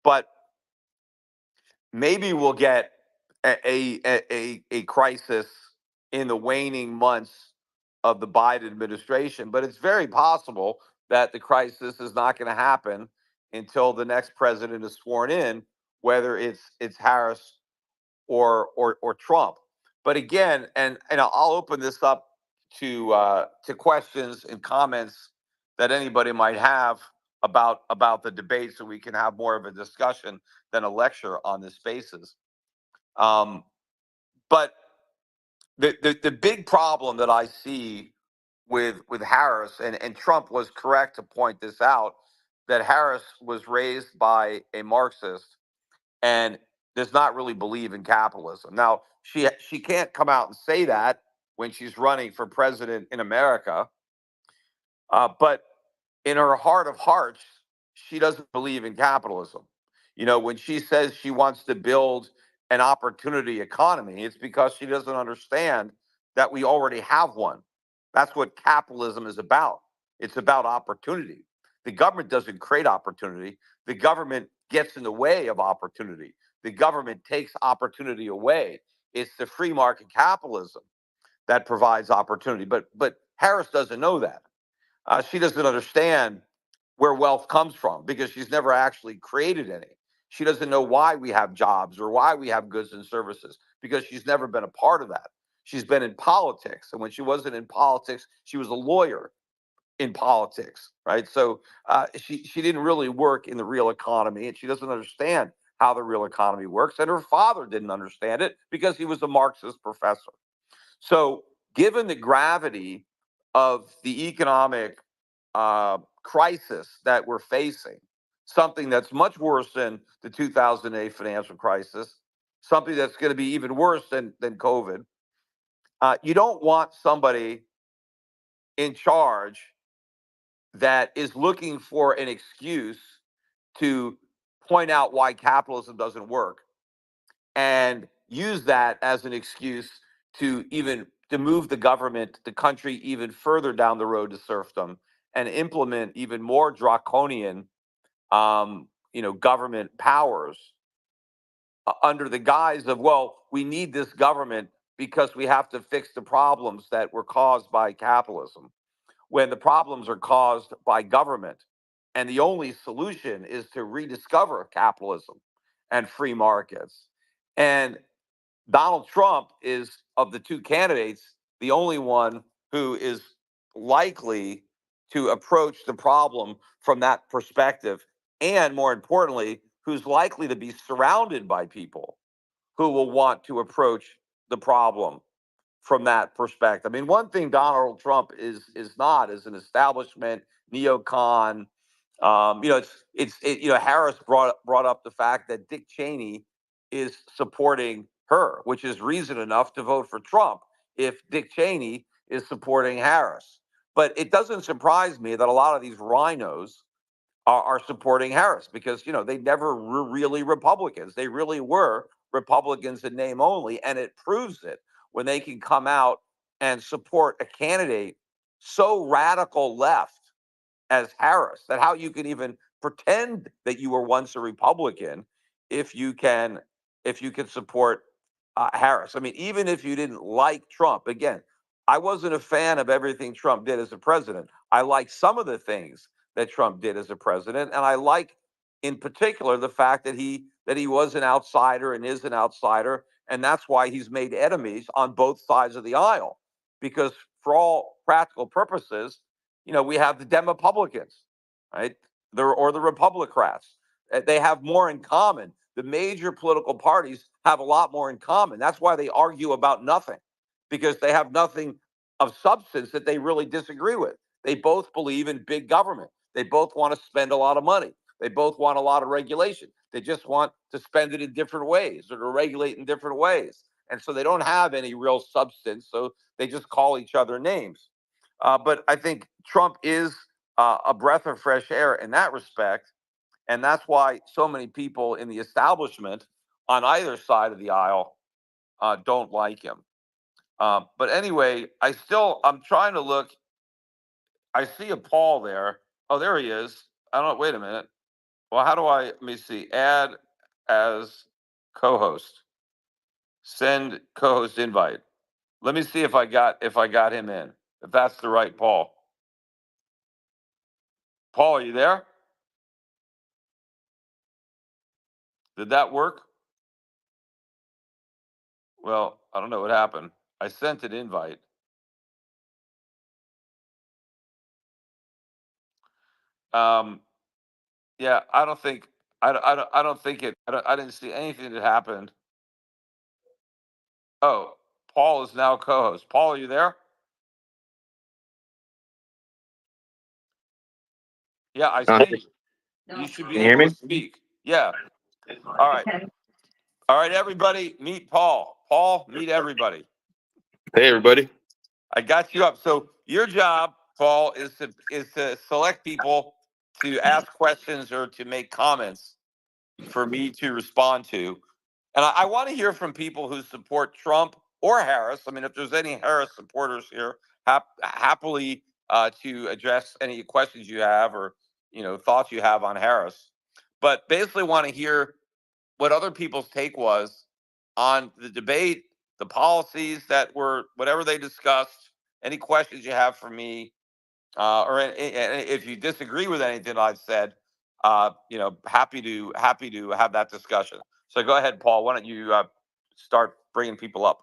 But maybe we'll get a crisis in the waning months of the Biden administration, but it's very possible that the crisis is not going to happen until the next president is sworn in, whether it's Harris or Trump. But again, and I'll open this up to questions and comments that anybody might have about the debate, so we can have more of a discussion than a lecture on this basis. Um, but the big problem that I see with Harris, and Trump was correct to point this out, that Harris was raised by a Marxist and does not really believe in capitalism. Now, she can't come out and say that when she's running for president in America, but in her heart of hearts, she doesn't believe in capitalism. When she says she wants to build an opportunity economy, it's because she doesn't understand that we already have one. That's what capitalism is about. It's about opportunity. The government doesn't create opportunity, the government gets in the way of opportunity. The government takes opportunity away. It's the free market capitalism that provides opportunity. But Harris doesn't know that. She doesn't understand where wealth comes from because she's never actually created any. She doesn't know why we have jobs or why we have goods and services because she's never been a part of that. She's been in politics. And when she wasn't in politics, she was a lawyer in politics, right? So she didn't really work in the real economy, and she doesn't understand how the real economy works. And her father didn't understand it because he was a Marxist professor. So, given the gravity of the economic crisis that we're facing, something that's much worse than the 2008 financial crisis, something that's going to be even worse than COVID, you don't want somebody in charge that is looking for an excuse to point out why capitalism doesn't work and use that as an excuse to move the government, the country, even further down the road to serfdom and implement even more draconian, government powers under the guise of, well, we need this government because we have to fix the problems that were caused by capitalism, when the problems are caused by government. And the only solution is to rediscover capitalism and free markets. And Donald Trump is, of the two candidates, the only one who is likely to approach the problem from that perspective. And more importantly, who's likely to be surrounded by people who will want to approach the problem from that perspective. I mean, one thing Donald Trump is not is an establishment neocon. Harris brought up the fact that Dick Cheney is supporting her, which is reason enough to vote for Trump if Dick Cheney is supporting Harris. But it doesn't surprise me that a lot of these rhinos are supporting Harris because they never were really Republicans. They really were Republicans in name only, and it proves it when they can come out and support a candidate so radical left as Harris, that how you can even pretend that you were once a Republican if you can support Harris. I mean, even if you didn't like Trump, again, I wasn't a fan of everything Trump did as a president. I like some of the things that Trump did as a president, and I like, in particular, the fact that he was an outsider and is an outsider, and that's why he's made enemies on both sides of the aisle. Because for all practical purposes, we have the Republicans, right? Or the Republicrats. They have more in common. The major political parties have a lot more in common. That's why they argue about nothing, because they have nothing of substance that they really disagree with. They both believe in big government. They both want to spend a lot of money. They both want a lot of regulation. They just want to spend it in different ways or to regulate in different ways. And so they don't have any real substance. So they just call each other names. But I think Trump is a breath of fresh air in that respect. And that's why so many people in the establishment on either side of the aisle don't like him. But anyway, I'm trying to look. I see a Paul there. Oh, there he is. I don't know. Wait a minute. Well, how do I? Let me see. Add as co-host. Send co-host invite. Let me see if I got him in. If that's the right Paul. Paul, are you there? Did that work? Well, I don't know what happened. I sent an invite. Yeah, I don't think I don't think it. I didn't see anything that happened. Oh, Paul is now co-host. Paul, are you there? Yeah, I Can see. You should be you hear able me? to speak. Yeah. All right. All right, everybody, meet Paul. Paul, meet everybody. Hey, everybody. I got you up. So your job, Paul, is to select people to ask questions or to make comments for me to respond to. And I want to hear from people who support Trump or Harris. I mean, if there's any Harris supporters here, happily to address any questions you have or thoughts you have on Harris. But basically, want to hear what other people's take was on the debate, the policies that were whatever they discussed. Any questions you have for me, or if you disagree with anything I've said, happy to have that discussion. So go ahead, Paul. Why don't you start bringing people up?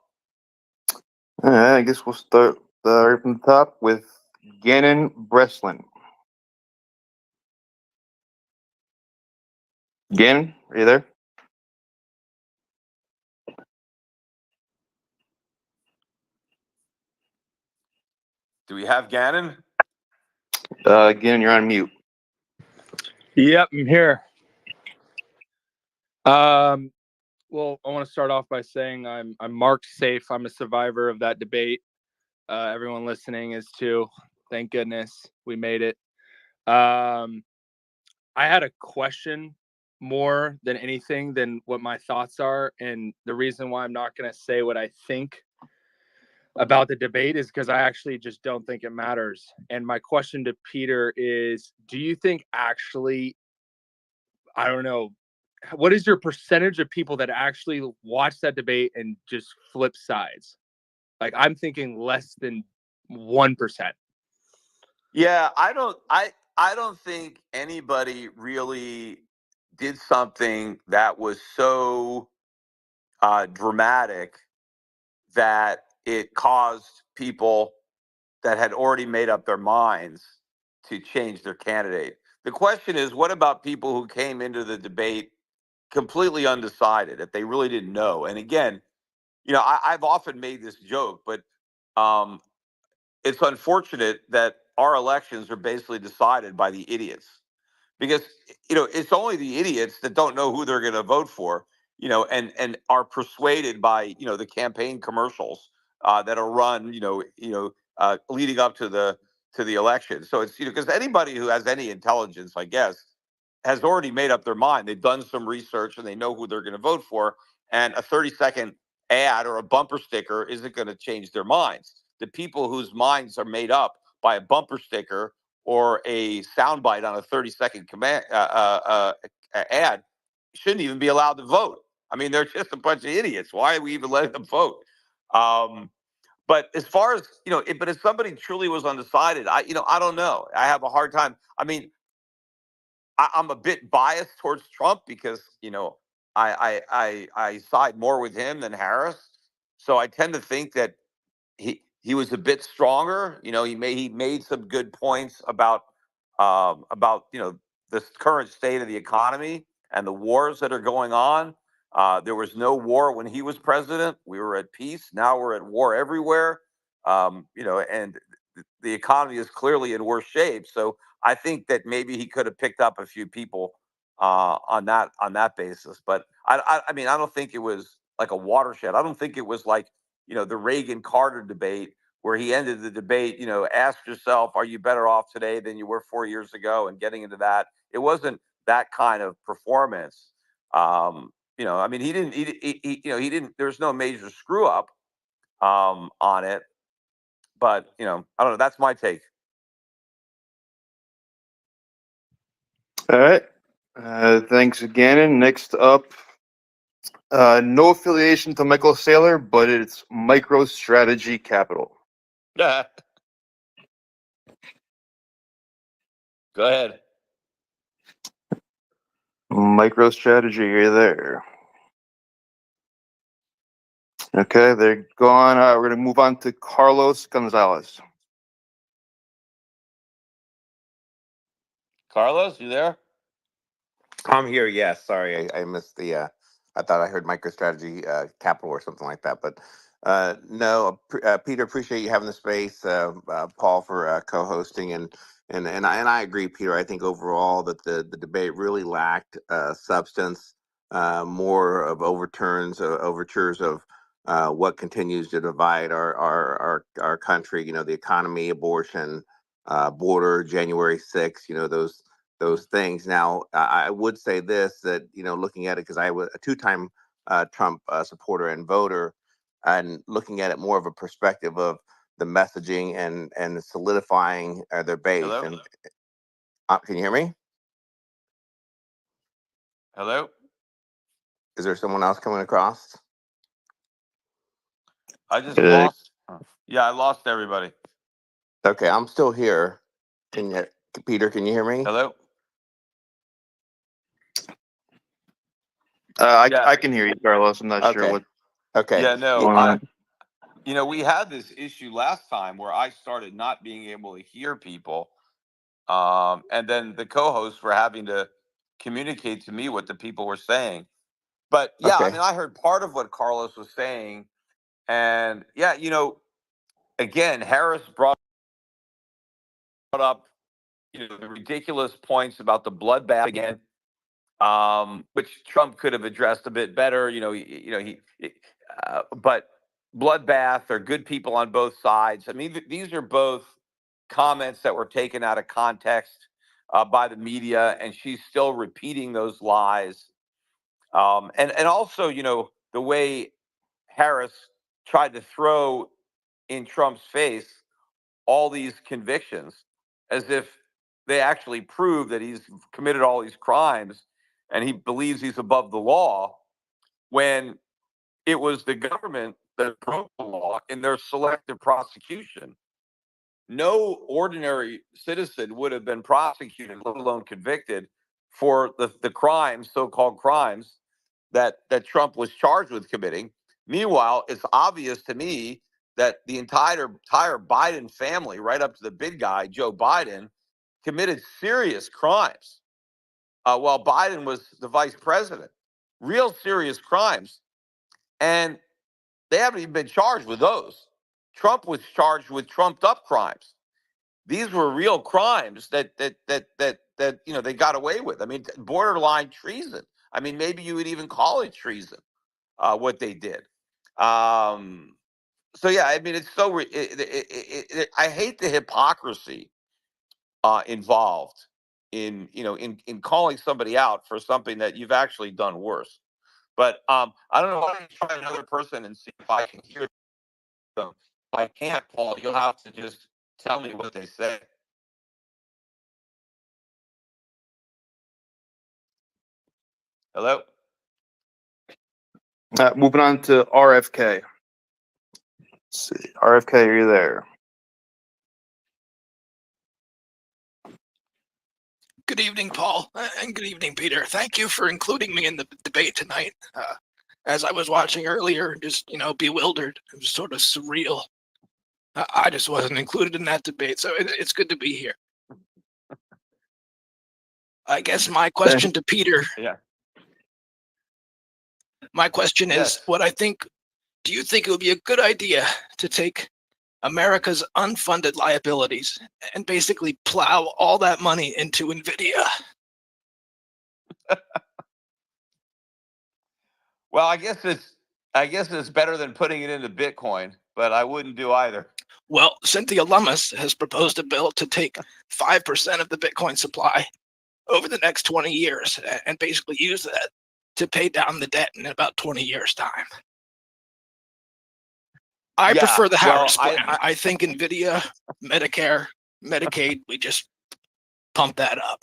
All right, I guess we'll start right from the top with Gannon Breslin. Gannon, are you there? Do we have Gannon? Gannon, you're on mute. Yep, I'm here. Well, I want to start off by saying I'm marked safe. I'm a survivor of that debate. Everyone listening is too. Thank goodness we made it. I had a question more than anything than what my thoughts are, and the reason why I'm not going to say what I think about the debate is because I actually just don't think it matters. And my question to Peter is, do you think actually, I don't know, what is your percentage of people that actually watch that debate and just flip sides? Like, I'm thinking less than 1%. Yeah, I don't think anybody really did something that was so dramatic that it caused people that had already made up their minds to change their candidate. The question is, what about people who came into the debate completely undecided, if they really didn't know? And again, I've often made this joke, but um, it's unfortunate that our elections are basically decided by the idiots, because it's only the idiots that don't know who they're going to vote for, and are persuaded by the campaign commercials that are run leading up to the election. So it's because anybody who has any intelligence, I guess, has already made up their mind. They've done some research and they know who they're going to vote for, and a 30-second ad or a bumper sticker isn't going to change their minds. The people whose minds are made up by a bumper sticker or a soundbite on a 30-second command ad shouldn't even be allowed to vote. I mean, they're just a bunch of idiots. Why are we even letting them vote? But as far as but if somebody truly was undecided, I don't know. I have a hard time. I mean, I'm a bit biased towards Trump because I side more with him than Harris, so I tend to think that he was a bit stronger. He made some good points about the current state of the economy and the wars that are going on. There was no war when he was president. We were at peace. Now we're at war everywhere. And the economy is clearly in worse shape. So I think that maybe he could have picked up a few people on that basis. But I mean, I don't think it was like a watershed. I don't think it was like the Reagan Carter debate where he ended the debate. Ask yourself, are you better off today than you were 4 years ago? And getting into that, it wasn't that kind of performance. I mean, he didn't. He didn't. There's no major screw up on it. But I don't know. That's my take. All right. Thanks again. And next up, no affiliation to Michael Saylor, but it's MicroStrategy Capital. Yeah. Go ahead. MicroStrategy, you're there. Okay, they're gone. We're going to move on to Carlos Gonzalez. Carlos, you there? I'm here. Yes. Sorry, I missed the. I thought I heard MicroStrategy Capital or something like that, but no. Peter, appreciate you having the space. Paul for co-hosting, and I agree, Peter. I think overall that the debate really lacked substance, more of overtures of what continues to divide our country. You know, the economy, abortion, border, January 6th. You know, those things. Now, I would say this, that looking at it, because I was a two-time Trump supporter and voter, and looking at it more of a perspective of the messaging and solidifying their base. Hello? And can you hear me? Hello? Is there someone else coming across? I just lost. Yeah, I lost everybody. Okay, I'm still here. Peter? Can you hear me? Hello? I can hear you, Carlos. I'm not sure Okay. what. Okay. Yeah, no. Yeah. We had this issue last time where I started not being able to hear people. And then the co-hosts were having to communicate to me what the people were saying. But yeah, I Okay. mean, I heard part of what Carlos was saying. And yeah, again, Harris brought up, the ridiculous points about the bloodbath again, which Trump could have addressed a bit better. But bloodbath or good people on both sides. I mean, these are both comments that were taken out of context by the media, and she's still repeating those lies. And also, the way Harris tried to throw in Trump's face all these convictions as if they actually prove that he's committed all these crimes and he believes he's above the law, when it was the government that broke the law in their selective prosecution. No ordinary citizen would have been prosecuted, let alone convicted, for the crimes, so-called crimes, that Trump was charged with committing. Meanwhile, it's obvious to me that the entire Biden family, right up to the big guy, Joe Biden, committed serious crimes while Biden was the vice president. Real serious crimes. And they haven't even been charged with those. Trump was charged with trumped up crimes. These were real crimes that they got away with. I mean, borderline treason. I mean, maybe you would even call it treason, what they did. So yeah, I mean, it's so. I hate the hypocrisy involved in calling somebody out for something that you've actually done worse. But I don't know. Why don't you try another person and see if I can hear them? If I can't, Paul, you'll have to just tell me what they say. Hello? Moving on to RFK. Let's see. RFK, are you there? Good evening, Paul, and good evening, Peter. Thank you for including me in the debate tonight. As I was watching earlier, just, bewildered. It was sort of surreal. I just wasn't included in that debate, so it's good to be here. I guess my question to Peter. Yeah. My question is, do you think it would be a good idea to take America's unfunded liabilities and basically plow all that money into NVIDIA? Well, I guess it's better than putting it into Bitcoin, but I wouldn't do either. Well, Cynthia Lummis has proposed a bill to take 5% of the Bitcoin supply over the next 20 years and basically use that to pay down the debt in about 20 years' time. I prefer the Harris plan. I think NVIDIA, Medicare, Medicaid, we just pump that up.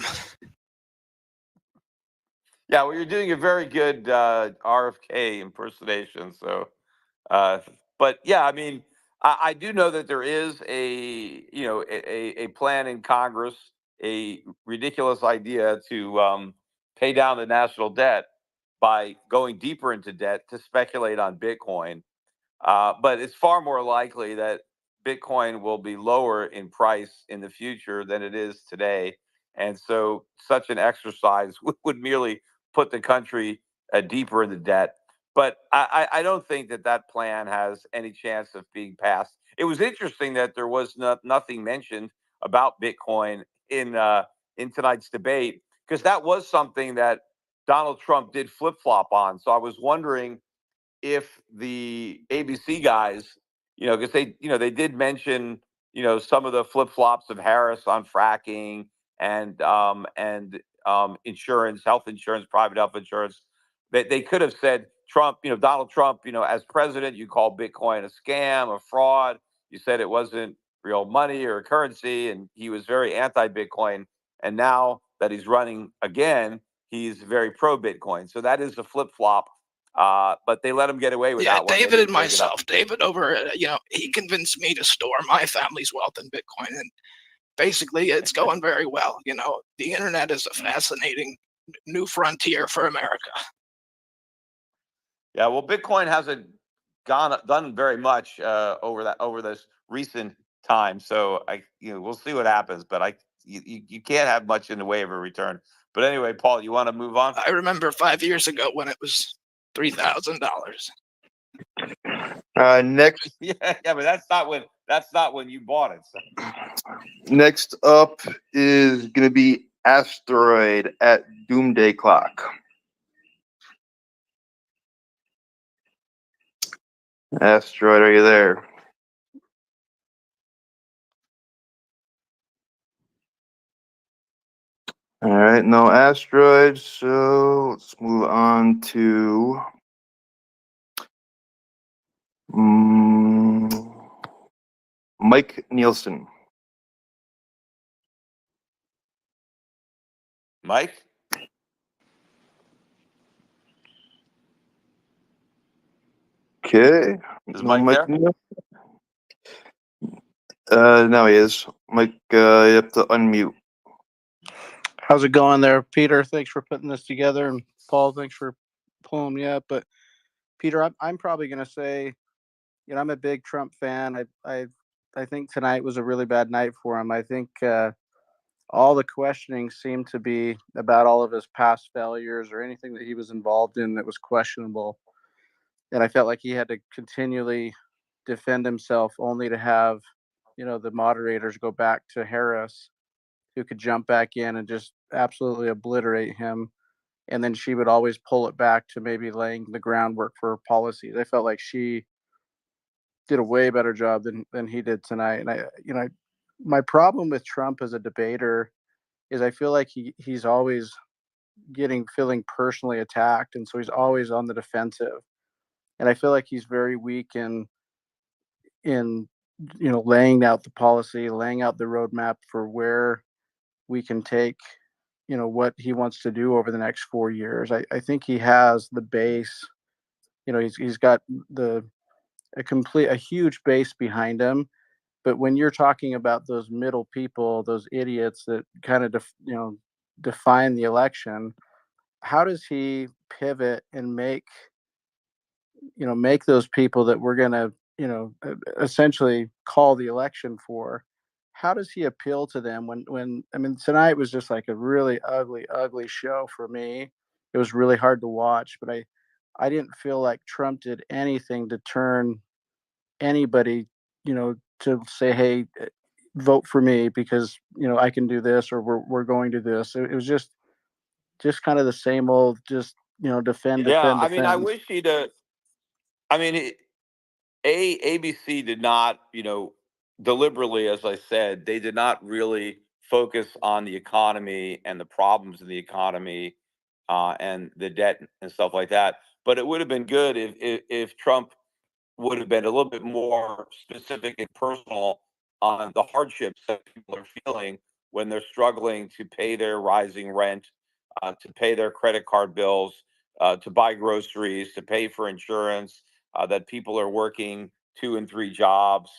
Yeah, well, you're doing a very good RFK impersonation. So, uh, but yeah, I mean, I do know that there is a plan in Congress, a ridiculous idea to pay down the national debt by going deeper into debt to speculate on Bitcoin. But it's far more likely that Bitcoin will be lower in price in the future than it is today. And so, such an exercise would merely put the country deeper into debt. But I don't think that that plan has any chance of being passed. It was interesting that there was nothing mentioned about Bitcoin in tonight's debate, because that was something that Donald Trump did flip flop on. So I was wondering if the ABC guys, because they did mention, some of the flip flops of Harris on fracking and insurance, health insurance, private health insurance. They could have said Trump, Donald Trump, as president, you called Bitcoin a scam, a fraud. You said it wasn't real money or currency, and he was very anti-Bitcoin. And now that he's running again, he's very pro-Bitcoin. So that is a flip flop, but they let him get away with Yeah, that one. They David and didn't bring it up. myself, David over, he convinced me to store my family's wealth in Bitcoin, and basically it's going very well. The internet is a fascinating new frontier for America. Yeah, well, Bitcoin hasn't done very much over this recent time. So we'll see what happens. But you can't have much in the way of a return. But anyway, Paul, you want to move on? I remember 5 years ago when it was $3,000. Next, Yeah, but that's not when you bought it. So. next up is going to be Asteroid at Doomsday Clock. Asteroid, are you there? All right, no asteroids. So let's move on to Mike Nielsen. Mike? Okay. Is No Mike Mike there? Nielsen. Now he is. Mike, you have to unmute. How's it going there, Peter? Thanks for putting this together, and Paul, thanks for pulling me up. But Peter, I'm probably going to say, I'm a big Trump fan. I think tonight was a really bad night for him. I think all the questioning seemed to be about all of his past failures or anything that he was involved in that was questionable, and I felt like he had to continually defend himself, only to have, the moderators go back to Harris, who could jump back in and just absolutely obliterate him. And then she would always pull it back to maybe laying the groundwork for policies. I felt like she did a way better job than he did tonight. And my problem with Trump as a debater is I feel like he's always feeling personally attacked, and so he's always on the defensive. And I feel like he's very weak in laying out the policy, laying out the roadmap for where we can take what he wants to do over the next 4 years. I think he has the base. He's got a huge base behind him. But when you're talking about those middle people, those idiots that kind of define the election, how does he pivot and make those people that we're going to essentially call the election for? How does he appeal to them when I mean, tonight was just like a really ugly show for me. It was really hard to watch, but I didn't feel like Trump did anything to turn anybody, to say, hey, vote for me because I can do this, or we're going to this. It was just kind of the same old, just defend, Yeah, defend, I mean, I defend. wish he'd. I mean, ABC did not, deliberately, as I said, they did not really focus on the economy and the problems in the economy, and the debt and stuff like that. But it would have been good if Trump would have been a little bit more specific and personal on the hardships that people are feeling when they're struggling to pay their rising rent, to pay their credit card bills, to buy groceries, to pay for insurance, that people are working 2 and 3 jobs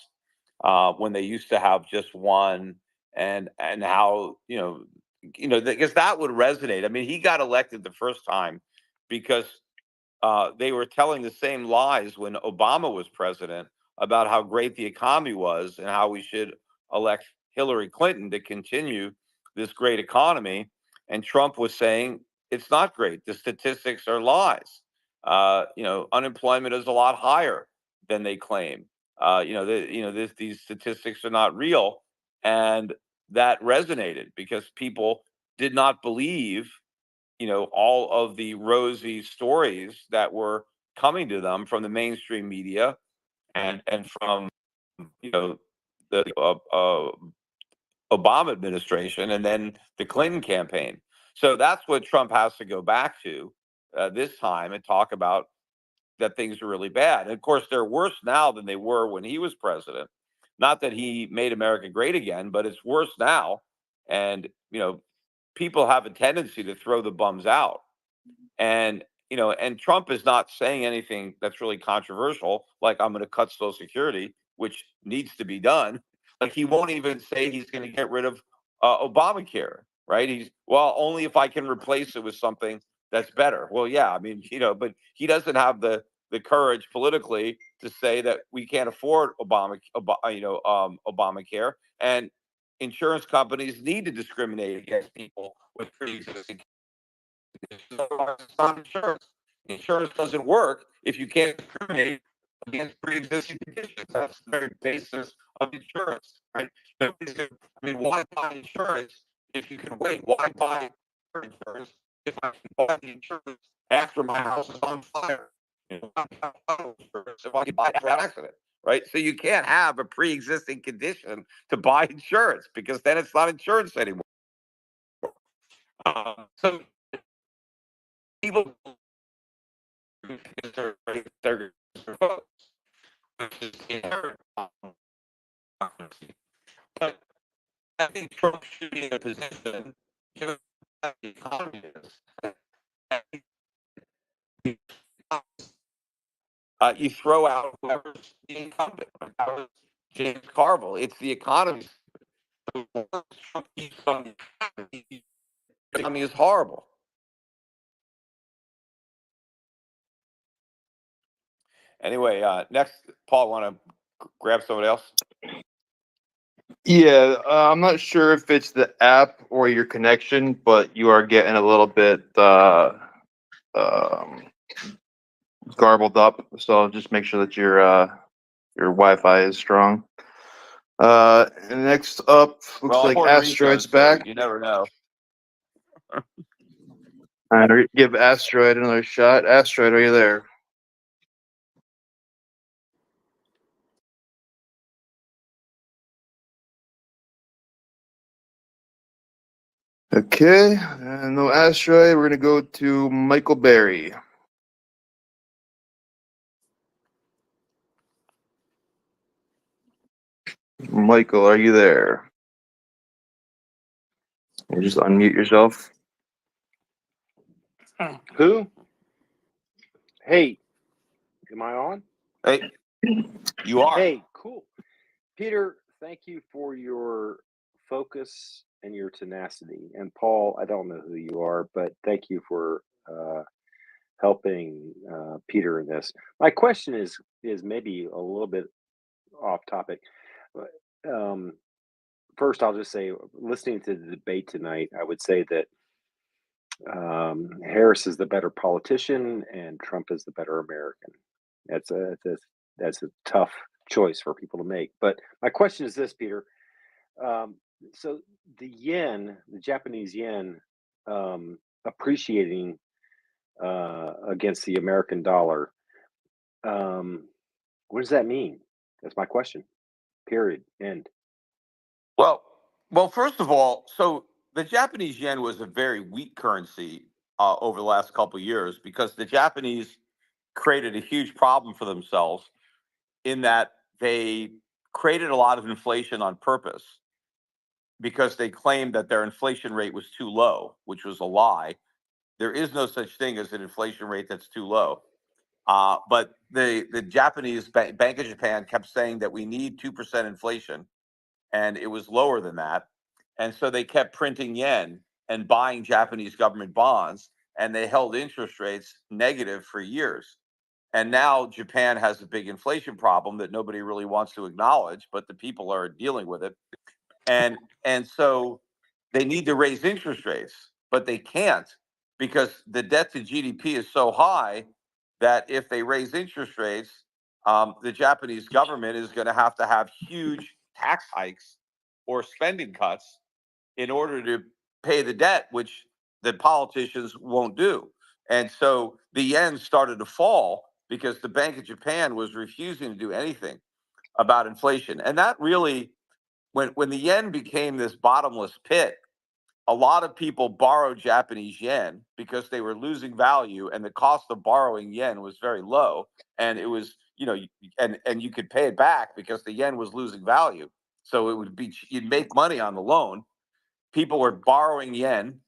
when they used to have just one, and how because that would resonate. I mean, he got elected the first time because they were telling the same lies when Obama was president about how great the economy was and how we should elect Hillary Clinton to continue this great economy. And Trump was saying it's not great. The statistics are lies. Unemployment is a lot higher than they claim. These statistics are not real, and that resonated because people did not believe all of the rosy stories that were coming to them from the mainstream media and from the Obama administration and then the Clinton campaign. So that's what Trump has to go back to this time and talk about that things are really bad. And of course, they're worse now than they were when he was president. Not that he made America great again, but it's worse now. And people have a tendency to throw the bums out. And Trump is not saying anything that's really controversial, like I'm going to cut Social Security, which needs to be done. Like he won't even say he's going to get rid of Obamacare, right? He's well, only if I can replace it with something that's better. Well, yeah, I mean, but he doesn't have the courage politically to say that we can't afford Obamacare, and insurance companies need to discriminate against people with pre-existing it's not insurance. Insurance doesn't work if you can't discriminate against pre-existing conditions. That's the very basis of insurance, right? Why buy insurance if you can wait? Why buy insurance if I can buy the insurance after my house is on fire? Why buy auto insurance if I can buy it after an accident, right? So you can't have a pre-existing condition to buy insurance because then it's not insurance anymore. So people because they're votes, which is inherent democracy. But I think Trump should be in a position, given how the economy is, you throw out whoever's the incumbent. James Carville. It's the economy. Trump keeps on the economy is horrible. Anyway, next, Paul, want to grab somebody else? Yeah, I'm not sure if it's the app or your connection, but you are getting a little bit garbled up. So just make sure that your Wi-Fi is strong. And next up, looks like Asteroid's back. So you never know. And give Asteroid another shot. Asteroid, are you there? Okay, and no Asteroid. We're gonna go to Michael Berry. Michael, are you there? You just unmute yourself. Who? Hey, am I on? Hey, you are. Hey, cool. Peter, thank you for your focus and your tenacity. And Paul, I don't know who you are, but thank you for helping Peter in this. My question is maybe a little bit off topic. First, I'll just say, listening to the debate tonight, I would say that Harris is the better politician and Trump is the better American. That's a tough choice for people to make. But my question is this, Peter. So the yen, the Japanese yen, appreciating against the American dollar. What does that mean? That's my question. Period. End. Well, first of all, so the Japanese yen was a very weak currency over the last couple of years because the Japanese created a huge problem for themselves in that they created a lot of inflation on purpose. because they claimed that their inflation rate was too low, which was a lie. There is no such thing as an inflation rate that's too low. But the Japanese Bank of Japan kept saying that we need 2% inflation, and it was lower than that. And so they kept printing yen and buying Japanese government bonds, and they held interest rates negative for years. And now Japan has a big inflation problem that nobody really wants to acknowledge, but the people are dealing with it. And so they need to raise interest rates, but they can't because the debt to GDP is so high that if they raise interest rates, the Japanese government is going to have huge tax hikes or spending cuts in order to pay the debt, which the politicians won't do. And so the yen started to fall because the Bank of Japan was refusing to do anything about inflation. And that really, when the yen became this bottomless pit, a lot of people borrowed Japanese yen because they were losing value, and the cost of borrowing yen was very low, and it was, and you could pay it back because the yen was losing value. So it would be, you'd make money on the loan. People were borrowing yen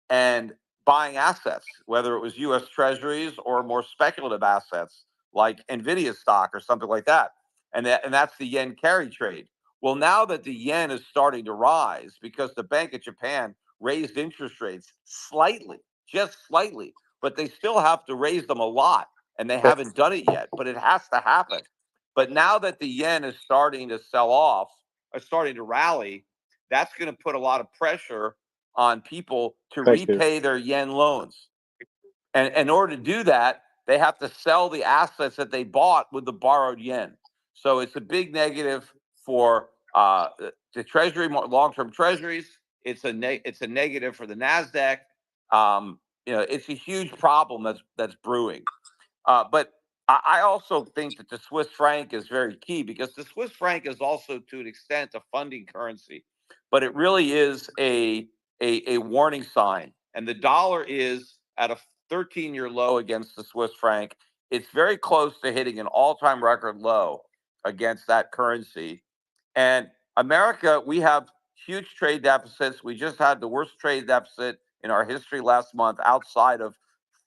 and buying assets, whether it was U.S. Treasuries or more speculative assets like Nvidia stock or something like that. And that's the yen carry trade. Well, now that the yen is starting to rise because the Bank of Japan raised interest rates slightly, just slightly, but they still have to raise them a lot, and they haven't done it yet, but it has to happen. But now that the yen is starting to sell off, or starting to rally, that's going to put a lot of pressure on people to repay their yen loans. And in order to do that, they have to sell the assets that they bought with the borrowed yen. So it's a big negative for the Treasury, long-term Treasuries. It's a negative for the Nasdaq. It's a huge problem that's brewing. But I also think that the Swiss franc is very key because the Swiss franc is also, to an extent, a funding currency, but it really is a warning sign. And the dollar is at a 13-year low against the Swiss franc. It's very close to hitting an all-time record low against that currency. And America, we have huge trade deficits. We just had the worst trade deficit in our history last month, outside of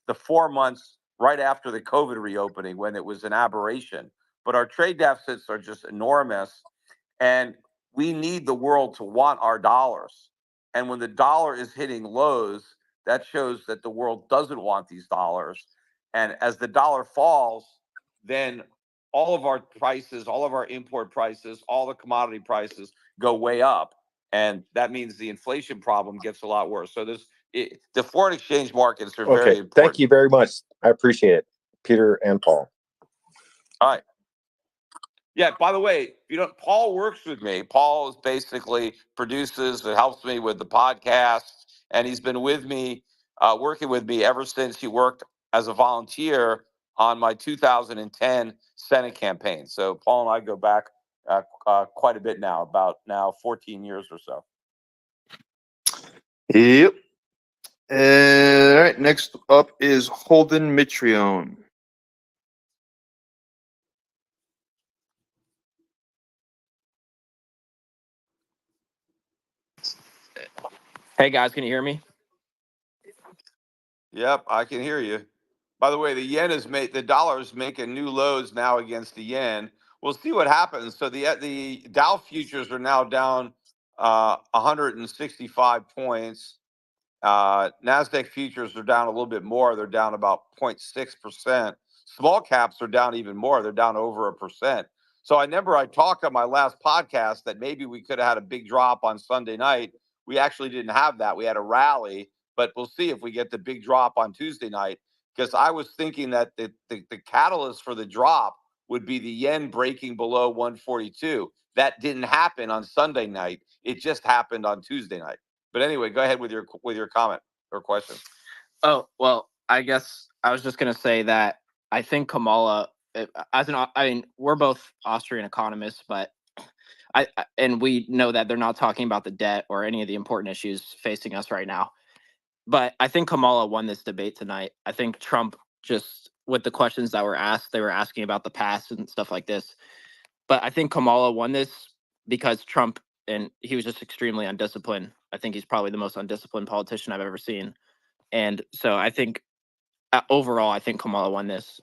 the 4 months right after the COVID reopening when it was an aberration. But our trade deficits are just enormous. And we need the world to want our dollars. And when the dollar is hitting lows, that shows that the world doesn't want these dollars. And as the dollar falls, then all of our prices, all of our import prices, all the commodity prices go way up. And that means the inflation problem gets a lot worse. So the foreign exchange markets are very important. Thank you very much. I appreciate it, Peter and Paul. All right. Yeah, by the way, Paul works with me. Paul is basically produces and helps me with the podcast, and he's been with me, working with me ever since he worked as a volunteer on my 2010 Senate campaign. So Paul and I go back quite a bit now, about 14 years or so. Yep. All right. Next up is Holden Mitrione. Hey guys, can you hear me? Yep, I can hear you. By the way, the dollar is making new lows now against the yen. We'll see what happens. So the Dow futures are now down 165 points. Nasdaq futures are down a little bit more. They're down about 0.6%. Small caps are down even more. They're down over 1%. So I remember I talked on my last podcast that maybe we could have had a big drop on Sunday night. We actually didn't have that. We had a rally, but we'll see if we get the big drop on Tuesday night, because I was thinking that the catalyst for the drop would be the yen breaking below 142. That didn't happen on Sunday night. It just happened on Tuesday night. But anyway, go ahead with your comment or question. Oh, well, I guess I was just going to say that I think Kamala, we're both Austrian economists, but and we know that they're not talking about the debt or any of the important issues facing us right now. But I think Kamala won this debate tonight. I think Trump, just with the questions that were asked, they were asking about the past and stuff like this. But I think Kamala won this because Trump and he was just extremely undisciplined. I think he's probably the most undisciplined politician I've ever seen. And so I think overall, I think Kamala won this.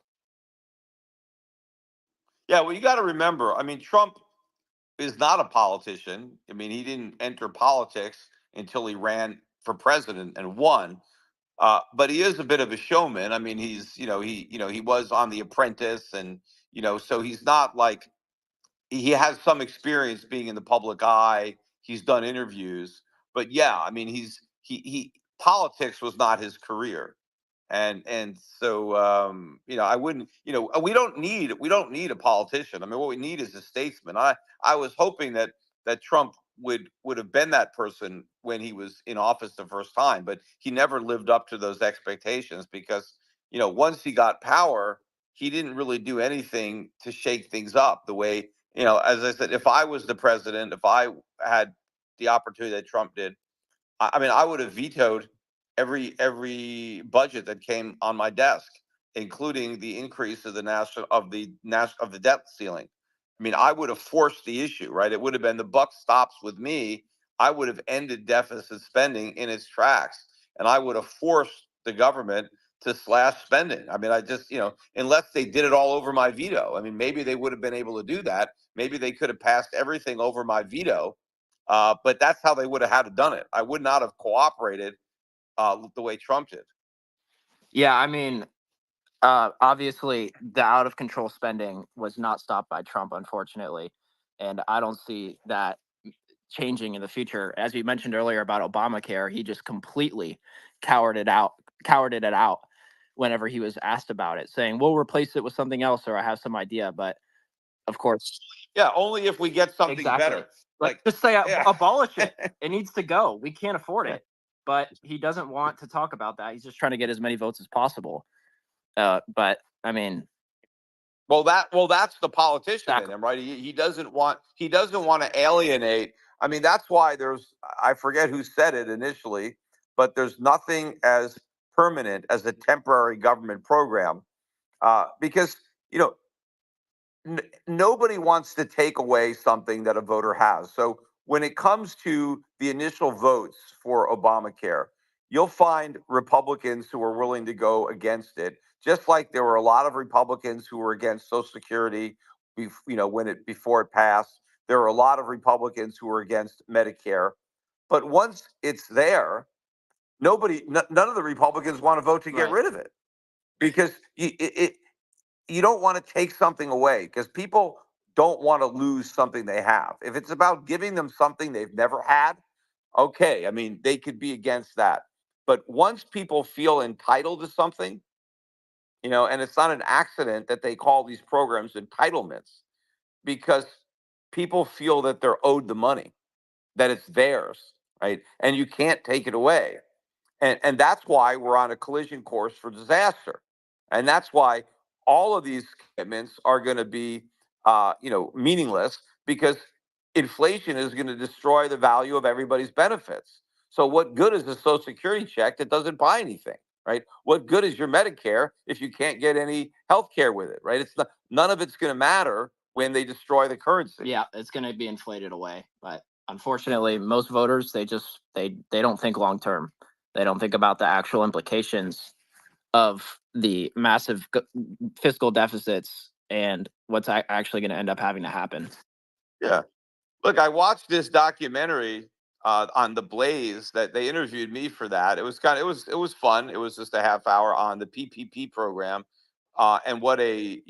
Yeah, well, you got to remember, I mean, Trump is not a politician. I mean, he didn't enter politics until he ran for president and won. But he is a bit of a showman. I mean, he was on The Apprentice, and so he's not like, he has some experience being in the public eye. He's done interviews, but yeah, I mean, he politics was not his career, and so I wouldn't, we don't need a politician. I mean, what we need is a statesman. I was hoping that Trump would have been that person when he was in office the first time, but he never lived up to those expectations because once he got power, he didn't really do anything to shake things up the way, as I said, if I was the president, if I had the opportunity that Trump did, I mean, I would have vetoed every budget that came on my desk, including the increase of the debt ceiling. I mean, I would have forced the issue, right? It would have been the buck stops with me. I would have ended deficit spending in its tracks, and I would have forced the government to slash spending. I mean, I just, unless they did it all over my veto. I mean, maybe they would have been able to do that. Maybe they could have passed everything over my veto, but that's how they would have had to done it. I would not have cooperated the way Trump did. Yeah, I mean, obviously, the out of control spending was not stopped by Trump, unfortunately, and I don't see that changing in the future. As you mentioned earlier about Obamacare, he just completely cowarded it out whenever he was asked about it, saying, "We'll replace it with something else," or "I have some idea." But of course, yeah, only if we get something better. Like, just say abolish it. It needs to go. We can't afford it. But he doesn't want to talk about that. He's just trying to get as many votes as possible. But I mean, that's the politician in him, right? He doesn't want to alienate. I mean, that's why I forget who said it initially, but there's nothing as permanent as a temporary government program, because nobody wants to take away something that a voter has. So when it comes to the initial votes for Obamacare, you'll find Republicans who are willing to go against it, just like there were a lot of Republicans who were against Social Security, before it passed. There were a lot of Republicans who were against Medicare. But once it's there, none of the Republicans want to vote to get rid of it, because you don't want to take something away, because people don't want to lose something they have. If it's about giving them something they've never had, okay, I mean, they could be against that. But once people feel entitled to something, and it's not an accident that they call these programs entitlements, because people feel that they're owed the money, that it's theirs, right? And you can't take it away. And that's why we're on a collision course for disaster. And that's why all of these commitments are going to be, meaningless, because inflation is going to destroy the value of everybody's benefits. So what good is a Social Security check that doesn't buy anything, right? What good is your Medicare if you can't get any health care with it, right? None of it's going to matter when they destroy the currency. Yeah, it's going to be inflated away. But unfortunately, most voters, they don't think long term. They don't think about the actual implications of the massive fiscal deficits and what's actually going to end up having to happen. Yeah. Look, I watched this documentary on the Blaze that they interviewed me for. That it was it was fun. It was just a half hour on the PPP program, and what a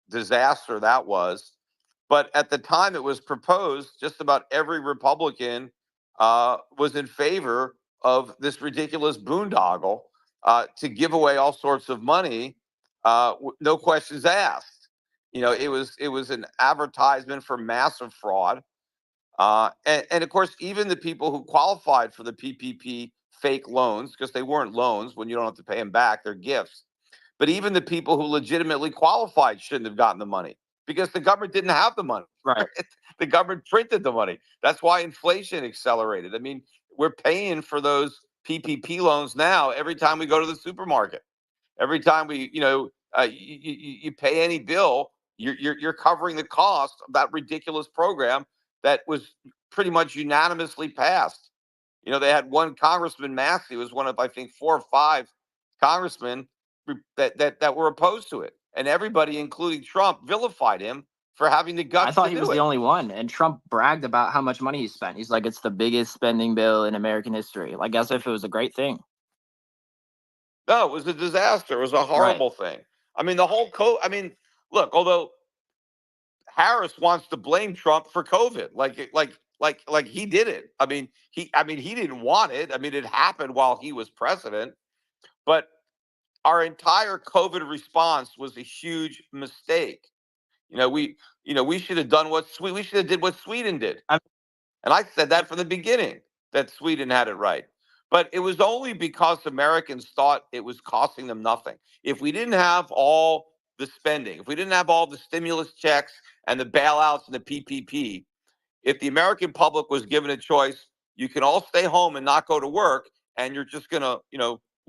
disaster that was. But at the time it was proposed, just about every Republican was in favor of this ridiculous boondoggle, to give away all sorts of money, no questions asked. It was an advertisement for massive fraud. And of course, even the people who qualified for the PPP fake loans, because they weren't loans when you don't have to pay them back, they're gifts. But even the people who legitimately qualified shouldn't have gotten the money, because the government didn't have the money. Right. The government printed the money. That's why inflation accelerated. I mean, we're paying for those PPP loans now every time we go to the supermarket. Every time you pay any bill, you're covering the cost of that ridiculous program that was pretty much unanimously passed. They had one congressman, Massey, was one of, I think, 4 or 5 congressmen that were opposed to it, and everybody, including Trump, vilified him for having the I guts thought to he do was the it. only one, and Trump bragged about how much money he spent. He's like, it's the biggest spending bill in American history, like as if it was a great thing. No, it was a disaster. It was a Right. horrible thing. I mean, the whole look, although Harris wants to blame Trump for COVID, like he did it. He didn't want it. I mean, it happened while he was president, but our entire COVID response was a huge mistake. We should have done we should have did what Sweden did. And I said that from the beginning, that Sweden had it right. But it was only because Americans thought it was costing them nothing. If we didn't have all the spending, if we didn't have all the stimulus checks and the bailouts and the PPP, if the American public was given a choice, you can all stay home and not go to work, and you're just going to,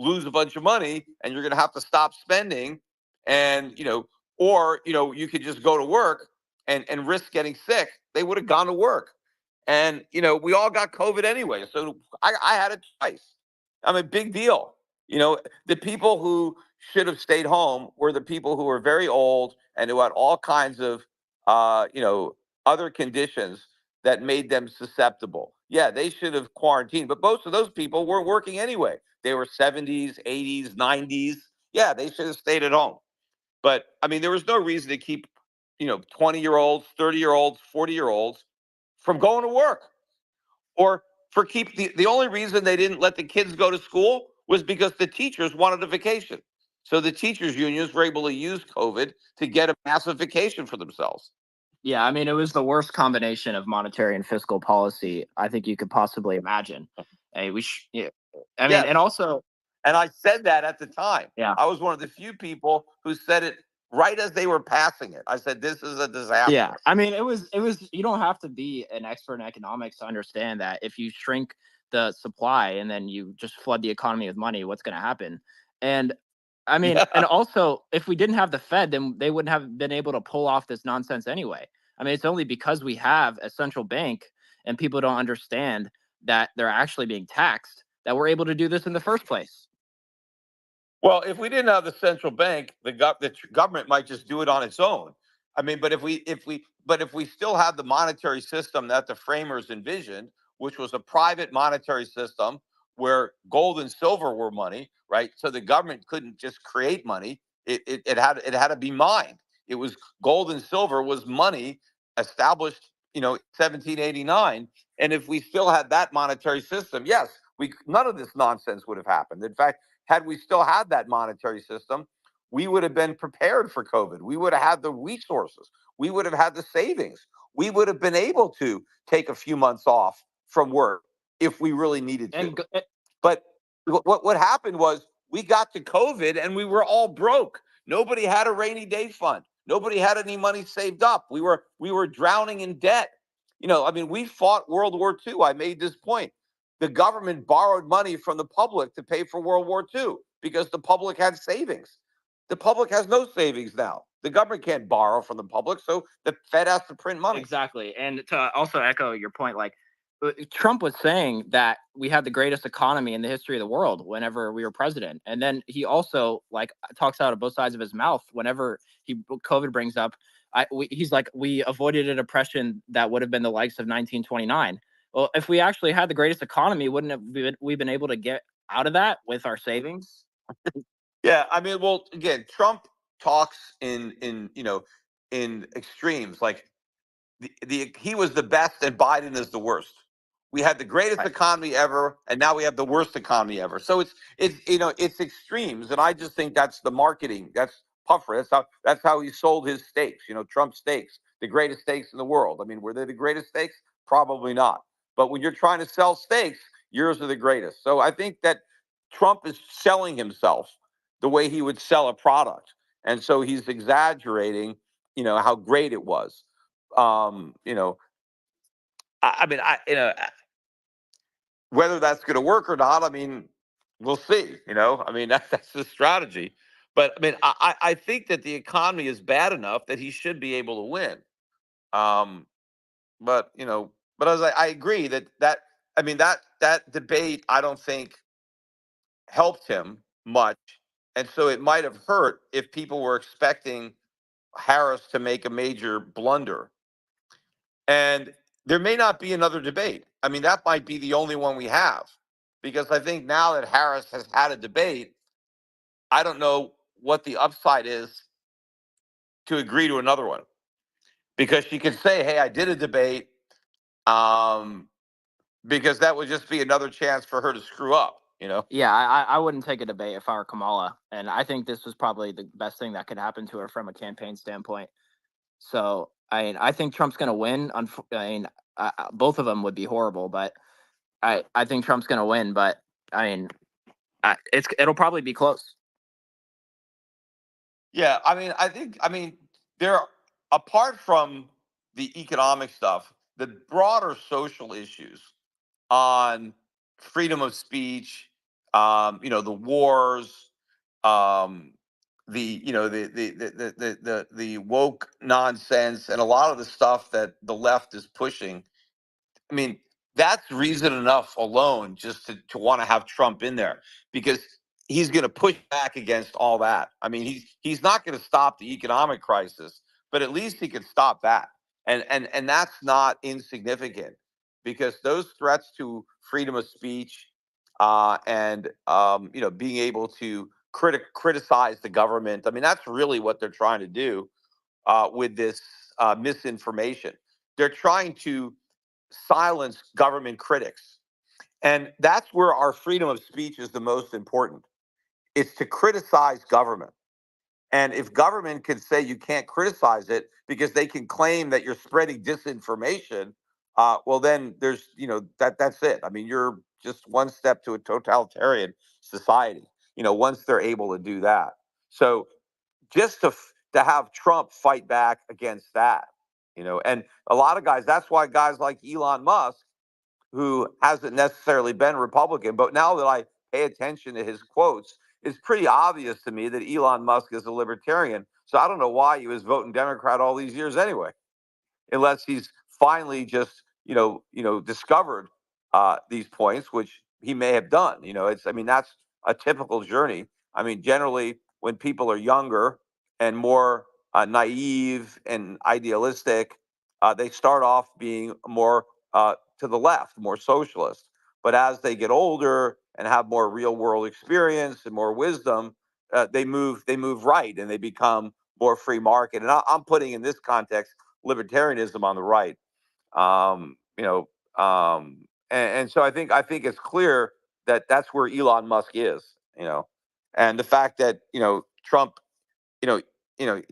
lose a bunch of money, and you're going to have to stop spending, and or you could just go to work and risk getting sick. They would have gone to work, and we all got COVID anyway, so I had it twice. I'm a big deal. The people who should have stayed home were the people who were very old and who had all kinds of other conditions that made them susceptible. Yeah, they should have quarantined, but most of those people weren't working anyway. They were 70s, 80s, 90s. Yeah, they should have stayed at home. But there was no reason to keep, 20-year-olds, 30-year-olds, 40-year-olds from going to work, or for keep the only reason they didn't let the kids go to school was because the teachers wanted a vacation. So the teachers unions were able to use COVID to get a massive vacation for themselves. Yeah, it was the worst combination of monetary and fiscal policy I think you could possibly imagine. Hey, yeah. Yes. And also, and I said that at the time. Yeah. I was one of the few people who said it right as they were passing it. I said, this is a disaster. Yeah, it was you don't have to be an expert in economics to understand that if you shrink the supply and then you just flood the economy with money, what's going to happen? And Yeah. and also, if we didn't have the Fed, then they wouldn't have been able to pull off this nonsense anyway. It's only because we have a central bank and people don't understand that they're actually being taxed that we're able to do this in the first place. Well, if we didn't have the central bank, the government might just do it on its own. But if we still had the monetary system that the framers envisioned, which was a private monetary system where gold and silver were money, right? So the government couldn't just create money; it had to be mined. It was gold and silver was money established, 1789. And if we still had that monetary system, yes, none of this nonsense would have happened. In fact, had we still had that monetary system, we would have been prepared for COVID. We would have had the resources. We would have had the savings. We would have been able to take a few months off from work if we really needed to. But what happened was we got to COVID and we were all broke. Nobody had a rainy day fund. Nobody had any money saved up. We were drowning in debt. We fought World War II. I made this point. The government borrowed money from the public to pay for World War II because the public had savings. The public has no savings now. The government can't borrow from the public, so the Fed has to print money. Exactly. And to also echo your point, Trump was saying that we had the greatest economy in the history of the world whenever we were president. And then he also talks out of both sides of his mouth whenever COVID brings up. He's like, we avoided a depression that would have been the likes of 1929. Well, if we actually had the greatest economy, wouldn't we been able to get out of that with our savings? Yeah, well, again, Trump talks in extremes. Like he was the best and Biden is the worst. We had the greatest economy ever, and now we have the worst economy ever. So it's extremes, and I just think that's the marketing. That's puffer. That's how he sold his steaks. Trump steaks, the greatest steaks in the world. Were they the greatest steaks? Probably not. But when you're trying to sell steaks, yours are the greatest. So I think that Trump is selling himself the way he would sell a product, and so he's exaggerating, how great it was. Whether that's going to work or not, we'll see. That's the strategy. But I think that the economy is bad enough that he should be able to win. but as I agree that I mean that debate I don't think helped him much, and so it might have hurt if people were expecting Harris to make a major blunder. And there may not be another debate. I mean, that might be the only one we have, because I think now that Harris has had a debate, I don't know what the upside is to agree to another one, because she could say, "Hey, I did a debate," um, because that would just be another chance for her to screw up. Yeah, I wouldn't take a debate if I were Kamala, and I think this was probably the best thing that could happen to her from a campaign standpoint. So I think Trump's going to win. Both of them would be horrible, but I think Trump's going to win. But it'll probably be close. Yeah, I mean, there, apart from the economic stuff, the broader social issues on freedom of speech, the wars, um, the woke nonsense, and a lot of the stuff that the left is pushing. I mean, that's reason enough alone just to want to have Trump in there, because he's going to push back against all that. I mean, he's not going to stop the economic crisis, but at least he could stop that. And that's not insignificant, because those threats to freedom of speech, and being able to criticize the government. I mean, that's really what they're trying to do with this misinformation. They're trying to silence government critics. And that's where our freedom of speech is the most important. It's to criticize government. And if government can say you can't criticize it because they can claim that you're spreading disinformation, well, then that's it. I mean, you're just one step to a totalitarian society. Once they're able to do that, so just to have Trump fight back against that, and a lot of guys. That's why guys like Elon Musk, who hasn't necessarily been Republican, but now that I pay attention to his quotes, it's pretty obvious to me that Elon Musk is a libertarian. So I don't know why he was voting Democrat all these years anyway, unless he's finally just discovered these points, which he may have done. I mean, that's a typical journey. I mean, generally when people are younger and more naive and idealistic, they start off being more to the left, more socialist. But as they get older and have more real world experience and more wisdom, they move right, and they become more free market. And I'm putting in this context libertarianism on the right. Um, you know, and so I think it's clear that that's where Elon Musk is. And the fact that Trump, you know, you know,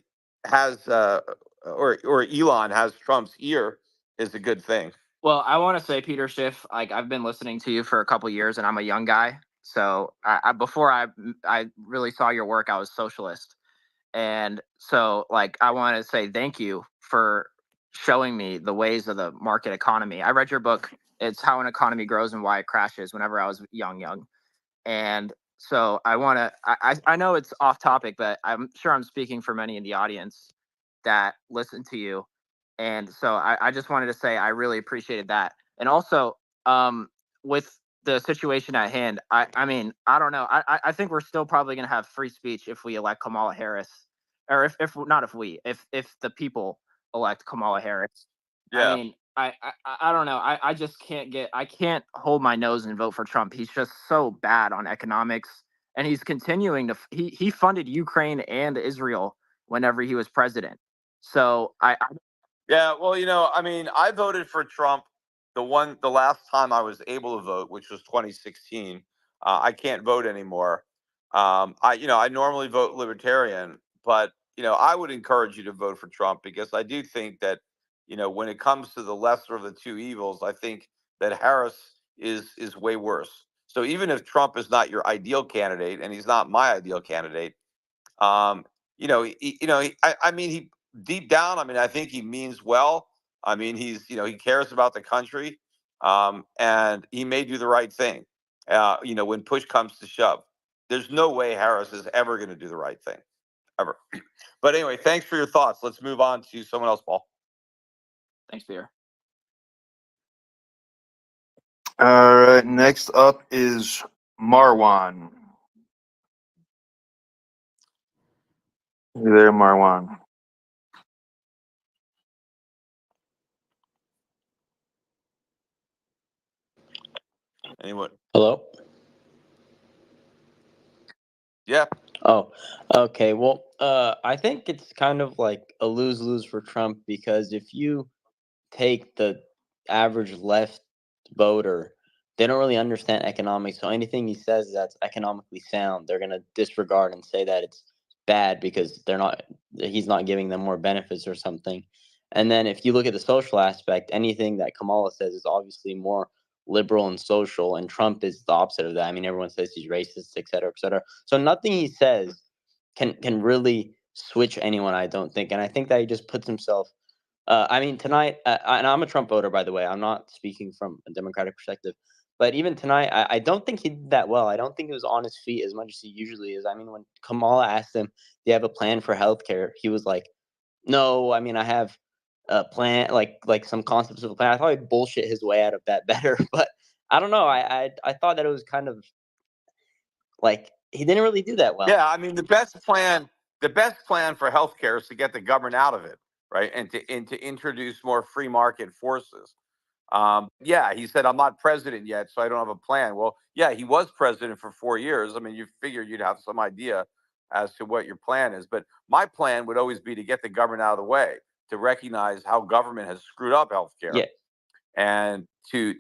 has or Elon has Trump's ear is a good thing. Well, I want to say, Peter Schiff, like I've been listening to you for a couple years, and I'm a young guy. So before I really saw your work, I was socialist. And so, like, I want to say thank you for showing me the ways of the market economy. I read your book. It's How an Economy Grows and Why It Crashes, whenever I was young. And so I know it's off topic, but I'm sure I'm speaking for many in the audience that listen to you. And so I just wanted to say I really appreciated that. And also, with the situation at hand, I mean, I don't know. I think we're still probably going to have free speech if we elect Kamala Harris, or if not if we, if the people elect Kamala Harris. I Yeah. mean, I don't know. I just I can't hold my nose and vote for Trump. He's just so bad on economics, and he's continuing to he funded Ukraine and Israel whenever he was president. So Yeah, well, I mean, I voted for Trump the last time I was able to vote, which was 2016. I can't vote anymore. I normally vote libertarian, but I would encourage you to vote for Trump, because I do think that when it comes to the lesser of the two evils, I think that Harris is way worse. So even if Trump is not your ideal candidate, and he's not my ideal candidate, um, I mean, he deep down, I mean, I think he means well. I mean, he cares about the country, and he may do the right thing. When push comes to shove, there's no way Harris is ever going to do the right thing, ever. But anyway, thanks for your thoughts. Let's move on to someone else, Paul. thanks, Peter. All right. Next up is Marwan. You there, Marwan? Anyone? Hello? Yeah. Oh, okay. Well, I think it's kind of like a lose-lose for Trump because if you take the average left voter, they don't really understand economics. So anything he says that's economically sound, they're gonna disregard and say that it's bad because he's not giving them more benefits or something. And then if you look at the social aspect, anything that Kamala says is obviously more liberal and social, and Trump is the opposite of that. I mean, everyone says he's racist, et cetera, et cetera. So nothing he says can really switch anyone, I don't think. And I think that he just puts himself I mean, tonight, and I'm a Trump voter, by the way. I'm not speaking from a Democratic perspective. But even tonight, I don't think he did that well. I don't think he was on his feet as much as he usually is. I mean, when Kamala asked him, "Do you have a plan for healthcare?" He was like, "No, I mean, I have a plan, like some concepts of a plan." I thought he'd bullshit his way out of that better, but I don't know. I thought that it was kind of like he didn't really do that well. Yeah, I mean the best plan for healthcare is to get the government out of it, right? And to introduce more free market forces. Yeah, he said I'm not president yet, so I don't have a plan. Well, yeah, he was president for 4 years. I mean, you figure you'd have some idea as to what your plan is. But my plan would always be to get the government out of the way, to recognize how government has screwed up healthcare, Yeah, and to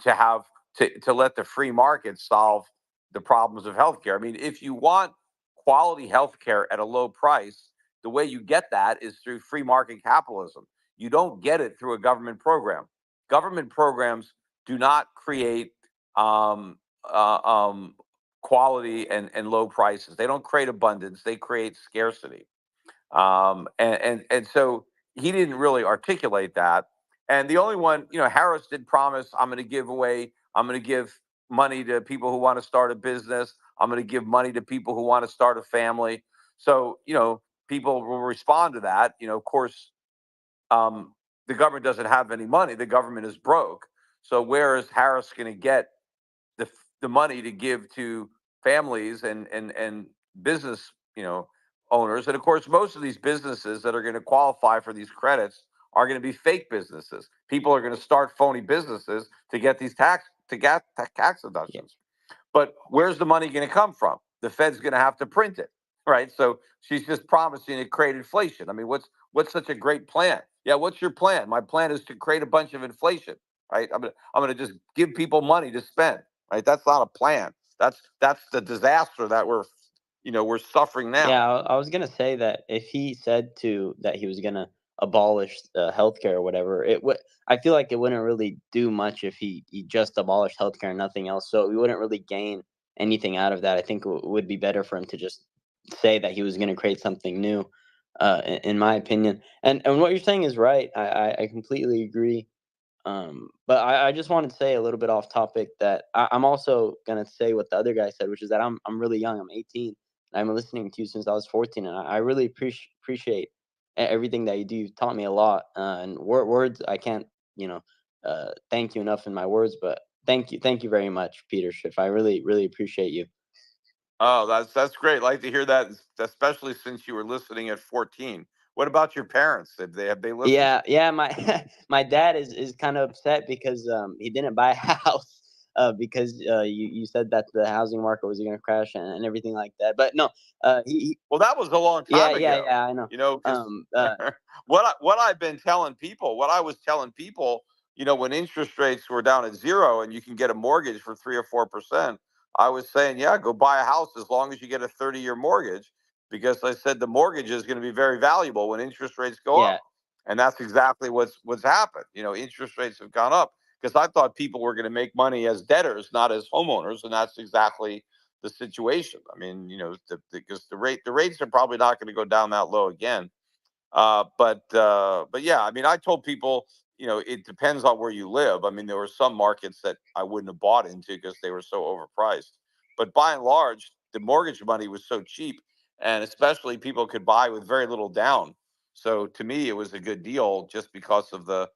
let the free market solve the problems of healthcare. I mean, if you want quality healthcare at a low price, the way you get that is through free market capitalism. You don't get it through a government program. Government programs do not create um, uh, um, quality and low prices. They don't create abundance. They create scarcity. And so he didn't really articulate that. And the only one, Harris did promise, I'm going to give money to people who want to start a business. I'm going to give money to people who want to start a family. So, people will respond to that. Of course, the government doesn't have any money. The government is broke. So where is Harris going to get the the money to give to families and business owners? And of course, most of these businesses that are going to qualify for these credits are going to be fake businesses. People are going to start phony businesses to get these tax yeah. deductions. But where's the money going to come from? The Fed's going to have to print it, right? So she's just promising to create inflation. I mean, what's such a great plan? Yeah, what's your plan? My plan is to create a bunch of inflation, right? I'm gonna just give people money to spend, right? That's not a plan. That's the disaster that we're suffering now. Yeah, I was gonna say that if he said that he was gonna abolish healthcare or whatever, it would. I feel like it wouldn't really do much if he just abolished healthcare and nothing else. So we wouldn't really gain anything out of that. I think it would be better for him to just say that he was gonna create something new, in my opinion. And what you're saying is right. I completely agree. But I just wanted to say a little bit off topic that I'm also gonna say what the other guy said, which is that I'm really young. I'm 18. I'm listening to you since I was 14, and I really appreciate everything that you do. You've taught me a lot, and words I can't thank you enough in my words, but thank you very much, Peter Schiff. I really appreciate you. Oh, that's great. Like to hear that, especially since you were listening at 14. What about your parents? Have they listened? Yeah. My my dad is kind of upset because he didn't buy a house because you said that the housing market was going to crash and everything like that. But no, Well, that was a long yeah, time ago, I know. because Um, uh, what I've been telling people, what I was telling people, when interest rates were down at zero and you can get a mortgage for 3 or 4%, I was saying, yeah, go buy a house as long as you get a 30-year mortgage, because I said the mortgage is going to be very valuable when interest rates go yeah, up, and that's exactly what's happened. Interest rates have gone up because I thought people were going to make money as debtors, not as homeowners, and that's exactly the situation. I mean, because the rates are probably not going to go down that low again. But yeah, I mean, I told people, it depends on where you live. I mean, there were some markets that I wouldn't have bought into because they were so overpriced. But by and large, the mortgage money was so cheap, and especially people could buy with very little down. So to me, it was a good deal just because of the,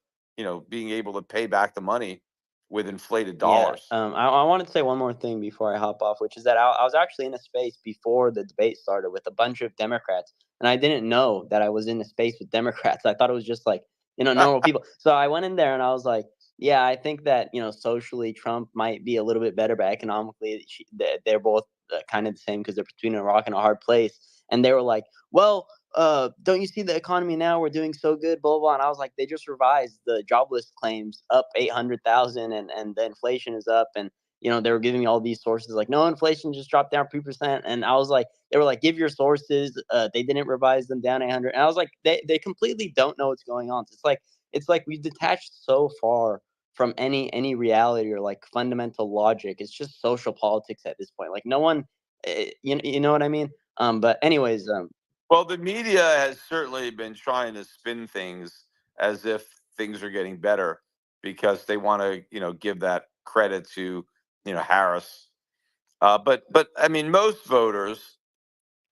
being able to pay back the money with inflated Yeah. dollars. I wanted to say one more thing before I hop off, which is that I was actually in a space before the debate started with a bunch of Democrats, and I didn't know that I was in a space with Democrats. I thought it was just like, normal people. So I went in there and I was like, yeah, I think that, socially Trump might be a little bit better, but economically they're both kind of the same because they're between a rock and a hard place. And they were like, well, don't you see the economy now? We're doing so good, blah, blah. And I was like, they just revised the jobless claims up 800,000 and the inflation is up. And, they were giving me all these sources like, no, inflation just dropped down 3%. And I was like, they were like, give your sources. They didn't revise them down 800. And I was like, they completely don't know what's going on. It's like we've detached so far from any reality or like fundamental logic. It's just social politics at this point. Like no one, you know what I mean? But anyways, Well, the media has certainly been trying to spin things as if things are getting better because they want to, give that credit to, Harris. But I mean, most voters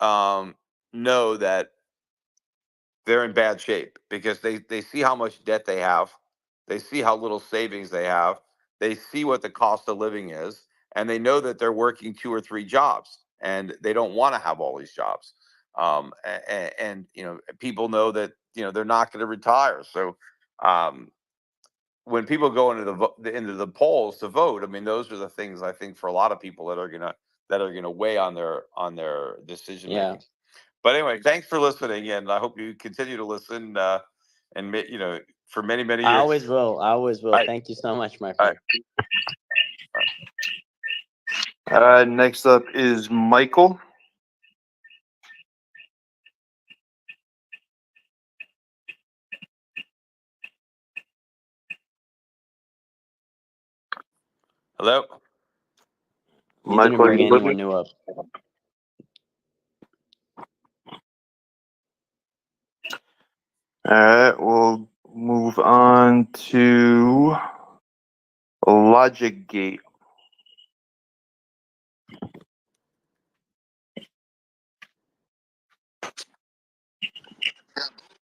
know that they're in bad shape because they see how much debt they have, they see how little savings they have, they see what the cost of living is, and they know that they're working 2 or 3 jobs, and they don't want to have all these jobs. And people know that they're not going to retire. So um, when people go into the polls to vote, I mean, those are the things I think for a lot of people that are gonna weigh on their decision yeah. making. But anyway, thanks for listening, and I hope you continue to listen, and for many I years. always will. I always will. All right. Thank you so much, my All right. friend. Next up is Michael. Hello. He Michael, didn't bring you anyone looking? new up. All right, we'll move on to Logic Gate.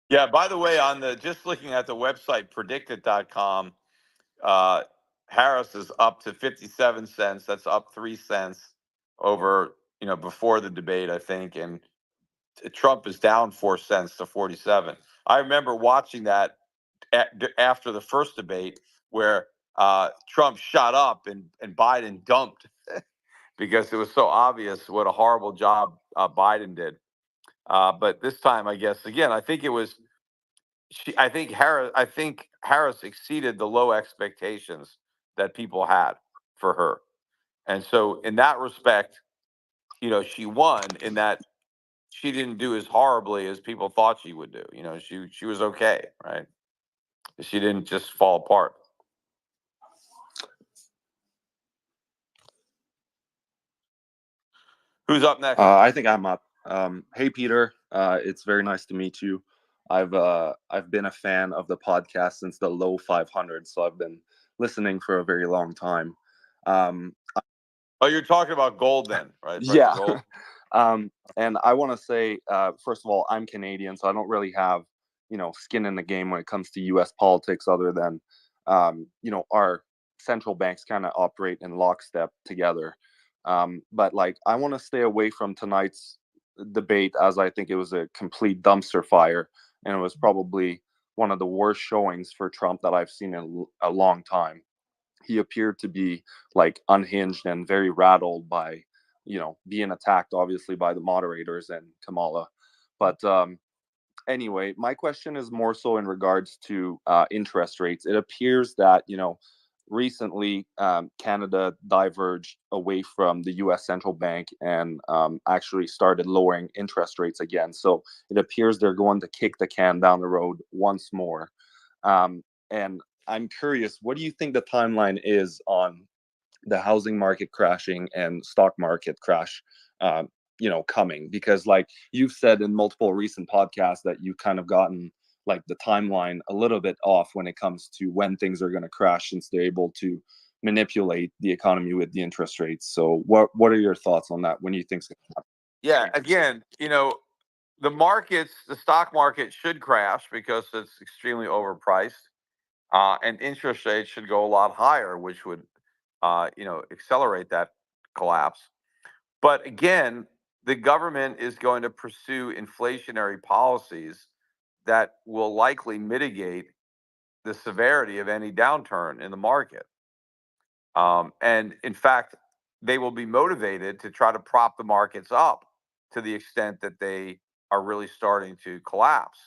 Yeah. By the way, just looking at the website predicted.com, Harris is up to 57 cents. That's up 3 cents over before the debate, I think, and Trump is down 4 cents to 47. I remember watching that after the first debate where Trump shot up and Biden dumped because it was so obvious what a horrible job Biden did. But this time, I guess again, I think it was. I think Harris exceeded the low expectations that people had for her, and so in that respect, she won in that she didn't do as horribly as people thought she would do. She was okay, right? She didn't just fall apart. Who's up next? I think I'm up. Hey, Peter. It's very nice to meet you. I've been a fan of the podcast since the low 500, so I've been listening for a very long time. Oh, you're talking about gold then, right? Price Yeah. of gold. And I want to say, first of all, I'm Canadian, so I don't really have, skin in the game when it comes to U.S. politics, other than, our central banks kind of operate in lockstep together. But like, I want to stay away from tonight's debate, as I think it was a complete dumpster fire, and it was probably one of the worst showings for Trump that I've seen in a long time. He appeared to be like unhinged and very rattled by, being attacked obviously by the moderators and Kamala. But anyway, my question is more so in regards to interest rates. It appears that, recently Canada diverged away from the US central bank and actually started lowering interest rates again. So it appears they're going to kick the can down the road once more. And I'm curious, what do you think the timeline is on the housing market crashing and stock market crash, coming? Because like you've said in multiple recent podcasts that you've kind of gotten like the timeline a little bit off when it comes to when things are going to crash, since they're able to manipulate the economy with the interest rates. So what are your thoughts on that? When do you think it's going to happen? Yeah, again, the stock market should crash because it's extremely overpriced. and interest rates should go a lot higher, which would, accelerate that collapse. But again, the government is going to pursue inflationary policies that will likely mitigate the severity of any downturn in the market. And in fact, they will be motivated to try to prop the markets up to the extent that they are really starting to collapse.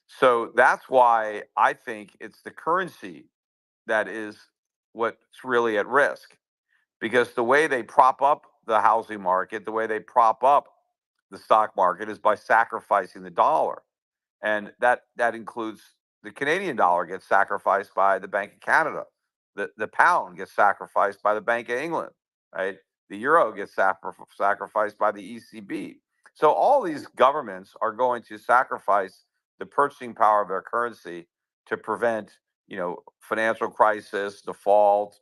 So that's why I think it's the currency that is what's really at risk. Because the way they prop up the housing market, the way they prop up the stock market is by sacrificing the dollar. And that includes the Canadian dollar gets sacrificed by the Bank of Canada. The pound gets sacrificed by the Bank of England, right? The euro gets sacrificed by the ECB. So all these governments are going to sacrifice the purchasing power of their currency to prevent, financial crisis, default,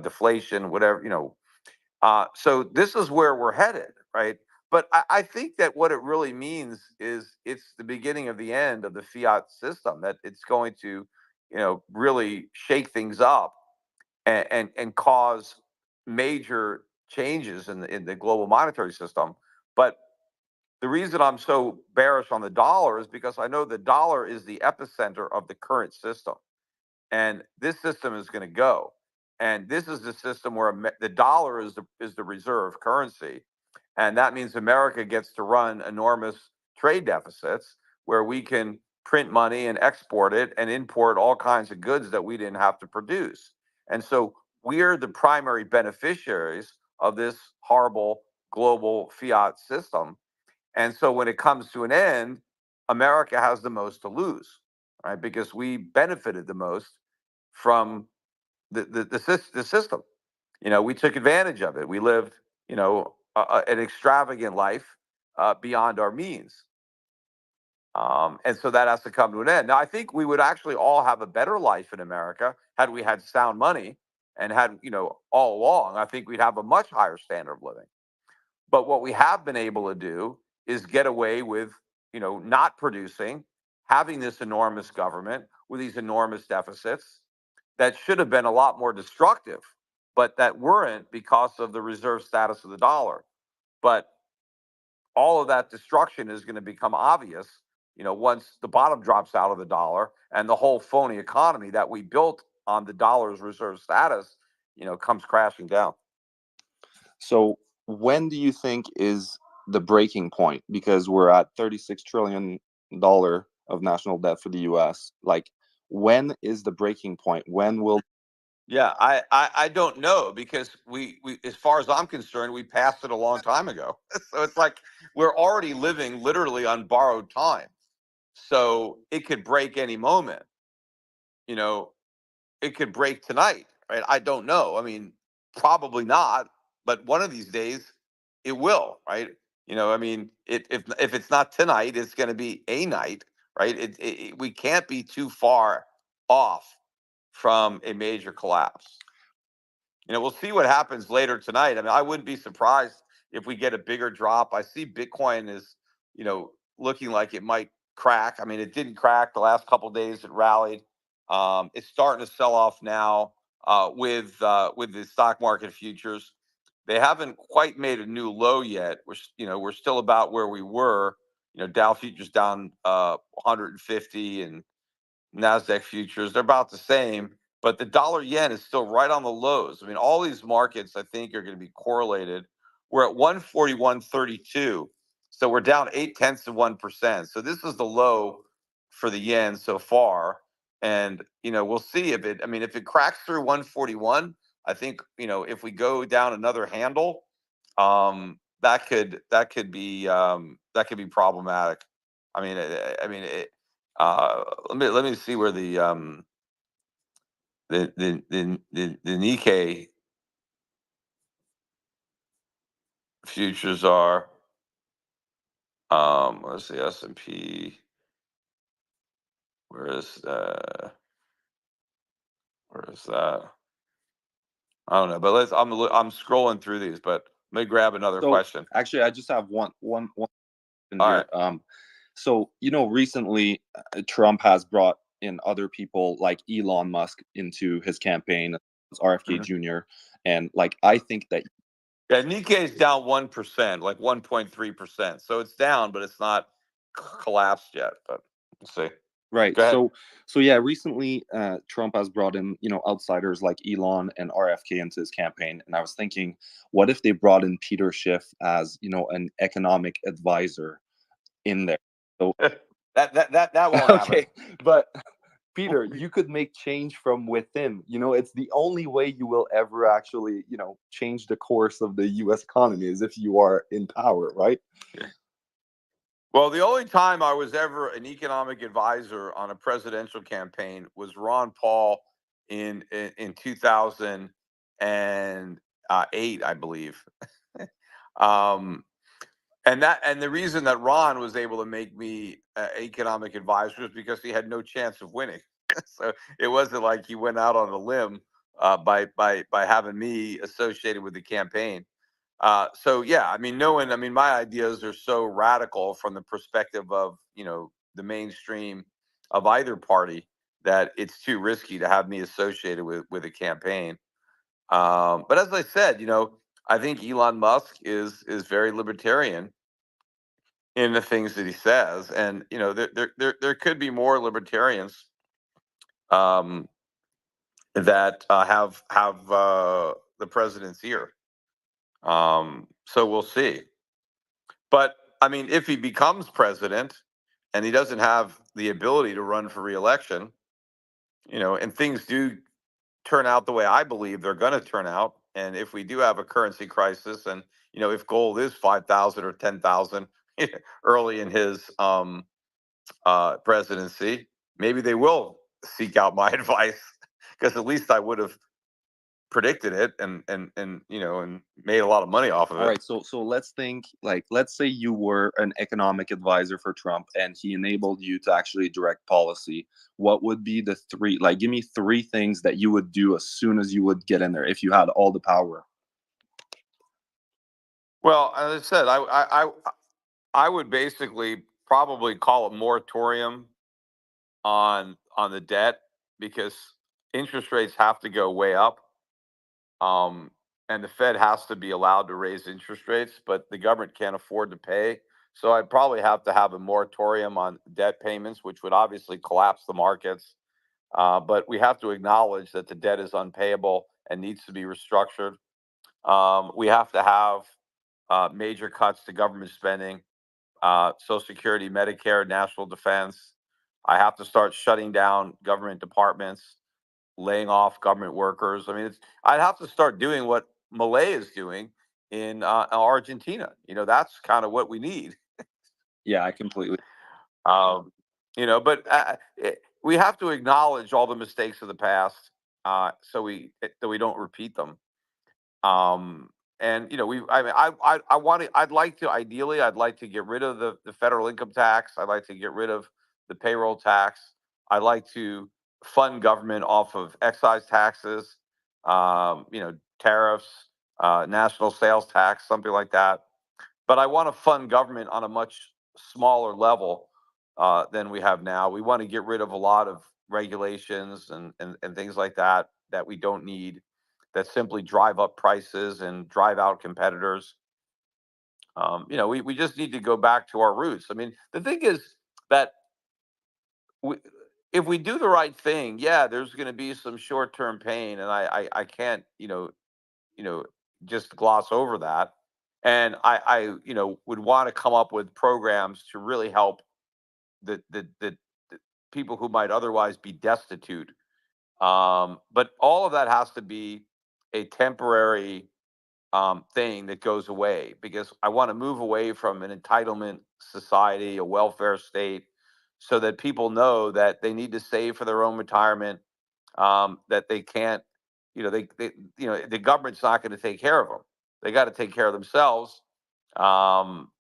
deflation, whatever, so this is where we're headed, right? But I think that what it really means is it's the beginning of the end of the fiat system, that it's going to, really shake things up and cause major changes in the global monetary system. But the reason I'm so bearish on the dollar is because I know the dollar is the epicenter of the current system. And this system is going to go. And this is the system where the dollar is the reserve currency. And that means America gets to run enormous trade deficits where we can print money and export it and import all kinds of goods that we didn't have to produce. And so we're the primary beneficiaries of this horrible global fiat system. And so when it comes to an end, America has the most to lose, right? Because we benefited the most from the system. We took advantage of it. We lived, an extravagant life beyond our means. And so that has to come to an end. Now, I think we would actually all have a better life in America had we had sound money and had, all along, I think we'd have a much higher standard of living. But what we have been able to do is get away with, not producing, having this enormous government with these enormous deficits that should have been a lot more destructive, but that weren't because of the reserve status of the dollar. But all of that destruction is going to become obvious, once the bottom drops out of the dollar and the whole phony economy that we built on the dollar's reserve status, comes crashing down. So when do you think is the breaking point? Because we're at $36 trillion of national debt for the US. Like, when is the breaking point? When will Yeah, I don't know, because we as far as I'm concerned, we passed it a long time ago. So it's like we're already living literally on borrowed time. So it could break any moment. You know, it could break tonight, right? I don't know. I mean, probably not, but one of these days it will, right? I mean, if it's not tonight, it's going to be a night, right? We can't be too far off from a major collapse. We'll see what happens later tonight. I mean, I wouldn't be surprised if we get a bigger drop. I see Bitcoin is, looking like it might crack. I mean, it didn't crack the last couple of days. It rallied. It's starting to sell off now with the stock market futures. They haven't quite made a new low yet. We're still about where we were. Dow futures down 150 and NASDAQ futures, they're about the same, but the dollar yen is still right on the lows. I mean, all these markets, I think, are going to be correlated. We're at 141.32. So we're down 0.8%. So this is the low for the yen so far. And, we'll see if it cracks through 141, I think, if we go down another handle, that could be problematic. Let me see where the Nikkei futures are. Let's see, S&P. Where is that? I don't know, but I'm scrolling through these, but let me grab another question. Actually, I just have one All here. right. So recently Trump has brought in other people like Elon Musk into his campaign, RFK Jr. And like I think that Yeah, Nikkei is down 1%, like 1.3%. So it's down, but it's not collapsed yet. But we'll see. right. Go ahead. So yeah, recently Trump has brought in, outsiders like Elon and RFK into his campaign. And I was thinking, what if they brought in Peter Schiff as, an economic advisor in there? So that won't happen. okay, but Peter, you could make change from within. It's the only way you will ever actually, change the course of the US economy is if you are in power, right? Well, the only time I was ever an economic advisor on a presidential campaign was Ron Paul in 2008, I believe. And the reason that Ron was able to make me economic advisor is because he had no chance of winning. So it wasn't like he went out on a limb by having me associated with the campaign. So yeah, I mean, my ideas are so radical from the perspective of the mainstream of either party that it's too risky to have me associated with a campaign. But as I said, I think Elon Musk is very libertarian in the things that he says, and there could be more libertarians um, that have the president's ear. So we'll see. But I mean, if he becomes president and he doesn't have the ability to run for reelection, and things do turn out the way I believe they're going to turn out, and if we do have a currency crisis, and if gold is 5,000 or 10,000 early in his presidency, maybe they will seek out my advice because at least I would have predicted it and made a lot of money off of All it. right, so let's think, like, let's say you were an economic advisor for Trump and he enabled you to actually direct policy. What would be the three, like, give me three things that you would do as soon as you would get in there if you had all the power? Well, as I said, I would basically probably call a moratorium on the debt because interest rates have to go way up. And the Fed has to be allowed to raise interest rates, but the government can't afford to pay. So I'd probably have to have a moratorium on debt payments, which would obviously collapse the markets. But we have to acknowledge that the debt is unpayable and needs to be restructured. We have to have major cuts to government spending, Social Security, Medicare, national defense. I have to start shutting down government departments, laying off government workers. I mean, I'd have to start doing what Malay is doing in Argentina. That's kind of what we need. Yeah, I completely. But we have to acknowledge all the mistakes of the past, so we don't repeat them. And I mean, I want to. I'd like to get rid of the federal income tax. I'd like to get rid of the payroll tax. I'd like to fund government off of excise taxes, tariffs, national sales tax, something like that. But I want to fund government on a much smaller level than we have now. We want to get rid of a lot of regulations and things like that we don't need, that simply drive up prices and drive out competitors. We just need to go back to our roots. I mean, the thing is that we, if we do the right thing, yeah, there's going to be some short-term pain, and I can't you know just gloss over that. And I would want to come up with programs to really help the people who might otherwise be destitute. But all of that has to be a temporary thing that goes away because I want to move away from an entitlement society, a welfare state, so that people know that they need to save for their own retirement. That they can't, the government's not going to take care of them. They got to take care of themselves. Um,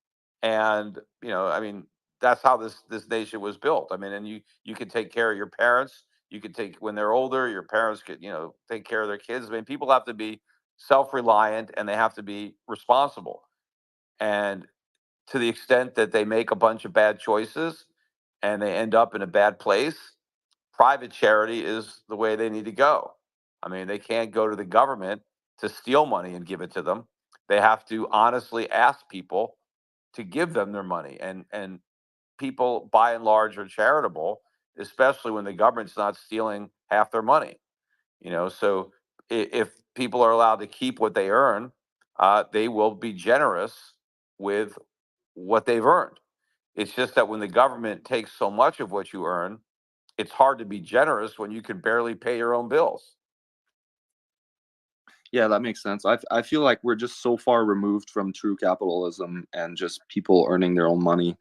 and I mean, that's how this nation was built. I mean, and you can take care of your parents. You can take when they're older. Your parents could take care of their kids. I mean, people have to be self-reliant and they have to be responsible. And to the extent that they make a bunch of bad choices and they end up in a bad place, private charity is the way they need to go. I mean, they can't go to the government to steal money and give it to them. They have to honestly ask people to give them their money. And people, by and large, are charitable, especially when the government's not stealing half their money. So if people are allowed to keep what they earn, they will be generous with what they've earned. It's just that when the government takes so much of what you earn, it's hard to be generous when you can barely pay your own bills. Yeah, that makes sense. I feel like we're just so far removed from true capitalism and just people earning their own money.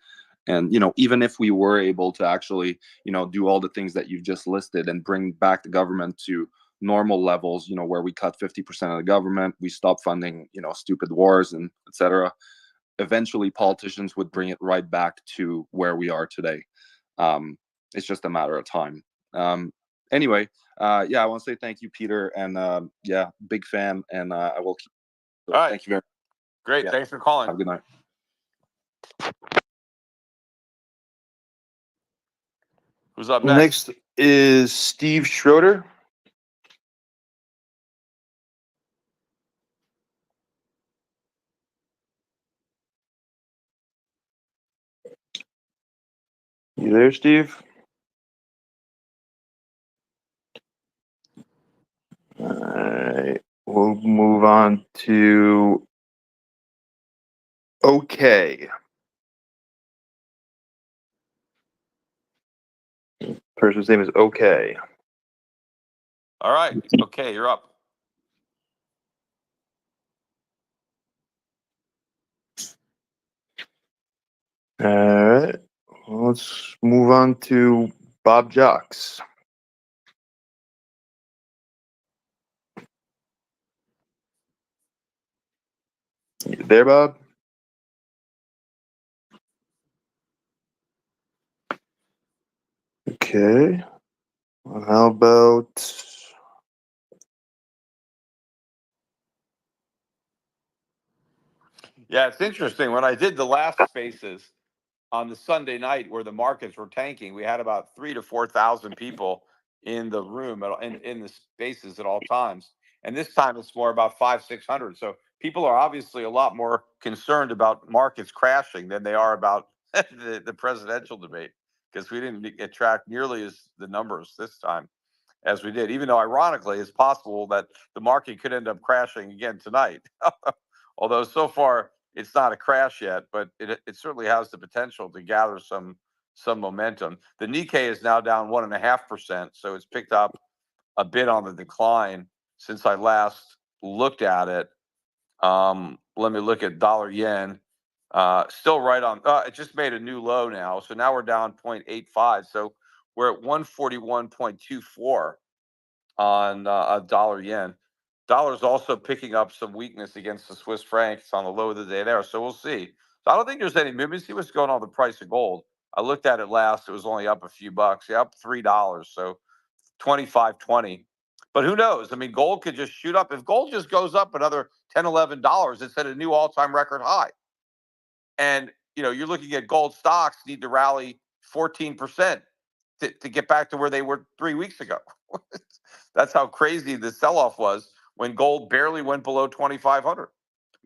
And, even if we were able to actually, do all the things that you've just listed and bring back the government to normal levels, where we cut 50% of the government, we stop funding, stupid wars and etc. Eventually politicians would bring it right back to where we are today. It's just a matter of time. Anyway, yeah, I want to say thank you, Peter, and yeah, big fan, and I will keep. All right. Thank you very much. Great. Yeah. Thanks for calling. Have a good night. Who's up next? Next is Steve Schroeder. You there, Steve? All right. We'll move on to okay. Person's name is okay. All right. Okay, you're up. All right. Let's move on to Bob Jocks. You there, Bob? Okay. Well, how about Yeah, it's interesting. When I did the last spaces on the Sunday night where the markets were tanking, we had about 3,000 to 4,000 people in the room in the spaces at all times. And this time it's more about 500-600. So people are obviously a lot more concerned about markets crashing than they are about the presidential debate, because we didn't attract nearly as the numbers this time as we did, even though ironically it's possible that the market could end up crashing again tonight. Although so far it's not a crash yet, but it certainly has the potential to gather some momentum. The Nikkei is now down 1.5%, so it's picked up a bit on the decline since I last looked at it. Let me look at dollar yen. Still right on. It just made a new low now, so now we're down 0.85. So we're at 141.24 on a dollar yen. Dollar's also picking up some weakness against the Swiss franc. It's on the low of the day there, so we'll see. So I don't think there's any movement. See what's going on with the price of gold. I looked at it last; it was only up a few bucks. Yeah, up $3, so 25.20. But who knows? I mean, gold could just shoot up. If gold just goes up another $10, $11, it's at a new all-time record high. And you're looking at gold stocks need to rally 14% to get back to where they were 3 weeks ago. That's how crazy the sell-off was when gold barely went below 2,500.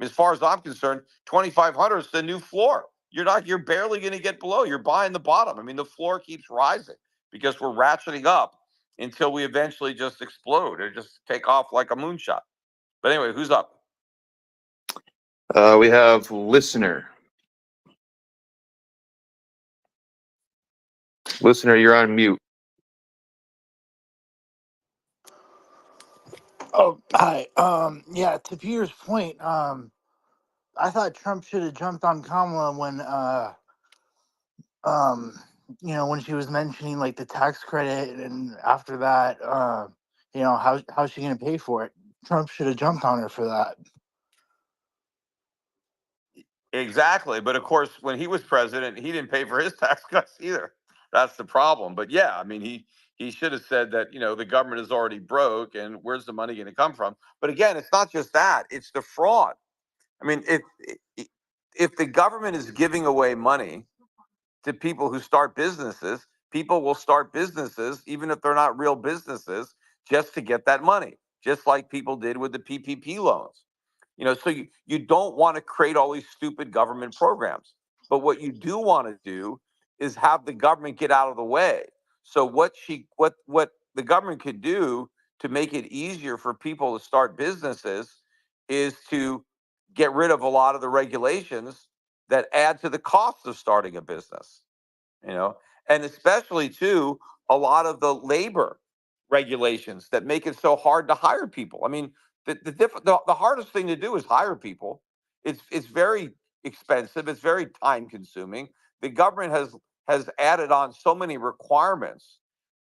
As far as I'm concerned, 2,500 is the new floor. You're barely going to get below. You're buying the bottom. I mean, the floor keeps rising because we're ratcheting up until we eventually just explode or just take off like a moonshot. But anyway, who's up? we have listener. Listener, you're on mute. Oh, hi. Yeah, to Peter's point, I thought Trump should have jumped on Kamala when, when she was mentioning like the tax credit, and after that, how's she gonna pay for it? Trump should have jumped on her for that. Exactly. But of course, when he was president, he didn't pay for his tax cuts either. That's the problem. But yeah, I mean, he should have said that, the government is already broke and where's the money going to come from? But again, it's not just that, it's the fraud. I mean, if the government is giving away money to people who start businesses, people will start businesses, even if they're not real businesses, just to get that money, just like people did with the PPP loans. So you don't want to create all these stupid government programs. But what you do want to do is have the government get out of the way. So what the government could do to make it easier for people to start businesses is to get rid of a lot of the regulations that add to the cost of starting a business, you know, and especially too a lot of the labor regulations that make it so hard to hire people. I mean, the hardest thing to do is hire people. It's very expensive. It's very time consuming. The government has added on so many requirements.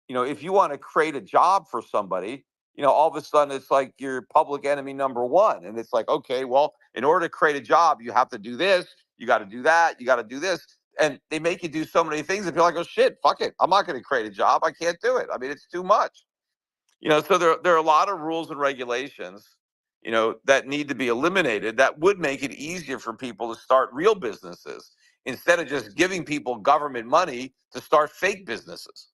If you want to create a job for somebody, all of a sudden it's like you're public enemy number one. And it's like, okay, well, in order to create a job, you have to do this, you got to do that, you got to do this. And they make you do so many things and you're like, oh shit, fuck it. I'm not going to create a job. I can't do it. I mean, it's too much. So there are a lot of rules and regulations, that need to be eliminated that would make it easier for people to start real businesses instead of just giving people government money to start fake businesses.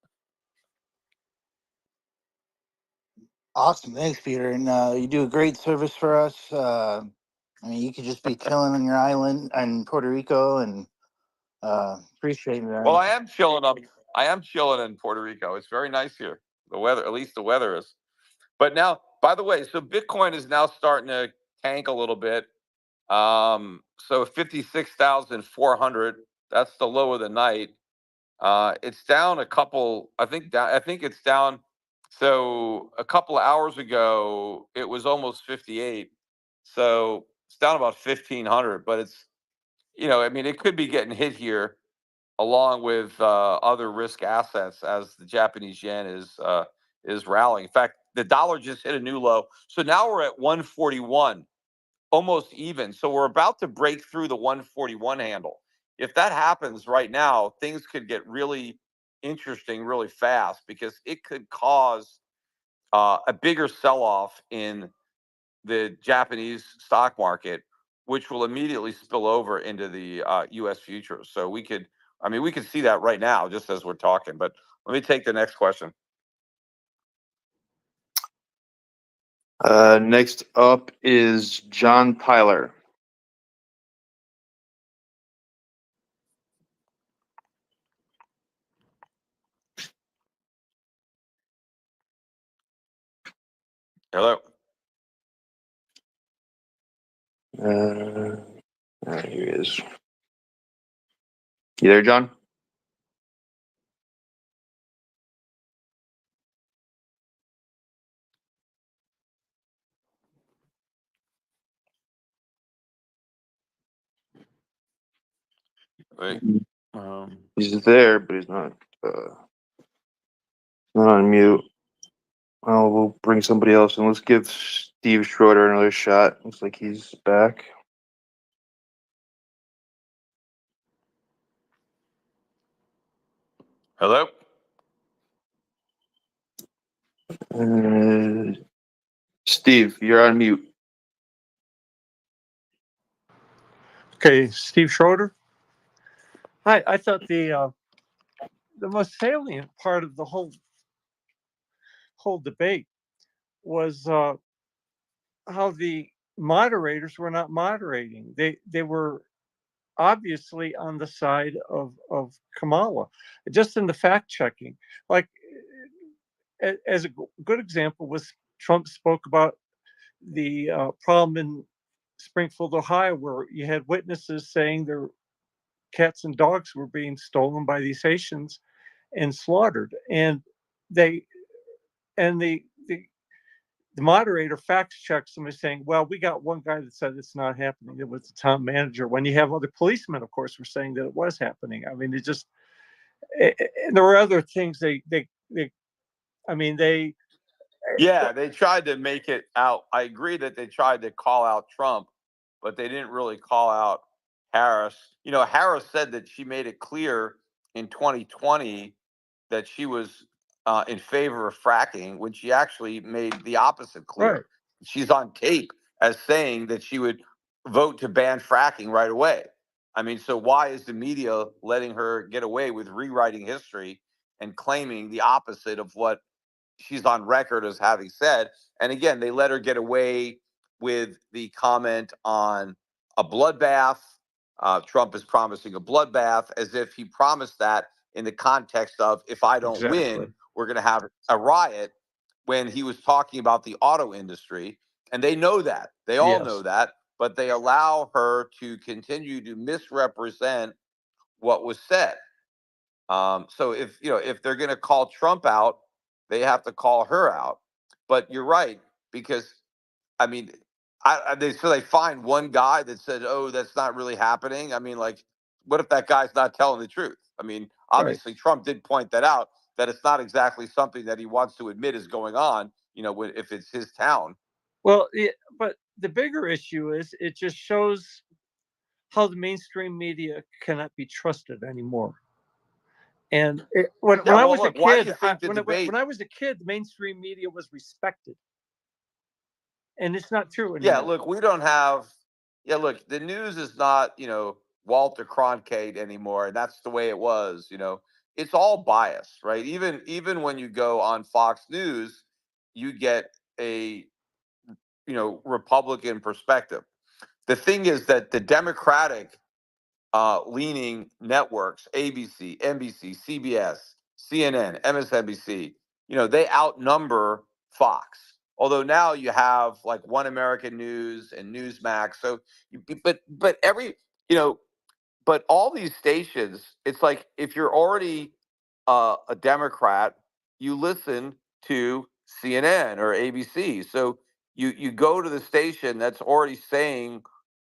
Awesome, thanks, Peter, and you do a great service for us. I mean, you could just be chilling on your island in Puerto Rico, and appreciate Well, that. I am chilling in Puerto Rico. It's very nice here. The weather, at least the weather is. But now, by the way, so Bitcoin is now starting to tank a little bit. So 56,400. That's the low of the night. It's down a couple. I think it's down. So a couple of hours ago, it was almost 58. So it's down about 1,500. But it's I mean, it could be getting hit here along with other risk assets as the Japanese yen is rallying. In fact, the dollar just hit a new low. So now we're at 141, almost even. So we're about to break through the 141 handle. If that happens right now, things could get really interesting really fast because it could cause a bigger sell-off in the Japanese stock market, which will immediately spill over into the U.S. futures. So we could see that right now just as we're talking. But let me take the next question. Next up is John Tyler. Hello. Here he is. You there, John? Wait. He's there, but he's not on mute. Well, we'll bring somebody else in. Let's give Steve Schroeder another shot. Looks like he's back. Hello. Steve, you're on mute. Okay, Steve Schroeder. I thought the most salient part of the whole debate was how the moderators were not moderating. They were obviously on the side of Kamala, just in the fact checking. Like, as a good example was Trump spoke about the problem in Springfield, Ohio, where you had witnesses saying their cats and dogs were being stolen by these Haitians and slaughtered. And they and the moderator fact checks them as saying, well, we got one guy that said it's not happening. It was the town manager. When you have other policemen, of course, were saying that it was happening. I mean, and there were other things Yeah, they tried to make it out. I agree that they tried to call out Trump, but they didn't really call out Harris. Harris said that she made it clear in 2020 that she was in favor of fracking, when she actually made the opposite clear. Right. She's on tape as saying that she would vote to ban fracking right away. I mean, so why is the media letting her get away with rewriting history and claiming the opposite of what she's on record as having said. And again, they let her get away with the comment on a bloodbath. Trump is promising a bloodbath as if he promised that in the context of, if I don't win, we're going to have a riot, when he was talking about the auto industry. And they know that. They all know that. But they allow her to continue to misrepresent what was said. So if they're going to call Trump out, they have to call her out. But you're right, because I mean, they find one guy that said, "Oh, that's not really happening." I mean, like, what if that guy's not telling the truth? I mean, obviously, Trump did point that out, that it's not exactly something that he wants to admit is going on. If it's his town. Well, but the bigger issue is it just shows how the mainstream media cannot be trusted anymore. And when I was a kid, when I was a kid, the mainstream media was respected, and it's not true anymore. Yeah, look, we don't have. Yeah, look, the news is not Walter Cronkite anymore, and that's the way it was. It's all biased, right? Even when you go on Fox News, you get a Republican perspective. The thing is that the Democratic leaning networks, ABC, NBC, CBS, CNN, MSNBC, they outnumber Fox. Although now you have like One American News and Newsmax. So, but all these stations, it's like, if you're already a Democrat, you listen to CNN or ABC. So you go to the station that's already saying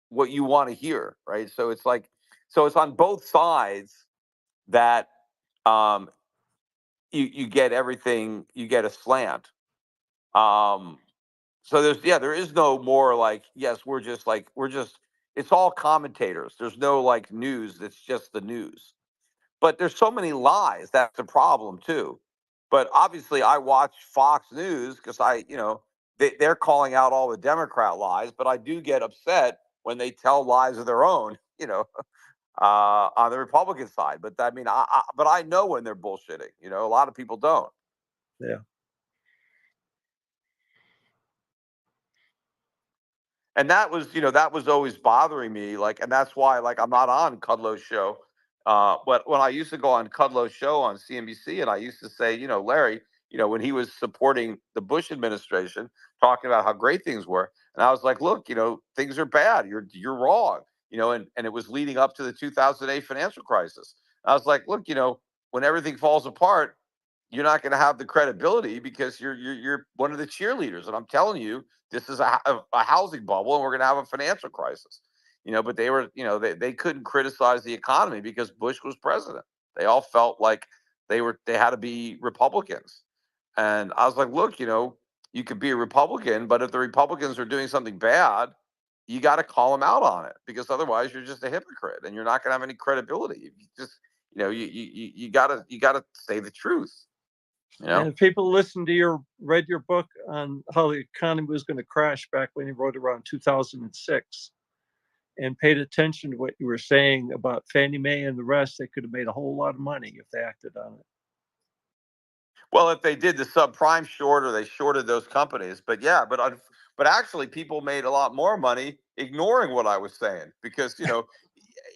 what you want to hear, right? So it's on both sides that um, you get everything, you get a slant. So there is no more like, yes, we're just it's all commentators. There's no like news. It's just the news. But there's so many lies. That's the problem too. But obviously, I watch Fox News because they're calling out all the Democrat lies. But I do get upset when they tell lies of their own, on the Republican side. But I mean, but I know when they're bullshitting. A lot of people don't. Yeah. And that was always bothering me. Like, and that's why, like, I'm not on Kudlow's show. But when I used to go on Kudlow's show on CNBC, and I used to say, Larry, when he was supporting the Bush administration, talking about how great things were, and I was like, look, things are bad. You're wrong. And it was leading up to the 2008 financial crisis. I was like, look, when everything falls apart, you're not going to have the credibility because you're one of the cheerleaders. And I'm telling you, this is a housing bubble, and we're going to have a financial crisis. But they were, they couldn't criticize the economy because Bush was president. They all felt like they had to be Republicans. And I was like, look, you could be a Republican, but if the Republicans are doing something bad, you got to call them out on it, because otherwise you're just a hypocrite and you're not going to have any credibility. You just, you gotta say the truth. And if people read your book on how the economy was going to crash back when you wrote around 2006, and paid attention to what you were saying about Fannie Mae and the rest, they could have made a whole lot of money if they acted on it. Well, if they did the subprime short, or they shorted those companies. But yeah, but actually, people made a lot more money ignoring what I was saying, because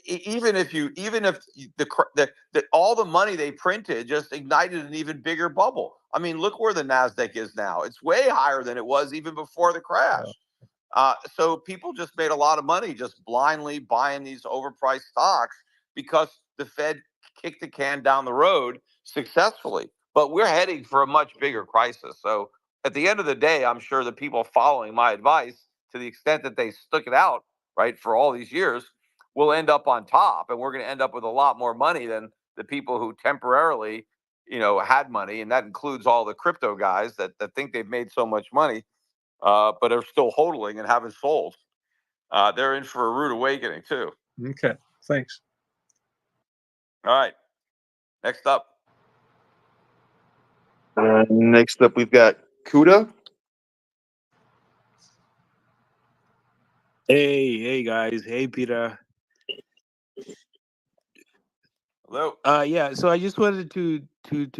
even if all the money they printed just ignited an even bigger bubble. I mean, look where the Nasdaq is now. It's way higher than it was even before the crash. So people just made a lot of money just blindly buying these overpriced stocks because the Fed kicked the can down the road successfully. But we're heading for a much bigger crisis. So at the end of the day, I'm sure the people following my advice, to the extent that they stuck it out, right, for all these years, will end up on top. And we're going to end up with a lot more money than the people who temporarily, had money. And that includes all the crypto guys that think they've made so much money, but are still hodling and haven't sold. They're in for a rude awakening too. Okay, thanks. All right, next up. Next up, we've got Kuda. Hey guys. Hey Peter. Hello. Yeah. So I just wanted to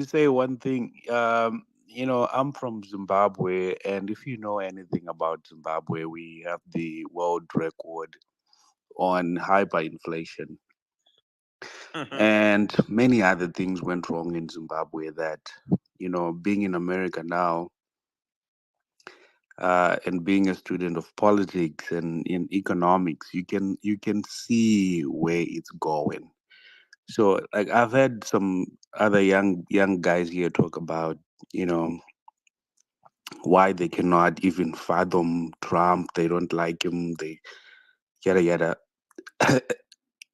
say one thing. I'm from Zimbabwe, and if you know anything about Zimbabwe, we have the world record on hyperinflation, and many other things went wrong in Zimbabwe. That being in America now, and being a student of politics and in economics, you can see where it's going. So, like, I've had some other young guys here talk about, you know, why they cannot even fathom Trump. They don't like him. They yada yada.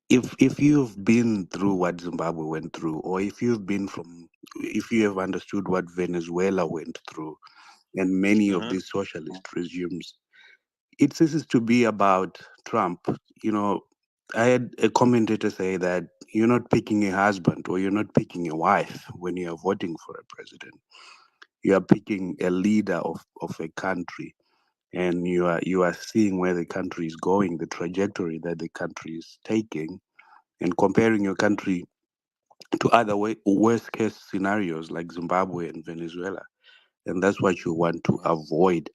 If you've been through what Zimbabwe went through, or if you have understood what Venezuela went through, and many of Mhm. these socialist regimes, it ceases to be about Trump. You know, I had a commentator say that you're not picking a husband or you're not picking a wife when you are voting for a president. You are picking a leader of a country, and you are seeing where the country is going, the trajectory that the country is taking, and comparing your country to other worst case scenarios like Zimbabwe and Venezuela. And that's what you want to avoid.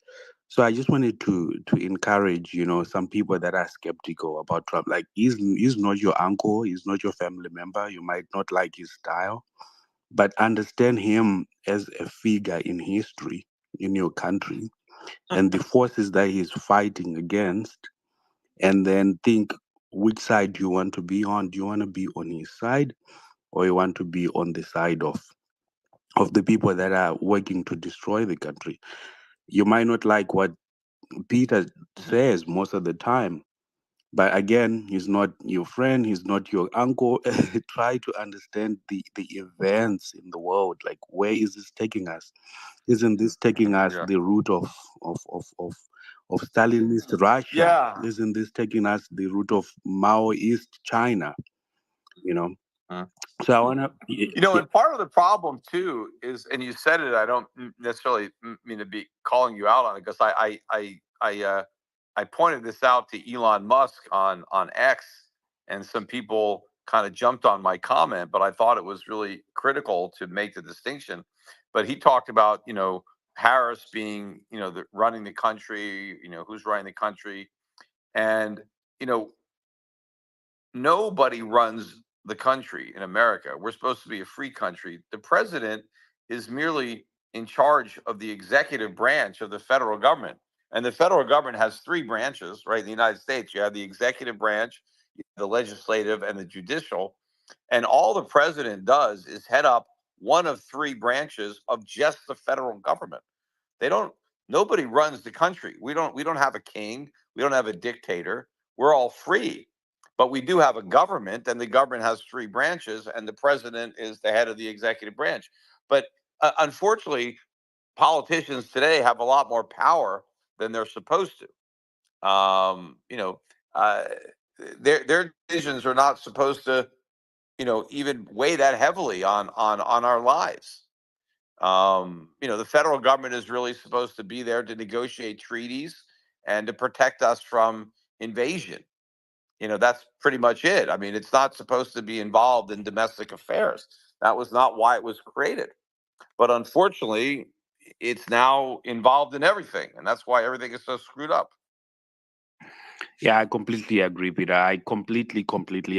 So I just wanted to encourage, some people that are skeptical about Trump. Like, he's not your uncle, he's not your family member. You might not like his style, but understand him as a figure in history in your country and the forces that he's fighting against, and then think which side you want to be on. Do you want to be on his side, or you want to be on the side of the people that are working to destroy the country? You might not like what Peter says most of the time, but again, he's not your friend, he's not your uncle. Try to understand the events in the world. Like, where is this taking us? Isn't this taking us Yeah. the route of of of, of Stalinist Russia? Yeah. Isn't this taking us the route of Maoist China? You know. Uh, So I wanna. and part of the problem too is, and you said it. I don't necessarily mean to be calling you out on it, because I pointed this out to Elon Musk on X, and some people kind of jumped on my comment, but I thought it was really critical to make the distinction. But he talked about, Harris being, running the country, who's running the country, and you know nobody runs the country in America. We're supposed to be a free country. The president is merely in charge of the executive branch of the federal government. And the federal government has three branches, right? In the United States, you have the executive branch, the legislative, and the judicial. And all the president does is head up one of three branches of just the federal government. They don't Nobody runs the country. We don't have a king, we don't have a dictator. We're all free. But we do have a government, and the government has three branches, and the president is the head of the executive branch. But unfortunately, politicians today have a lot more power than they're supposed to. Uh, their decisions are not supposed to, even weigh that heavily on our lives. The federal government is really supposed to be there to negotiate treaties and to protect us from invasion. That's pretty much it. I mean, it's not supposed to be involved in domestic affairs. That was not why it was created. But unfortunately, it's now involved in everything, and that's why everything is so screwed up. Yeah, I completely agree, Peter. I completely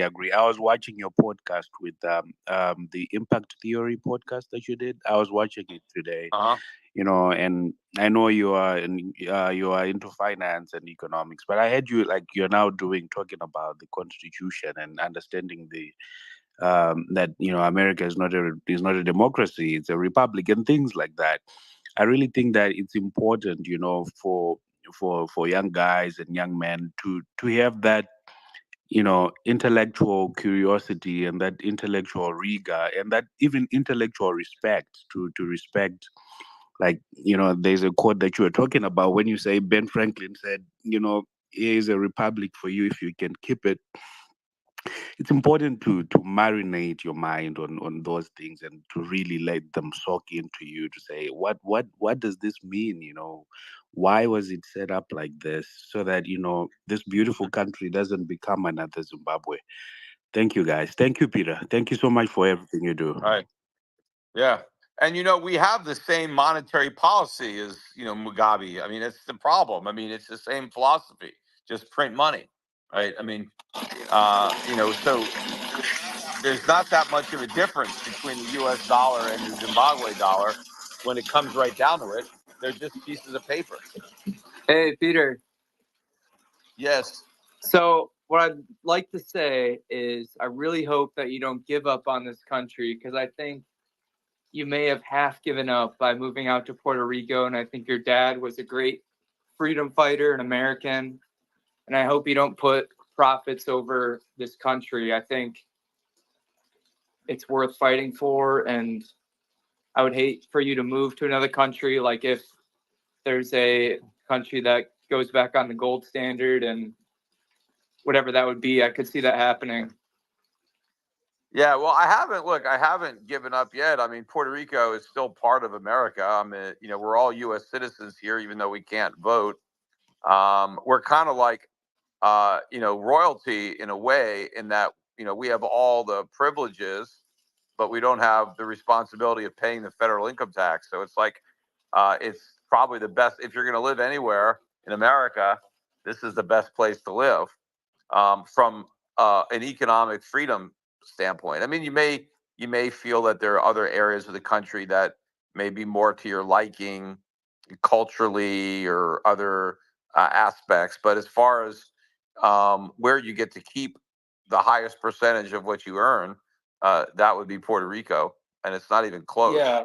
agree. I was watching your podcast with the Impact Theory podcast that you did. I was watching it today, Uh-huh. and I know you are into finance and economics, but I heard you, like, you're now talking about the Constitution and understanding the that America is not a democracy, it's a republic, and things like that. I really think that it's important, for young guys and young men to have that intellectual curiosity and that intellectual rigor and that even intellectual respect to respect, like, there's a quote that you were talking about when you say Ben Franklin said, here is a republic for you if you can keep it. It's important to marinate your mind on those things and to really let them soak into you, to say what does this mean, why was it set up like this, so that this beautiful country doesn't become another Zimbabwe. Thank you, guys. Thank you, Peter. Thank you so much for everything you do. All right. Yeah. And we have the same monetary policy as, Mugabe. I mean, it's the problem. I mean, it's the same philosophy. Just print money. Right. I mean, so there's not that much of a difference between the US dollar and the Zimbabwe dollar when it comes right down to it. They're just pieces of paper. Hey, Peter. Yes. So what I'd like to say is I really hope that you don't give up on this country, because I think you may have half given up by moving out to Puerto Rico. And I think your dad was a great freedom fighter, an American. And I hope you don't put profits over this country. I think it's worth fighting for. And I would hate for you to move to another country. Like if there's a country that goes back on the gold standard and whatever that would be, I could see that happening. Yeah, well, I haven't given up yet. I mean, Puerto Rico is still part of America. I mean, we're all U.S. citizens here, even though we can't vote. We're kind of like, royalty in a way, in that, we have all the privileges, but we don't have the responsibility of paying the federal income tax. So it's like, it's probably the best, if you're going to live anywhere in America, this is the best place to live, from an economic freedom standpoint. I mean, you may feel that there are other areas of the country that may be more to your liking culturally or other aspects, but as far as where you get to keep the highest percentage of what you earn, that would be Puerto Rico, and it's not even close. Yeah,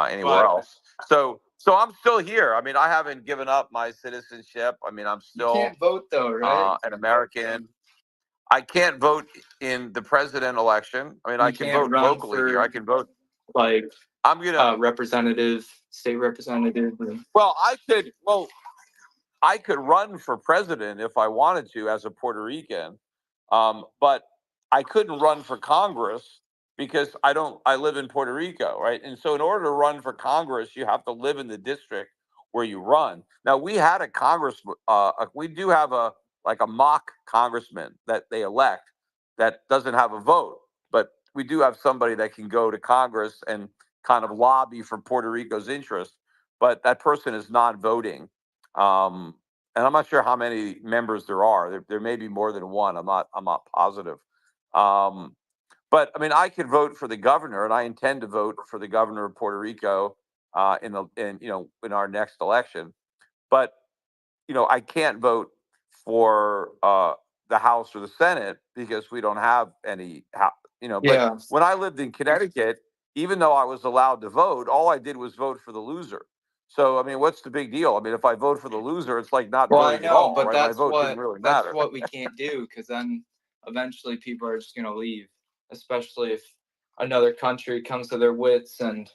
anywhere but else. So I'm still here. I mean, I haven't given up my citizenship. I mean, I'm you still can't vote though, right? an American. I can't vote in the president election. I mean, I You can can't vote run locally here. I for can vote. like I'm gonna. representative, state representative. Well, I could run for president if I wanted to as a Puerto Rican, but I couldn't run for Congress because I live in Puerto Rico, right? And so in order to run for Congress, you have to live in the district where you run. Now we had a we do have a mock congressman that they elect that doesn't have a vote, but we do have somebody that can go to Congress and kind of lobby for Puerto Rico's interest, but that person is non-voting. And I'm not sure how many members there are. There may be more than one. I'm not positive. But I mean, I could vote for the governor, and I intend to vote for the governor of Puerto Rico in our next election. But I can't vote for the House or the Senate because we don't have any. But Yeah. when I lived in Connecticut, even though I was allowed to vote, all I did was vote for the loser. So I mean, what's the big deal? I mean, if I vote for the loser, it's like not Well, I voting at know, all, but right? My vote didn't really that's matter. what we can't do, because then eventually people are just gonna leave, especially if another country comes to their wits and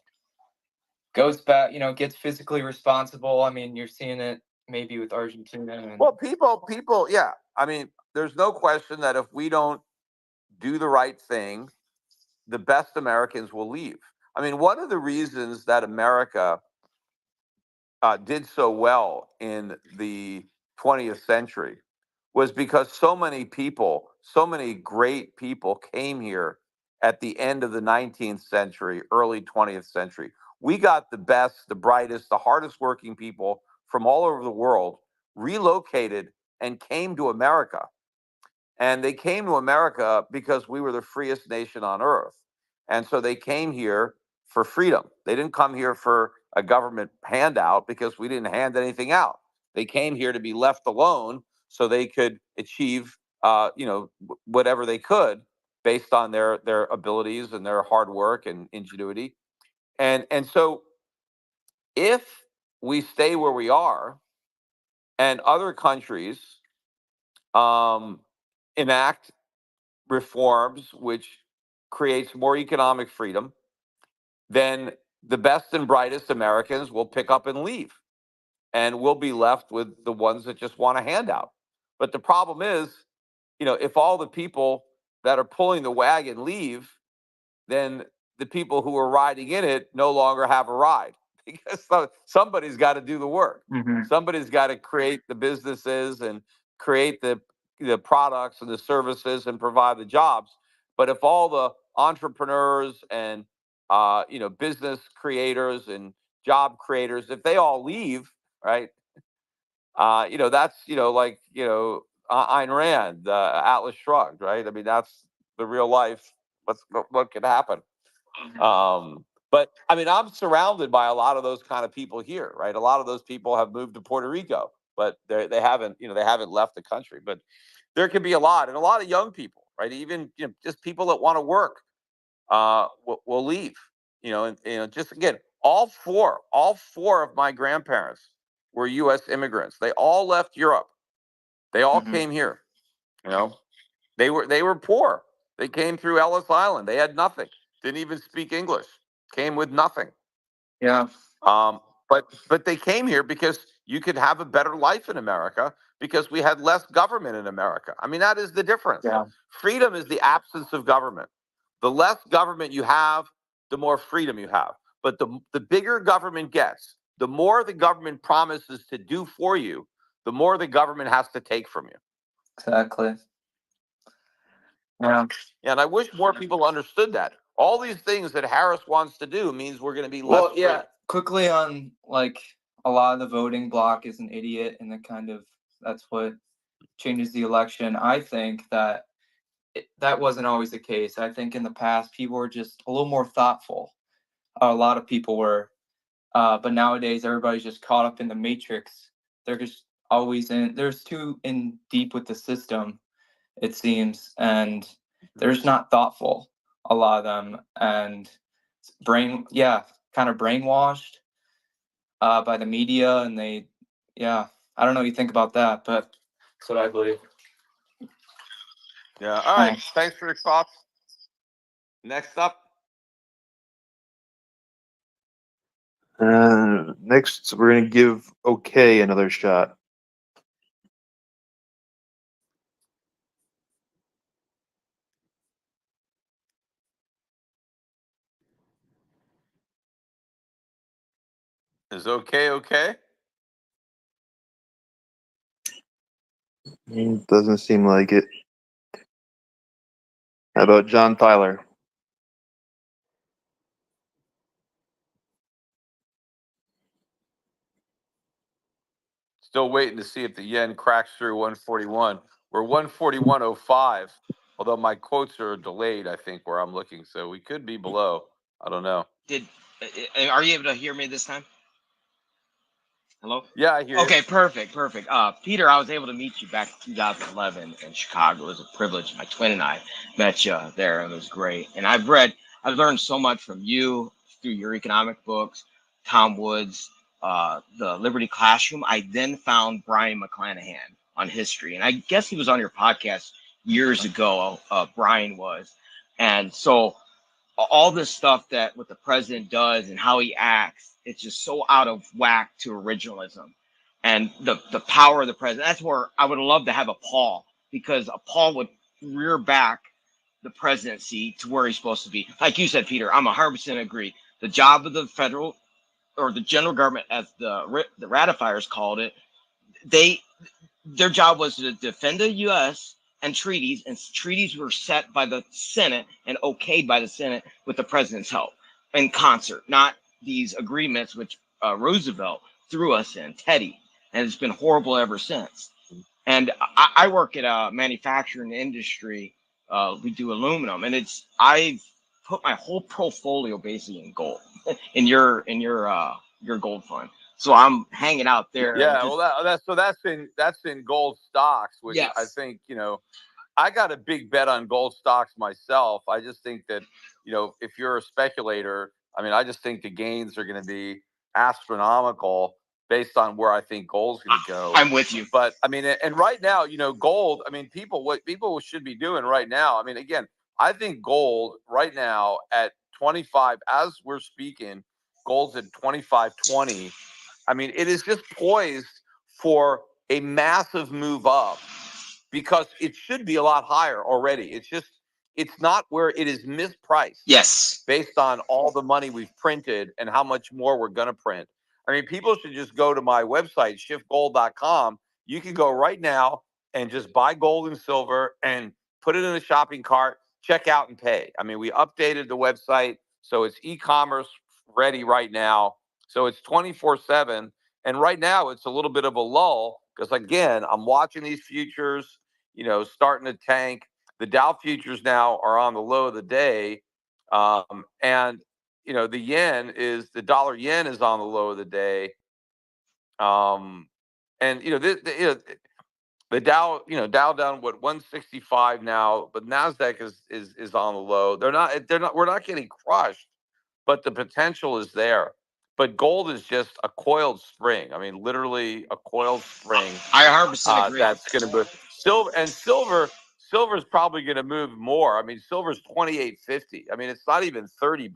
goes back, gets physically responsible. I mean, you're seeing it maybe with Argentina and Well, people, yeah. I mean, there's no question that if we don't do the right thing, the best Americans will leave. I mean, one of the reasons that America did so well in the 20th century was because so many people, so many great people came here at the end of the 19th century, early 20th century. We got the best, the brightest, the hardest working people from all over the world relocated and came to America. And they came to America because we were the freest nation on earth. And so they came here for freedom. They didn't come here for a government handout because we didn't hand anything out. They came here to be left alone so they could achieve, whatever they could based on their abilities and their hard work and ingenuity. And so if we stay where we are and other countries um, enact reforms which creates more economic freedom, then the best and brightest Americans will pick up and leave. And we'll be left with the ones that just want a handout. But the problem is, if all the people that are pulling the wagon leave, then the people who are riding in it no longer have a ride because somebody's got to do the work. Mhm. Somebody's got to create the businesses and create the products and the services and provide the jobs. But if all the entrepreneurs and business creators and job creators, if they all leave, right? That's like Ayn Rand, Atlas Shrugged, right? I mean, that's the real life. What could happen? But I mean, I'm surrounded by a lot of those kind of people here, right? A lot of those people have moved to Puerto Rico, but they haven't, they haven't left the country. But there could be a lot, and a lot of young people, right? Even just people that want to work, will leave. And just again, all four of my grandparents were U.S. immigrants. They all left Europe. They all came here. You know, they were poor. They came through Ellis Island. They had nothing. Didn't even speak English. Came with nothing. Yeah. But they came here because you could have a better life in America because we had less government in America. I mean, that is the difference. Yeah. Freedom is the absence of government. The less government you have, the more freedom you have. But the bigger government gets, the more the government promises to do for you, the more the government has to take from you. Exactly. Yeah. And I wish more people understood that. All these things that Harris wants to do means we're going to be less Well, yeah. free. Quickly on like a lot of the voting bloc is an idiot, and that's what changes the election. I think that that wasn't always the case. I think in the past people were just a little more thoughtful. A lot of people were, but nowadays everybody's just caught up in the matrix. They're just always there's too in deep with the system, it seems, and they're just not thoughtful, a lot of them, and kind of brainwashed by the media, and I don't know what you think about that, but that's what I believe. Yeah. All right. Thanks for your thoughts. Next up. Next, we're going to give OK another shot. Is okay? Doesn't seem like it. How about John Tyler? Still waiting to see if the yen cracks through 141. We're 141.05, although my quotes are delayed, I think, where I'm looking. So we could be below. I don't know. Are you able to hear me this time? Hello? Yeah, I hear you. Okay, perfect. Peter, I was able to meet you back in 2011 in Chicago. It was a privilege. My twin and I met you there, and it was great. And I've learned so much from you through your economic books, Tom Woods, the Liberty Classroom. I then found Brian McClanahan on history, and I guess he was on your podcast years ago. Brian was, and so all this stuff that what the president does and how he acts, it's just so out of whack to originalism and the power of the president. That's where I would love to have a Paul, because a Paul would rear back the presidency to where he's supposed to be. Like you said, Peter, I'm 100% agree. The job of the federal or the general government, as the ratifiers called it, their job was to defend the U.S. and treaties were set by the Senate and okayed by the Senate with the president's help in concert, not these agreements which Roosevelt threw us in, Teddy, and it's been horrible ever since. And I work at a manufacturing industry. We do aluminum, and I've put my whole portfolio basically in gold in your gold fund. So I'm hanging out there. Yeah, that's in gold stocks, which Yes. I think I got a big bet on gold stocks myself. I just think that if you're a speculator, I mean, I just think the gains are going to be astronomical based on where I think gold's going to go. I'm with you. But I mean, and right now, gold. I mean, what people should be doing right now. I mean, again, I think gold right now at 25, as we're speaking, gold's at 25.20. I mean, it is just poised for a massive move up because it should be a lot higher already. It's not where it is mispriced. Yes. Based on all the money we've printed and how much more we're going to print. I mean, people should just go to my website, shiftgold.com. You can go right now and just buy gold and silver and put it in a shopping cart check out and pay. I mean, we updated the website, so it's e-commerce ready right now. So it's 24/7. And right now it's a little bit of a lull because, again, I'm watching these futures, starting to tank. The Dow futures now are on the low of the day. And, the dollar yen is on the low of the day. And, the Dow down 165 now, but Nasdaq is on the low. We're not getting crushed, but the potential is there. But gold is just a coiled spring. I mean, literally a coiled spring. I 100% agree. That's going to move. Silver's probably going to move more. I mean, silver's 28.50. I mean, it's not even $30.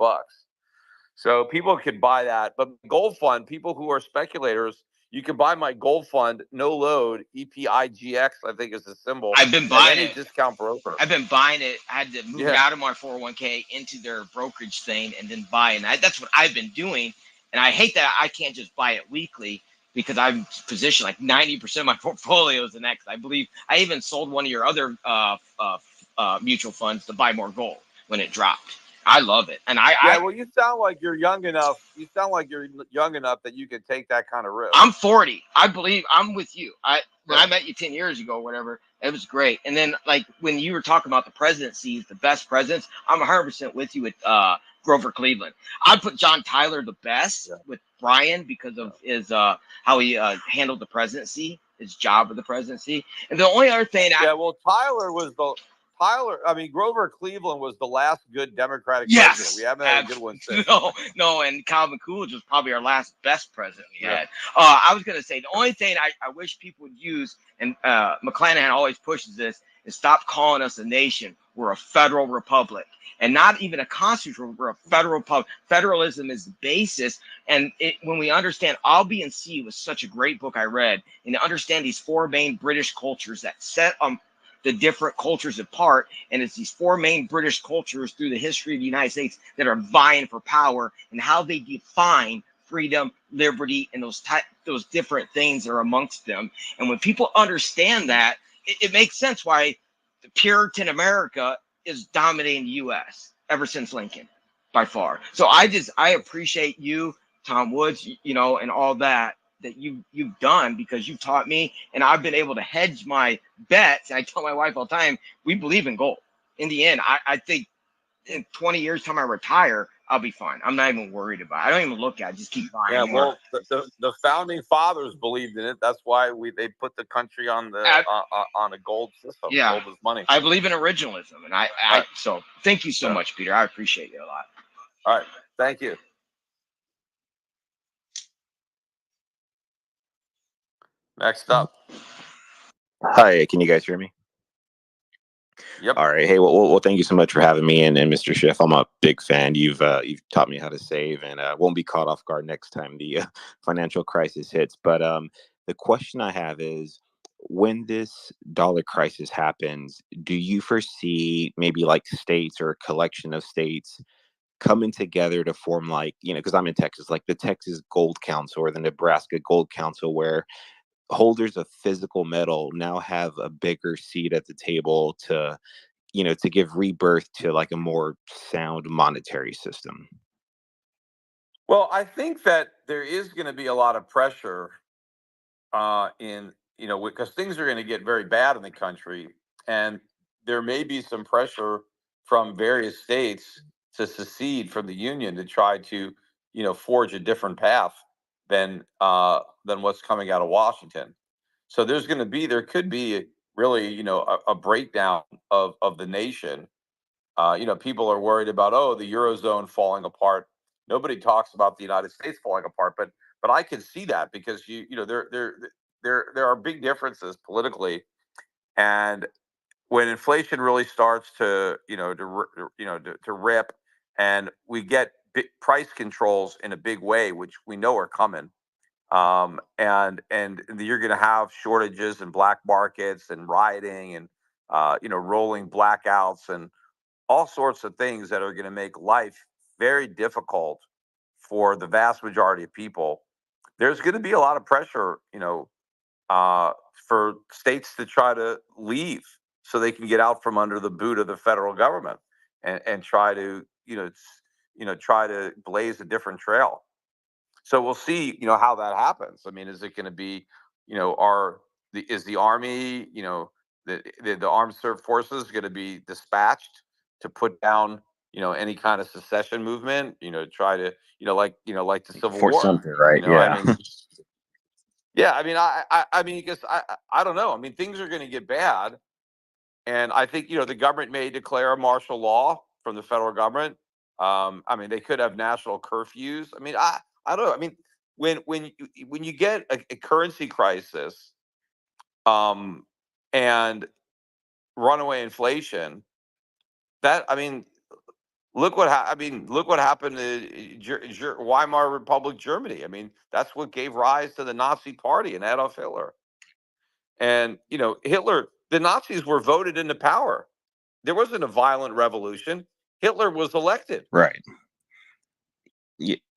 So people can buy that. But gold fund, people who are speculators, you can buy my gold fund, no load, EPIGX, I think is the symbol. I've been buying any it. Discount broker. I've been buying it. I had to move it Yeah. out of my 401k into their brokerage thing and then buy it. And that's what I've been doing. And I hate that I can't just buy it weekly because I'm positioned like 90% of my portfolios in that. Because I believe I even sold one of your other mutual funds to buy more gold when it dropped. I love it. And Well, you sound like you're young enough. You sound like you're young enough that you can take that kind of risk. I'm 40. I believe I'm with you. When I met you 10 years ago, whatever, it was great. And then like when you were talking about the presidencies, the best presidents, I'm 100% with you with Grover Cleveland. I'd put John Tyler the best with Brian because of his how he handled the presidency, his job with the presidency. And the only other thing Grover Cleveland was the last good Democratic Yes, president. We haven't had a good one since. No, and Calvin Coolidge was probably our last best president we had. I was going to say, the only thing I wish people would use, and McClanahan always pushes this, is stop calling us a nation. We're a federal republic. And not even a constitutional, we're a federal republic. Federalism is the basis. And when we understand, I'll Be in Sea was such a great book I read, and to understand these four main British cultures that set the different cultures apart, and it's these four main British cultures through the history of the United States that are vying for power, and how they define freedom, liberty, and those different things that are amongst them. And when people understand that, it makes sense why the Puritan America is dominating the U.S. ever since Lincoln, by far. So I appreciate you, Tom Woods, and all that you've done, because you've taught me, and I've been able to hedge my bets. And I tell my wife all the time, we believe in gold. In the end, I think in 20 years time I retire, I'll be fine. I'm not even worried about it. I don't even look at it. Just keep buying more. Well, the founding fathers believed in it. That's why they put the country on a gold system. Yeah, gold is money. I believe in originalism, and so thank you so much, Peter. I appreciate you a lot. All right, thank you. Next up. Hi, can you guys hear me? Yep. All right. Hey, well, thank you so much for having me. And Mr. Schiff, I'm a big fan. You've taught me how to save, and won't be caught off guard next time the financial crisis hits. But the question I have is, when this dollar crisis happens, do you foresee maybe like states or a collection of states coming together to form, like, because I'm in Texas, like the Texas Gold Council or the Nebraska Gold Council, where holders of physical metal now have a bigger seat at the table to give rebirth to like a more sound monetary system? Well, I think that there is going to be a lot of pressure because things are going to get very bad in the country, and there may be some pressure from various states to secede from the union to try to, forge a different path than what's coming out of Washington. So there could be really, a breakdown of the nation. People are worried about, the Eurozone falling apart. Nobody talks about the United States falling apart, but I can see that because there are big differences politically, and when inflation really starts to rip, and we get price controls in a big way, which we know are coming, and you're going to have shortages and black markets and rioting and rolling blackouts and all sorts of things that are going to make life very difficult for the vast majority of people. There's going to be a lot of pressure, for states to try to leave. so they can get out from under the boot of the federal government and try to try to blaze a different trail. So we'll see, how that happens. I mean, is it going to be, is the army, the armed forces going to be dispatched to put down, any kind of secession movement, try to, like the Civil For War, something, right? I Yeah. mean, yeah, I mean, I mean, because I don't know. I mean, things are going to get bad, and I think the government may declare a martial law from the federal government. I mean, they could have national curfews. I mean, I don't know. I mean, when you get a currency crisis, and runaway inflation, that I mean, look what happened to Weimar Republic, Germany. I mean, that's what gave rise to the Nazi Party and Adolf Hitler. And Hitler, the Nazis were voted into power. There wasn't a violent revolution. Hitler was elected. Right.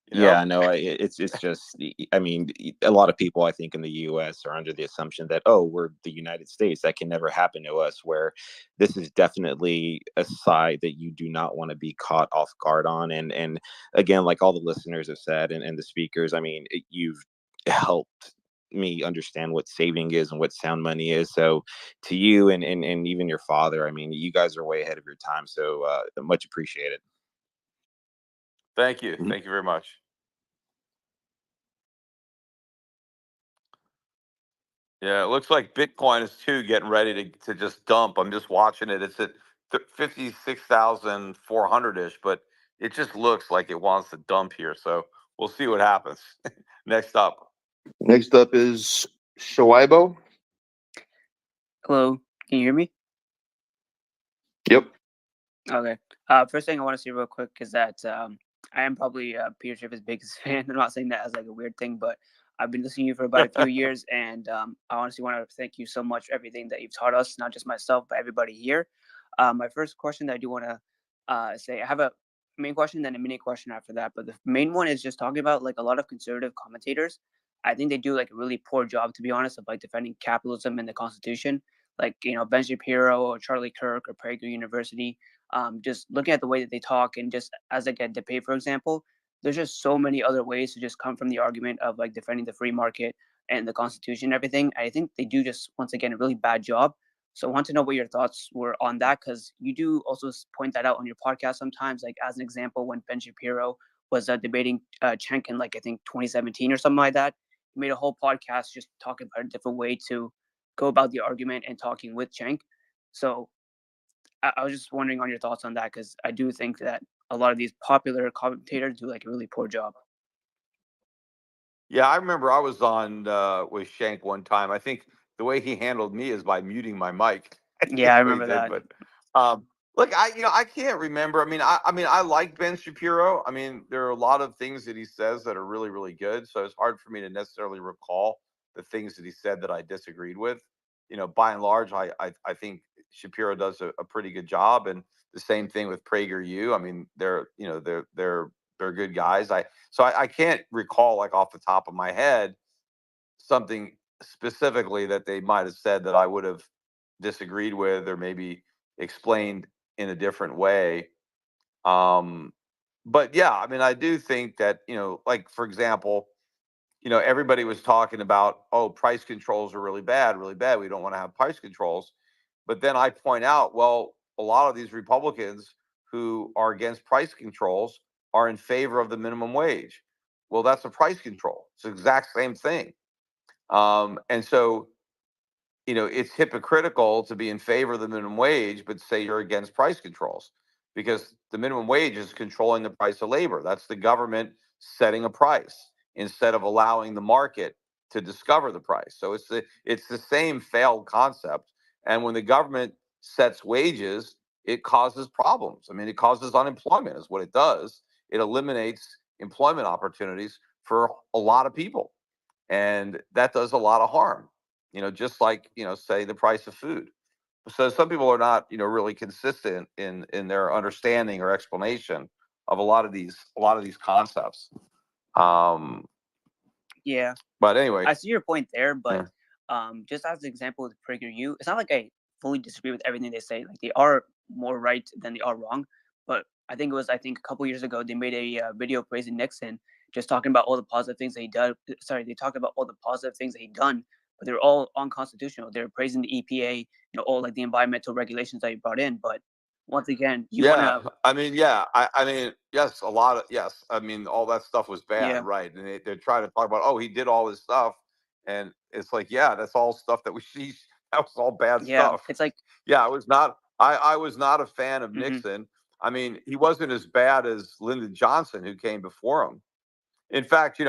Yeah, no, it's just, I mean, a lot of people, I think, in the U.S. are under the assumption that, oh, we're the United States. That can never happen to us, where this is definitely a side that you do not want to be caught off guard on. And again, like all the listeners have said, and the speakers, I mean, you've helped me understand what saving is and what sound money is. So to you and even your father, I mean, you guys are way ahead of your time. So much appreciated. Thank you. Thank you very much. Yeah, it looks like Bitcoin is too getting ready to just dump. I'm just watching it. It's at 56,400 ish, but it just looks like it wants to dump here. So we'll see what happens. Next up. Next up is Shawaibo. Hello, can you hear me? Yep. Okay. First thing I want to say real quick is that I am probably Peter Schiff's biggest fan. I'm not saying that as like a weird thing, but I've been listening to you for about a few years, and I honestly want to thank you so much for everything that you've taught us, not just myself, but everybody here. My first question that I do want to say, I have a main question, then a mini question after that. But the main one is just talking about like a lot of conservative commentators. I think they do like a really poor job, to be honest, of like defending capitalism and the Constitution. Like Ben Shapiro or Charlie Kirk or Prager University. Just looking at the way that they talk and just as like a debate, for example, there's just so many other ways to just come from the argument of like defending the free market and the Constitution and everything. I think they do just once again a really bad job. So I want to know what your thoughts were on that, because you do also point that out on your podcast sometimes. Like as an example, when Ben Shapiro was debating Cenk in like I think 2017 or something like that, he made a whole podcast just talking about a different way to go about the argument and talking with Cenk. So I was just wondering on your thoughts on that, because I do think that a lot of these popular commentators do like a really poor job. Yeah, I remember I was on with Shank one time. I think the way he handled me is by muting my mic. Yeah, I That's what he remember did. that. But look, I can't remember. I mean, I like Ben Shapiro. I mean, there are a lot of things that he says that are really, really good. So it's hard for me to necessarily recall the things that he said that I disagreed with. By and large, I think Shapiro does a pretty good job, and the same thing with PragerU. I mean, they're good guys. I can't recall like off the top of my head something specifically that they might have said that I would have disagreed with or maybe explained in a different way. But yeah, I mean, I do think that, like for example, everybody was talking about, oh, price controls are really bad, really bad. We don't want to have price controls. But then I point out, well, a lot of these Republicans who are against price controls are in favor of the minimum wage. Well, that's a price control. It's the exact same thing. And so, it's hypocritical to be in favor of the minimum wage, but say you're against price controls, because the minimum wage is controlling the price of labor. That's the government setting a price instead of allowing the market to discover the price. So it's the same failed concept. And when the government sets wages, it causes problems. I mean, it causes unemployment is what it does. It eliminates employment opportunities for a lot of people. And that does a lot of harm, just like, say the price of food. So some people are not, really consistent in their understanding or explanation of a lot of these concepts. Yeah. But anyway, I see your point there, but yeah. just as an example with PragerU, it's not like I fully disagree with everything they say. Like they are more right than they are wrong. But I think a couple years ago they made a video praising Nixon, just talking about all the positive things that he did. Sorry, they talked about all the positive things that he done, but they're all unconstitutional. They're praising the EPA, all like the environmental regulations that he brought in. But once again, you want Yeah, to, I mean, yeah, I mean, yes, a lot of yes. I mean, all that stuff was bad, yeah, right? And they're trying to talk about, oh, he did all this stuff, and it's like, yeah, that's all stuff that we see. That was all bad yeah. stuff. It's like, Yeah, I was not a fan of mhm. Nixon. I mean, he wasn't as bad as Lyndon Johnson, who came before him. In fact,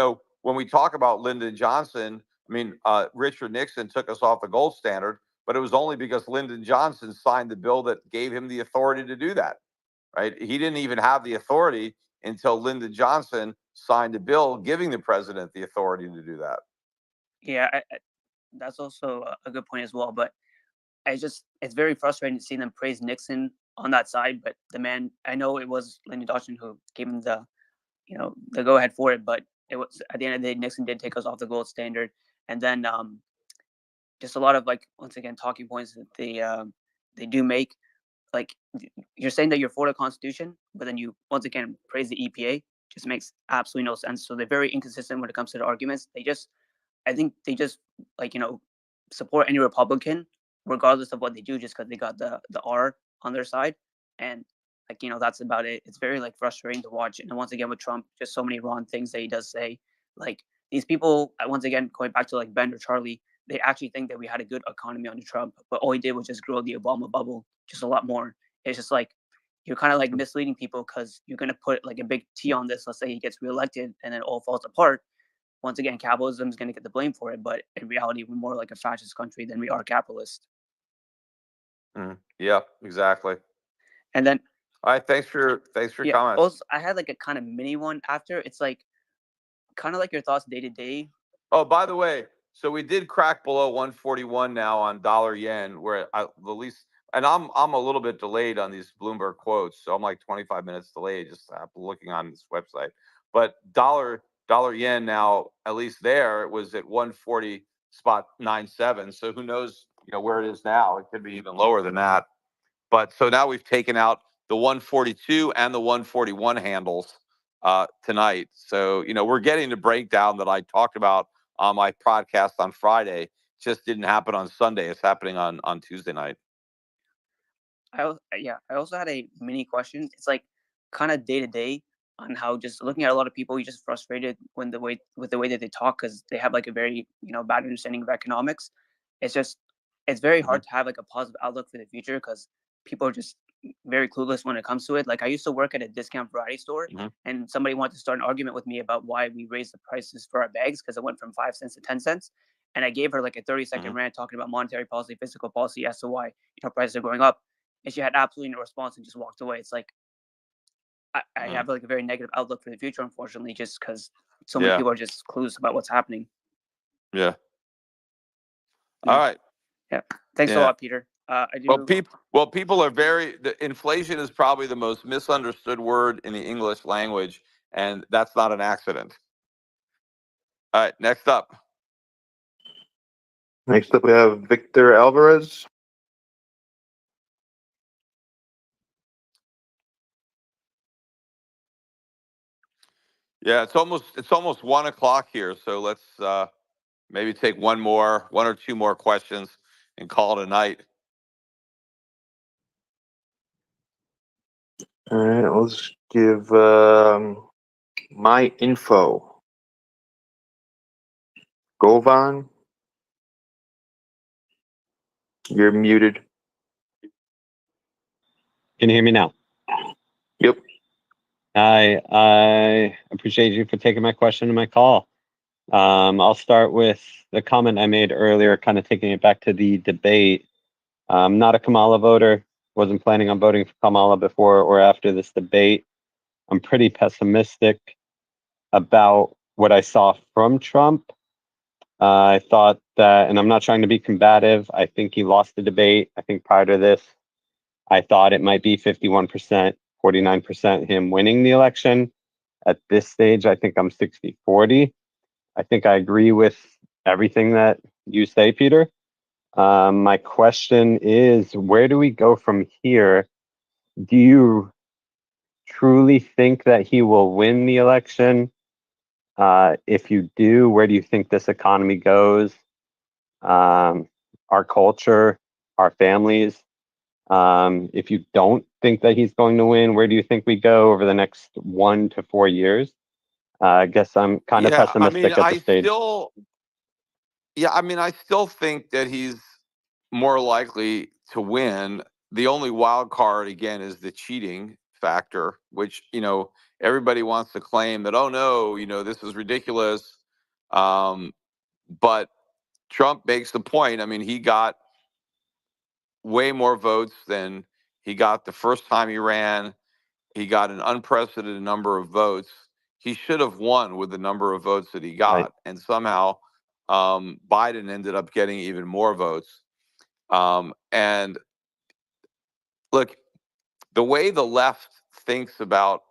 when we talk about Lyndon Johnson, I mean, Richard Nixon took us off the gold standard, but it was only because Lyndon Johnson signed the bill that gave him the authority to do that, right? He didn't even have the authority until Lyndon Johnson signed a bill giving the president the authority to do that. Yeah, that's also a good point as well. But it's very frustrating to see them praise Nixon on that side. But the man, I know it was Lyndon Johnson who gave him the go ahead for it. But it was at the end of the day, Nixon did take us off the gold standard. And then just a lot of like once again talking points that they do make. Like you're saying that you're for the Constitution, but then you once again praise the EPA. Just makes absolutely no sense. So they're very inconsistent when it comes to the arguments. I think they just like support any Republican, regardless of what they do, just because they got the R on their side, and like that's about it. It's very like frustrating to watch. And once again with Trump, just so many wrong things that he does say. Like these people, once again going back to like Ben or Charlie, they actually think that we had a good economy under Trump, but all he did was just grow the Obama bubble just a lot more. It's just like you're kind of like misleading people because you're gonna put like a big T on this. Let's say he gets reelected and then it all falls apart. Once again, capitalism is going to get the blame for it, but in reality, we're more like a fascist country than we are capitalist. Yeah, exactly. And then, All right, thanks for your yeah, comments. also, I had like a kind of mini one after. It's like kind of like your thoughts day to day. Oh, by the way, so we did crack below 141 now on dollar yen, where the least, and I'm a little bit delayed on these Bloomberg quotes, so I'm like 25 minutes delayed just looking on this website. But dollar yen now, at least there, it was at 140.97. So who knows, where it is now? It could be even lower than that. But so now we've taken out the 142 and the 141 handles tonight. So, we're getting the breakdown that I talked about on my podcast on Friday. It just didn't happen on Sunday. It's happening on Tuesday night. I also had a mini question. It's like kind of day to day on how just looking at a lot of people, you're just frustrated with the way that they talk because they have like a very bad understanding of economics. It's very hard to have like a positive outlook for the future because people are just very clueless when it comes to it. Like I used to work at a discount variety store, and somebody wanted to start an argument with me about why we raised the prices for our bags because it went from 5 cents to 10 cents. And I gave her like a 30-second rant talking about monetary policy, fiscal policy as to why prices are going up, and she had absolutely no response and just walked away. It's like I have like a very negative outlook for the future, unfortunately, just because so many people are just clueless about what's happening. Yeah. All right. Yeah. Thanks a lot, Peter. I do. People are the inflation is probably the most misunderstood word in the English language, and that's not an accident. All right, next up. Next up, we have Victor Alvarez. Yeah, it's almost 1:00 here, so let's maybe take one or two more questions and call it a night. All right, let's give my info. Govan, you're muted. Can you hear me now? Yep. I appreciate you for taking my question and my call. I'll start with the comment I made earlier, kind of taking it back to the debate. I'm not a Kamala voter. Wasn't planning on voting for Kamala before or after this debate. I'm pretty pessimistic about what I saw from Trump. I thought that, and I'm not trying to be combative, I think he lost the debate. I think prior to this, I thought it might be 51%, 49% him winning the election. At this stage, I think I'm 60-40. I think I agree with everything that you say, Peter. My question is, where do we go from here? Do you truly think that he will win the election? If you do, where do you think this economy goes? Our culture, our families. If you don't think that he's going to win, where do you think we go over the next 1 to 4 years? I guess I'm kind of Yeah, I mean, pessimistic at this stage. I still think that he's more likely to win. The only wild card again is the cheating factor, which everybody wants to claim that, oh no, this is ridiculous. But Trump makes the point. I mean, he got way more votes than he got the first time he ran. He got an unprecedented number of votes. He should have won with the number of votes that he got, Right. and somehow Biden ended up getting even more votes. And look, the way the left thinks about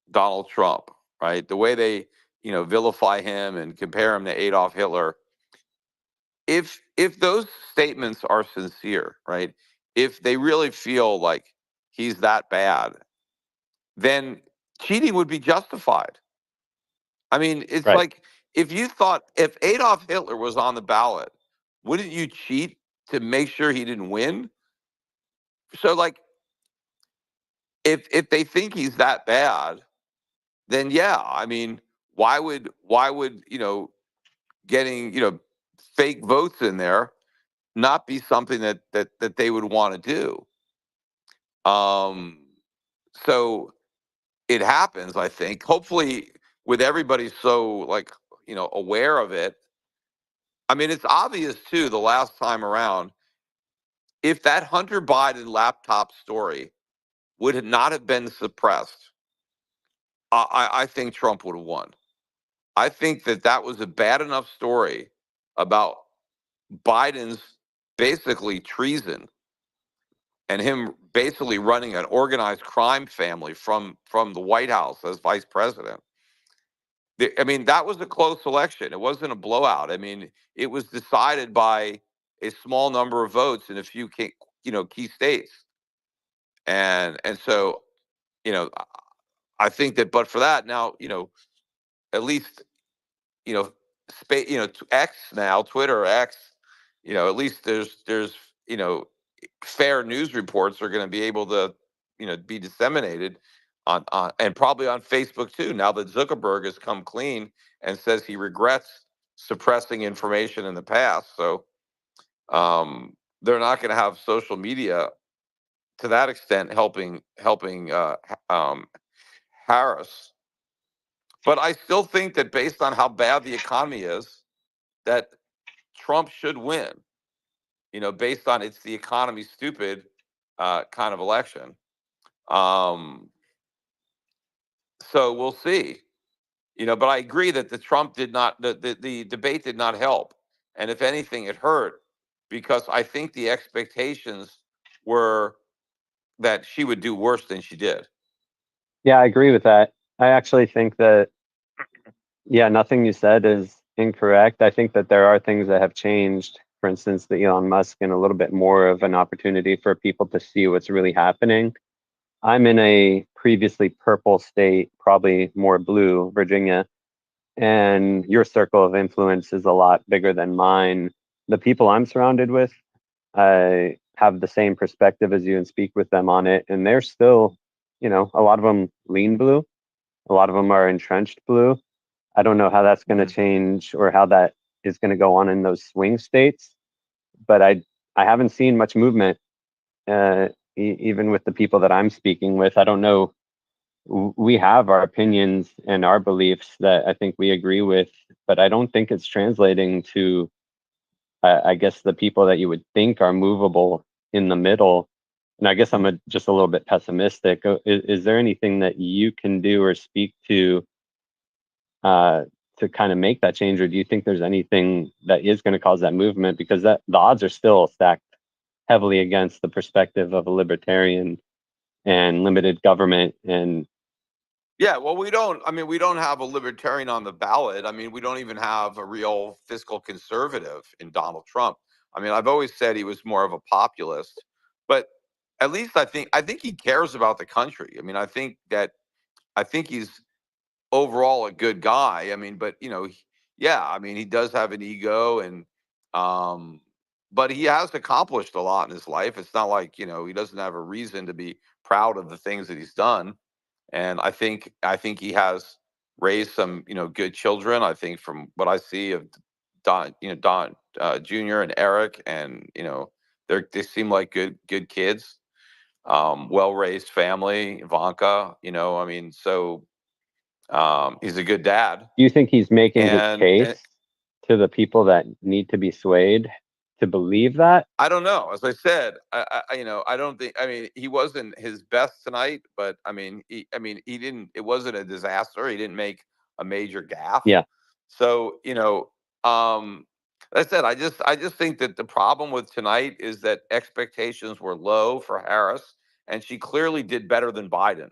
Donald Trump, right? The way they, vilify him and compare him to Adolf Hitler. If those statements are sincere, right? If they really feel like he's that bad, then cheating would be justified. I mean, it's Right. like if Adolf Hitler was on the ballot, wouldn't you cheat to make sure he didn't win? So like if they think he's that bad, then yeah, I mean, why would getting, fake votes in there not be something that they would want to do? Um so it happens, I think. Hopefully with everybody so like, aware of it. I mean, it's obvious too the last time around, if that Hunter Biden laptop story not have been suppressed, I think Trump would have won. I think that was a bad enough story about Biden's basically treason and him basically running an organized crime family from the White House as vice president. I mean, that was a close election. It wasn't a blowout. I mean, it was decided by a small number of votes in a few key states. And so, you know, I think that, but for that now, at least, X now, Twitter X, at least there's, you know, fair news reports are going to be able to, be disseminated on and probably on Facebook too. Now that Zuckerberg has come clean and says he regrets suppressing information in the past, so they're not going to have social media to that extent helping Harris. But I still think that based on how bad the economy is, that Trump should win. Based on it's the economy stupid kind of election. Um, so we'll see. But I agree that the Trump did not the debate did not help, and if anything, it hurt because I think the expectations were that she would do worse than she did. Yeah, I agree with that. I actually think that, yeah, nothing you said is incorrect. I think that there are things that have changed. For instance, the Elon Musk and a little bit more of an opportunity for people to see what's really happening. I'm in a previously purple state, probably more blue, Virginia, and your circle of influence is a lot bigger than mine. The people I'm surrounded with, I have the same perspective as you and speak with them on it, and they're still, a lot of them lean blue, a lot of them are entrenched blue. I don't know how that's going to change or how that is going to go on in those swing states, but I haven't seen much movement, even with the people that I'm speaking with. I don't know. We have our opinions and our beliefs that I think we agree with, but I don't think it's translating to, I guess, the people that you would think are movable in the middle. And I guess I'm just a little bit pessimistic. Is there anything that you can do or speak to kind of make that change, or do you think there's anything that is going to cause that movement? Because the odds are still stacked heavily against the perspective of a libertarian and limited government. And Yeah, well, we don't. I mean, we don't have a libertarian on the ballot. I mean, we don't even have a real fiscal conservative in Donald Trump. I mean, I've always said he was more of a populist, but at least I think he cares about the country. I mean, I think he's overall a good guy. I mean, but yeah, I mean, he does have an ego, and but he has accomplished a lot in his life. It's not like he doesn't have a reason to be proud of the things that he's done. And I think he has raised some good children. I think from what I see of Don Jr. and Eric, and they seem like good kids, well raised family. Ivanka, I mean, so he's a good dad. Do you think he's making his And case to the people that need to be swayed to believe that? I don't know. As I said, I don't think. I mean, he wasn't his best tonight, but I mean, he didn't. It wasn't a disaster. He didn't make a major gaffe. Yeah. So as I said, I just think that the problem with tonight is that expectations were low for Harris, and she clearly did better than Biden,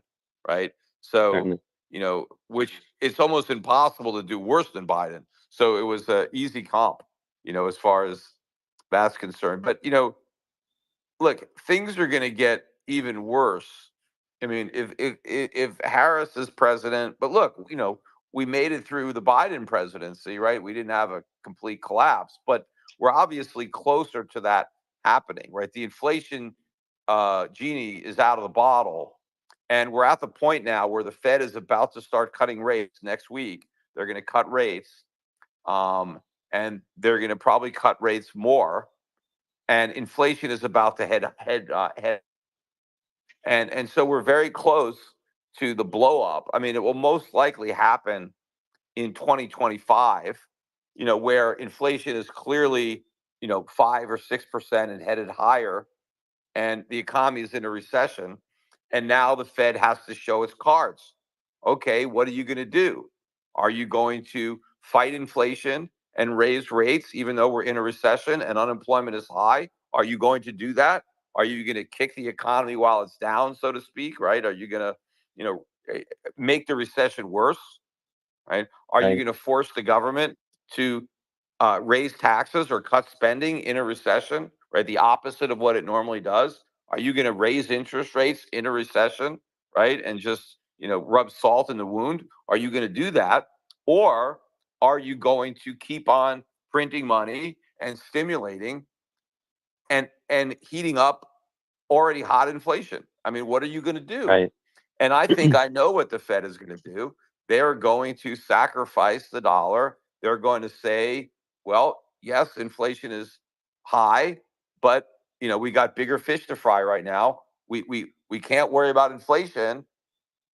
right? So Certainly. which it's almost impossible to do worse than Biden. So it was an easy comp, as far as that's concerned. But look, things are going to get even worse. I mean, if Harris is president, but look, we made it through the Biden presidency, right? We didn't have a complete collapse, but we're obviously closer to that happening, right? The inflation genie is out of the bottle, and we're at the point now where the Fed is about to start cutting rates next week. They're going to cut rates, and they're going to probably cut rates more, and inflation is about to head, and so we're very close to the blow up. I mean, it will most likely happen in 2025, where inflation is clearly 5 or 6% and headed higher, and the economy is in a recession, and now the Fed has to show its cards. Okay, what are you going to do? Are you going to fight inflation and raise rates even though we're in a recession and unemployment is high? Are you going to do that? Are you going to kick the economy while it's down, so to speak, right? Are you going to make the recession worse, right? Are you Right. going to force the government to raise taxes or cut spending in a recession, right? The opposite of what it normally does. Are you going to raise interest rates in a recession, right? And just, rub salt in the wound? Are you going to do that? Or are you going to keep on printing money and stimulating and heating up already hot inflation? I mean, what are you going to do? Right. And I think I know what the Fed is going to do. They're going to sacrifice the dollar. They're going to say, well, yes, inflation is high, but we got bigger fish to fry right now. We can't worry about inflation.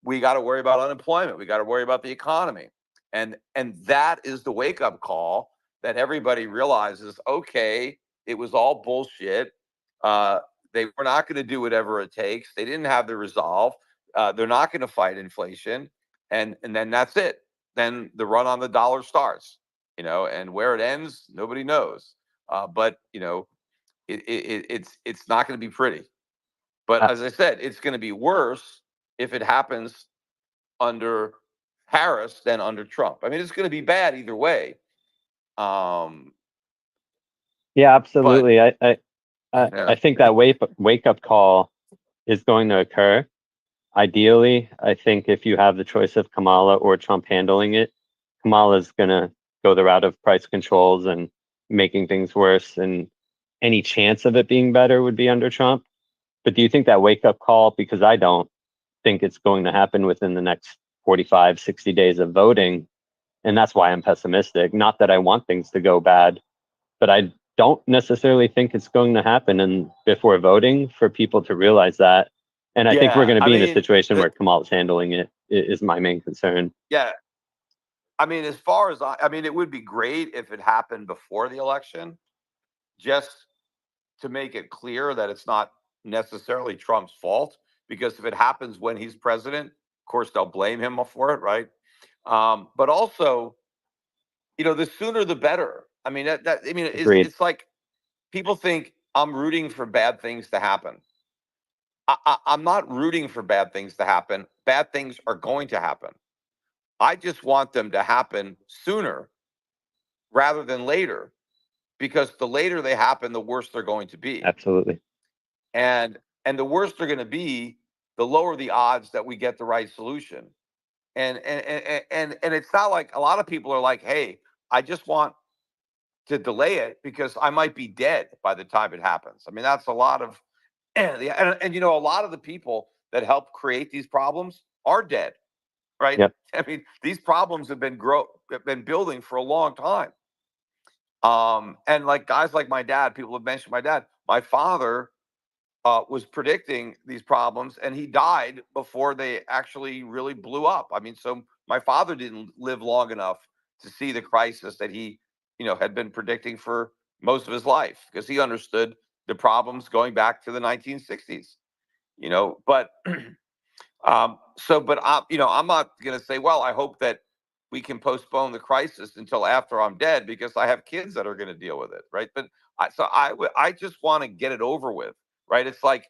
We got to worry about unemployment. We got to worry about the economy. And that is the wake up call that everybody realizes, okay, it was all bullshit. They were not going to do whatever it takes. They didn't have the resolve. They're not going to fight inflation. And then that's it. Then the run on the dollar starts, and where it ends, nobody knows. But it's not going to be pretty. But as I said, it's going to be worse if it happens under Harris than under Trump. I mean, it's going to be bad either way. Um, Yeah, but absolutely. I yeah, think that wake up call is going to occur. Ideally, I think if you have the choice of Kamala or Trump handling it, Kamala's going to go the route of price controls and making things worse, and any chance of it being better would be under Trump. But do you think that wake up call, because I don't think it's going to happen within the next 45, 60 days of voting, and that's why I'm pessimistic. Not that I want things to go bad, but I don't necessarily think it's going to happen and before voting for people to realize that. And I think we're yeah. going to I be in a mean, situation where Kamala's handling it is my main concern. yeah. I mean, as far as I mean, it would be great if it happened before the election, just to make it clear that it's not necessarily Trump's fault. Because if it happens when he's president, of course they'll blame him for it, right? But also, the sooner the better. I mean, I mean, Agreed. it's like people think I'm rooting for bad things to happen. I'm not rooting for bad things to happen. Bad things are going to happen. I just want them to happen sooner rather than later, because the later they happen, the worse they're going to be. Absolutely. And the worse they're going to be, the lower the odds that we get the right solution. And it's not like a lot of people are like, hey, I just want to delay it because I might be dead by the time it happens. I mean, that's a lot of and a lot of the people that help create these problems are dead, right? Yep. I mean, these problems have been building for a long time. And like guys like my dad, people have mentioned my dad. My father was predicting these problems, and he died before they actually really blew up. I mean, so my father didn't live long enough to see the crisis that he, had been predicting for most of his life because he understood the problems going back to the 1960s. But but I'm not going to say, well, I hope that we can postpone the crisis until after I'm dead because I have kids that are going to deal with it, right? But I just want to get it over with, right? It's like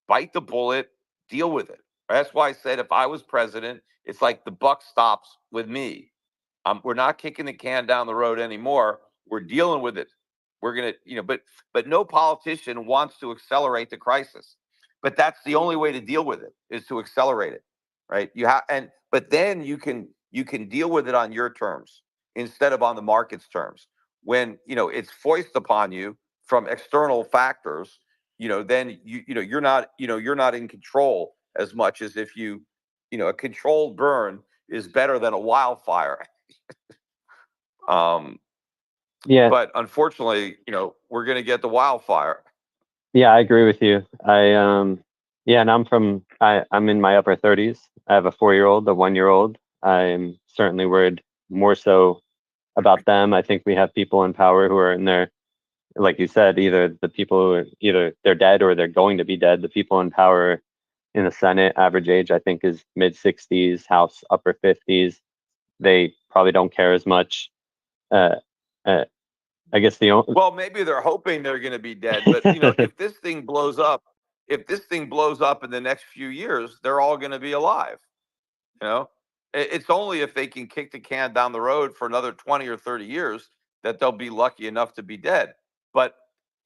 bite the bullet, deal with it. That's why I said if I was president, it's like the buck stops with me. We're not kicking the can down the road anymore. We're dealing with it. We're gonna, but no politician wants to accelerate the crisis. But that's the only way to deal with it is to accelerate it, right? But then you can deal with it on your terms instead of on the market's terms. When it's foisted upon you from external factors, then you're not in control as much as if a controlled burn is better than a wildfire. Yeah. But unfortunately, we're going to get the wildfire. Yeah, I agree with you. Yeah, and I'm in my upper 30s. I have a 4-year-old, a 1-year-old. I'm certainly worried more so about them. I think we have people in power who are in their, like you said, either the people who are either they're dead or they're going to be dead. The people in power in the Senate, average age I think is mid 60s, House upper 50s. They probably don't care as much. Uh, uh, I guess the only Well, maybe they're hoping they're going to be dead, but if this thing blows up, in the next few years, they're all going to be alive. It's only if they can kick the can down the road for another 20 or 30 years that they'll be lucky enough to be dead. But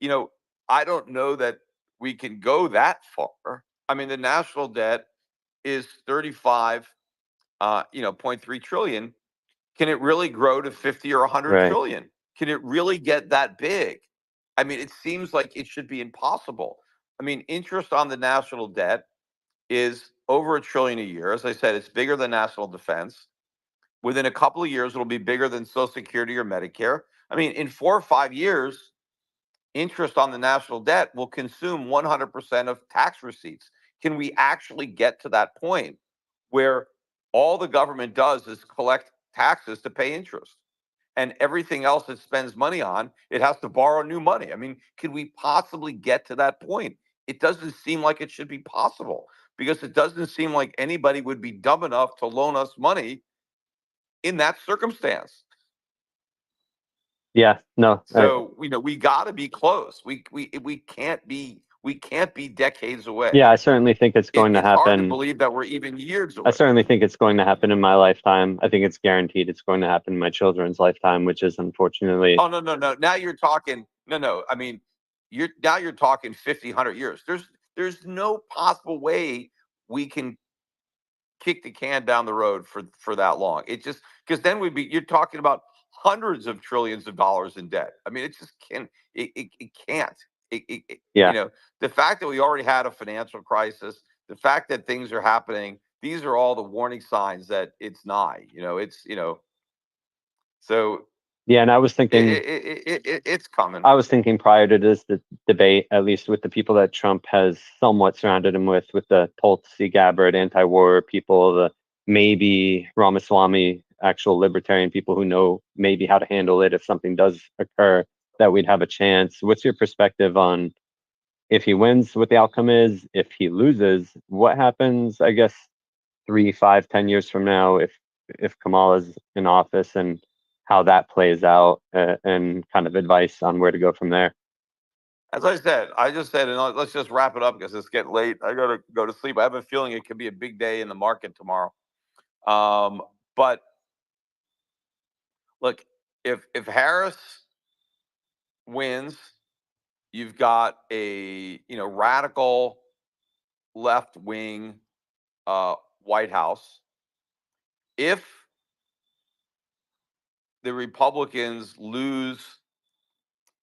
I don't know that we can go that far. I mean, the national debt is 35 0.3 trillion. Can it really grow to 50 or 100 right. trillion? Can it really get that big? I mean, it seems like it should be impossible. I mean, interest on the national debt is over $1 trillion a year. As I said, it's bigger than national defense. Within a couple of years, it'll be bigger than Social Security or Medicare. I mean, in 4 or 5 years, interest on the national debt will consume 100% of tax receipts. Can we actually get to that point where all the government does is collect taxes to pay interest? And everything else it spends money on, it has to borrow new money. I mean, can we possibly get to that point? It doesn't seem like it should be possible because it doesn't seem like anybody would be dumb enough to loan us money in that circumstance. Yeah, no. So we got to be close. We can't be decades away. Yeah, I certainly think it's going to It's hard to happen. believe that we're even years I away. certainly think it's going to happen in my lifetime. I think it's guaranteed it's going to happen in my children's lifetime, which is unfortunately. Oh, no. Now you're talking. No. I mean, you're talking 50, 100 years. There's no possible way we can kick the can down the road for that long. It just because then you're talking about hundreds of trillions of dollars in debt. I mean, it just can't. It can't. Yeah. The fact that we already had a financial crisis, the fact that things are happening, these are all the warning signs that it's nigh. So Yeah, and I was thinking it's coming. I was thinking prior to this debate, at least with the people that Trump has somewhat surrounded him with the Tulsi Gabbard anti-war people, the maybe Ramaswamy actual libertarian people who know maybe how to handle it if something does occur, that we'd have a chance. What's your perspective on if he wins, what the outcome is? If he loses, what happens, I guess, 3, 5, 10 years from now if Kamala's in office and how that plays out and kind of advice on where to go from there. As I just said, and let's just wrap it up because it's getting late. I got to go to sleep. I have a feeling it could be a big day in the market tomorrow. But look, if Harris wins, you've got a radical left wing White House. If the Republicans lose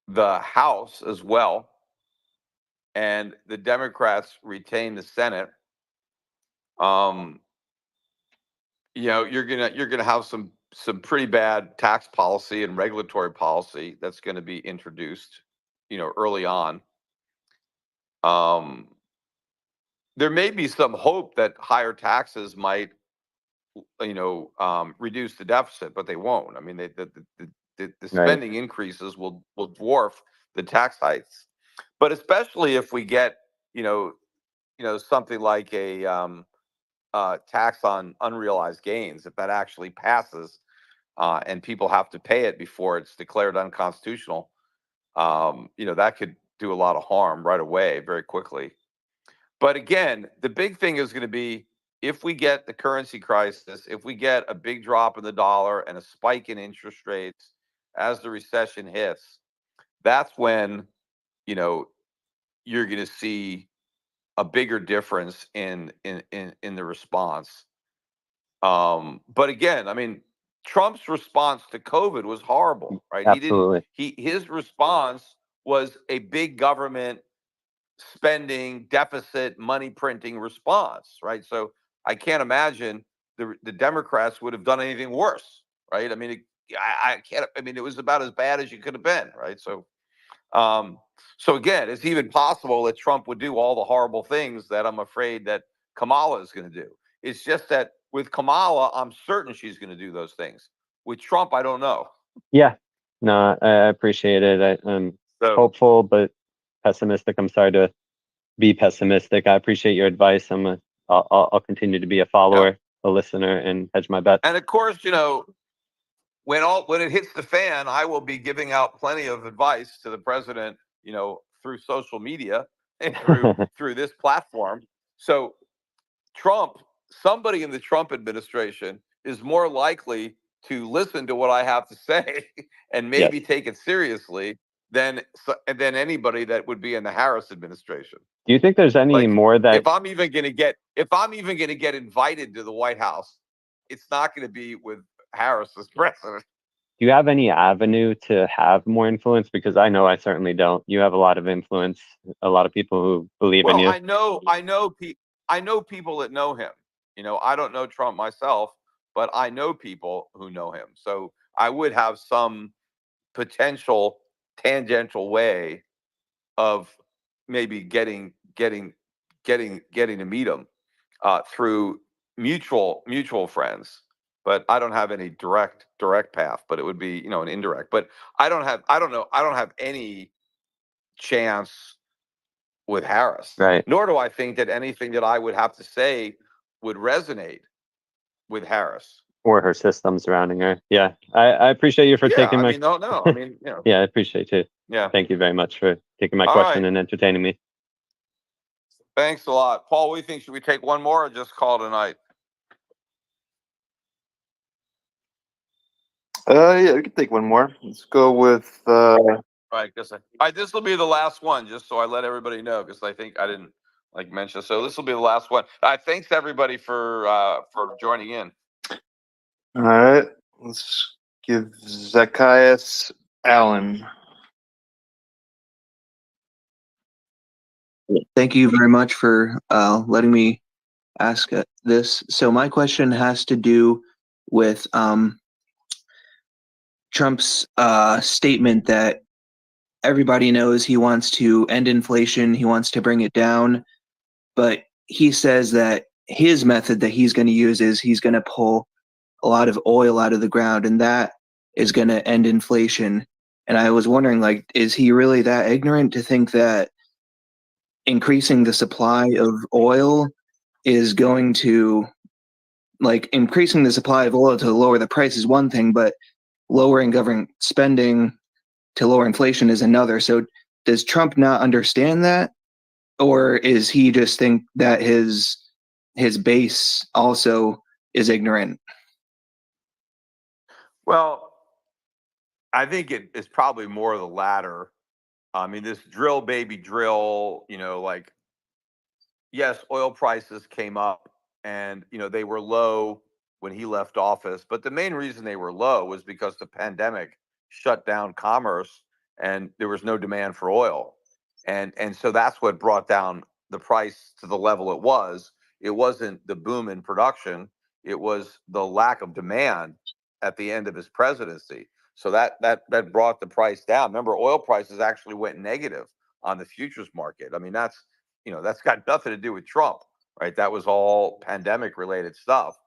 the House as well, and the Democrats retain the Senate, you're gonna have some pretty bad tax policy and regulatory policy that's going to be introduced, early on. There may be some hope that higher taxes might, reduce the deficit, but they won't. I mean, the Right. spending increases will dwarf the tax hikes. But especially if we get, something like a tax on unrealized gains, if that actually passes, and people have to pay it before it's declared unconstitutional, that could do a lot of harm right away, very quickly. But again, the big thing is going to be if we get the currency crisis, if we get a big drop in the dollar and a spike in interest rates as the recession hits, that's when, you're going to see a bigger difference in the response. But again, I mean, Trump's response to COVID was horrible, right? Absolutely. His response was a big government spending deficit money printing response, right? So I can't imagine the Democrats would have done anything worse, right? I mean, I can't. I mean, it was about as bad as you could have been, right? So again, it's even possible that Trump would do all the horrible things that I'm afraid that Kamala is going to do. It's just that with Kamala, I'm certain she's going to do those things. With Trump, I don't know. Yeah. No, I appreciate it. I'm So hopeful, but pessimistic. I'm sorry to be pessimistic. I appreciate your advice. I'll continue to be a yeah. follower, a listener, and hedge my bets. And of course, when it hits the fan, I will be giving out plenty of advice to the president, through social media and through this platform. So somebody in the Trump administration is more likely to listen to what I have to say and Yes. maybe take it seriously than anybody that would be in the Harris administration. Do you think there's any Like, more that if I'm even going to get invited to the White House, it's not going to be with Harris as president. do you have any avenue to have more influence? Because I know I certainly don't. You have a lot of influence, a lot of people who believe in Well, you. I know people that know him. I don't know Trump myself, but I know people who know him. So I would have some potential tangential way of maybe getting to meet him through mutual friends. But I don't have any direct path. But it would be an indirect. But I don't have any chance with Harris. Right. Nor do I think that anything that I would have to say would resonate with Harris. Or her system surrounding her. Yeah. I appreciate you for Yeah, taking I my mean, no, I mean, Yeah, I appreciate it. yeah. Thank you very much for taking my All question right. and entertaining me. Thanks a lot. Paul, what do you think? Should we take one more or just call it a night? Yeah, we can take one more. Let's go with All right, this will be the last one, just so I let everybody know, because I think I didn't mention. So this will be the last one. Thanks everybody for joining in. all right. Let's give Zacchaeus Allen. Thank you very much for letting me ask this. So my question has to do with Trump's statement that everybody knows he wants to end inflation, he wants to bring it down, but he says that his method that he's going to use is he's going to pull a lot of oil out of the ground, and that is going to end inflation. And I was wondering, like, is he really that ignorant to think that increasing the supply of oil is going to, like, increasing the supply of oil to lower the price is one thing, but lowering government spending to lower inflation is another. So does Trump not understand that? Or is he just think that his base also is ignorant? Well, I think it is probably more of the latter. I mean, this drill, baby, drill. Like, yes, oil prices came up, and they were low when he left office. But the main reason they were low was because the pandemic shut down commerce, and there was no demand for oil, and so that's what brought down the price to the level it was. It wasn't the boom in production; it was the lack of demand at the end of his presidency. So that brought the price down. Remember, oil prices actually went negative on the futures market. I mean, that's got nothing to do with Trump, right? That was all pandemic related stuff.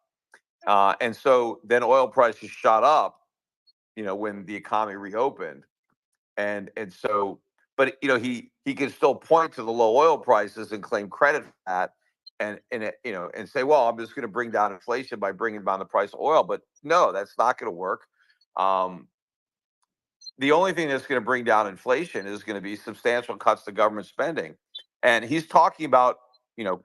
And so then oil prices shot up, when the economy reopened. And so, but he can still point to the low oil prices and claim credit for that, and say, well, I'm just going to bring down inflation by bringing down the price of oil. But no, that's not going to work. Um, the only thing that's going to bring down inflation is going to be substantial cuts to government spending. And he's talking about,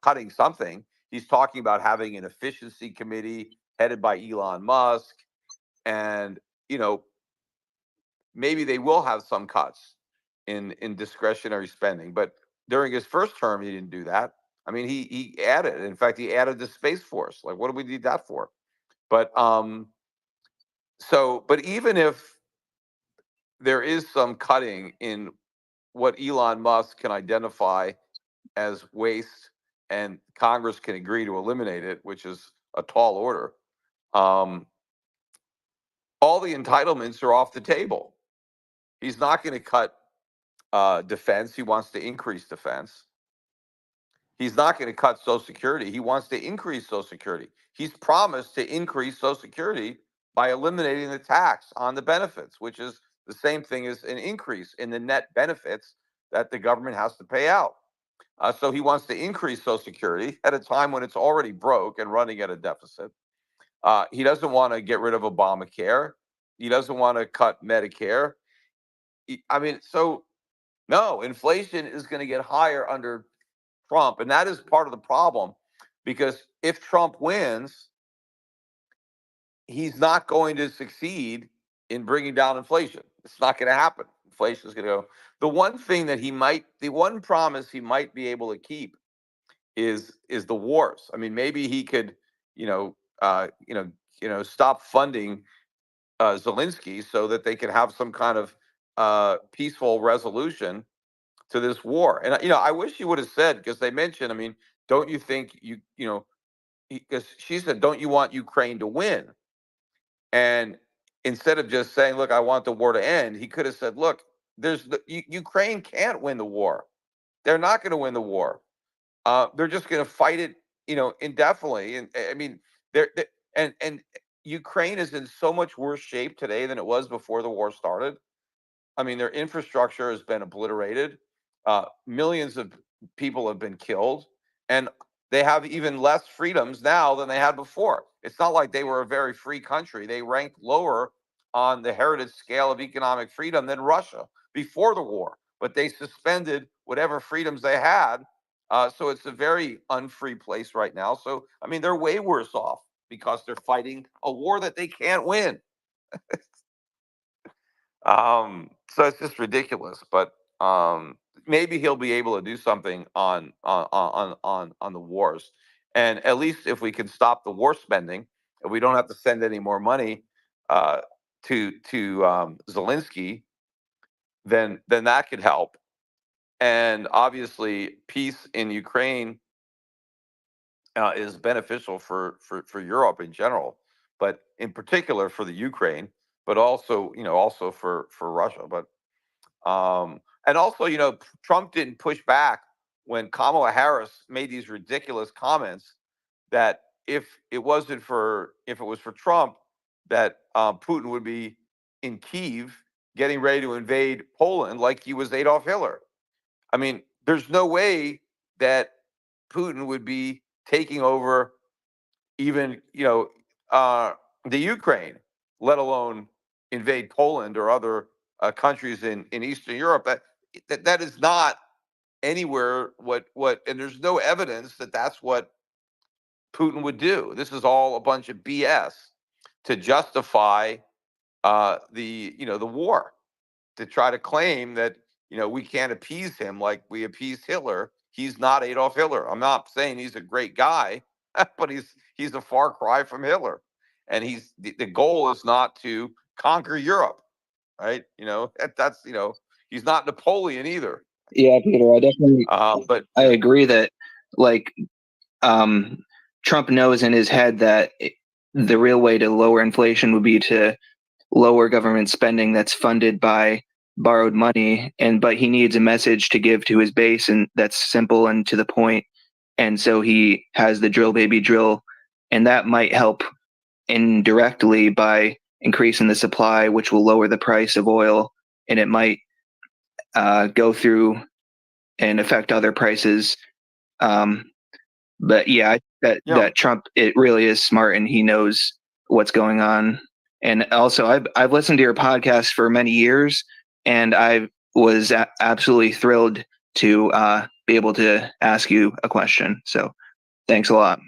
cutting something. He's talking about having an efficiency committee headed by Elon Musk. And, maybe they will have some cuts in discretionary spending. But during his first term, he didn't do that. I mean, he added, in fact, he added the Space Force. Like, what do we need that for? But but even if there is some cutting in what Elon Musk can identify as waste, and Congress can agree to eliminate it, which is a tall order. Um, all the entitlements are off the table. He's not going to cut defense. He wants to increase defense. He's not going to cut Social Security. He wants to increase Social Security. He's promised to increase Social Security by eliminating the tax on the benefits, which is the same thing as an increase in the net benefits that the government has to pay out. So he wants to increase Social Security at a time when it's already broke and running at a deficit. He doesn't want to get rid of Obamacare. He doesn't want to cut Medicare. So no, inflation is going to get higher under Trump. And that is part of the problem, because if Trump wins, he's not going to succeed in bringing down inflation. It's not going to happen. Inflation is going to go. The one promise he might be able to keep is the wars. I mean, maybe he could, stop funding Zelensky so that they can have some kind of peaceful resolution to this war. And I wish he would have said, because they mentioned, I mean, don't you think because she said, don't you want Ukraine to win? And instead of just saying, look, I want the war to end, he could have said, look, Ukraine can't win the war. They're not going to win the war. They're just going to fight it, indefinitely. And I mean, and Ukraine is in so much worse shape today than it was before the war started. I mean, their infrastructure has been obliterated. Millions of people have been killed, and they have even less freedoms now than they had before. It's not like they were a very free country. They ranked lower on the heritage scale of economic freedom than Russia before the war, but they suspended whatever freedoms they had. So it's a very unfree place right now. So, I mean, they're way worse off because they're fighting a war that they can't win. So it's just ridiculous. But maybe he'll be able to do something on the wars. And at least if we can stop the war spending, if we don't have to send any more money to Zelensky, then that could help. And obviously, peace in Ukraine is beneficial for Europe in general, but in particular for the Ukraine, but also for Russia. But and also, Trump didn't push back when Kamala Harris made these ridiculous comments that if it was for Trump, that Putin would be in Kiev getting ready to invade Poland like he was Adolf Hitler. I mean, there's no way that Putin would be taking over even the Ukraine, let alone invade Poland or other countries in Eastern Europe. That is not anywhere and there's no evidence that that's what Putin would do. This is all a bunch of BS to justify the war, to try to claim that we can't appease him like we appeased Hitler. He's not Adolf Hitler. I'm not saying he's a great guy, but he's a far cry from Hitler. And the goal is not to conquer Europe, right? That's he's not Napoleon either. Yeah, Peter, I definitely But I agree that like Trump knows in his head that the real way to lower inflation would be to lower government spending that's funded by borrowed money, but he needs a message to give to his base, and that's simple and to the point. And so he has the drill baby drill, and that might help indirectly by increasing the supply, which will lower the price of oil, and it might go through and affect other prices. But yeah, that Trump, it really is smart, and he knows what's going on. And also, I've listened to your podcast for many years, and I was absolutely thrilled to be able to ask you a question. So, thanks a lot.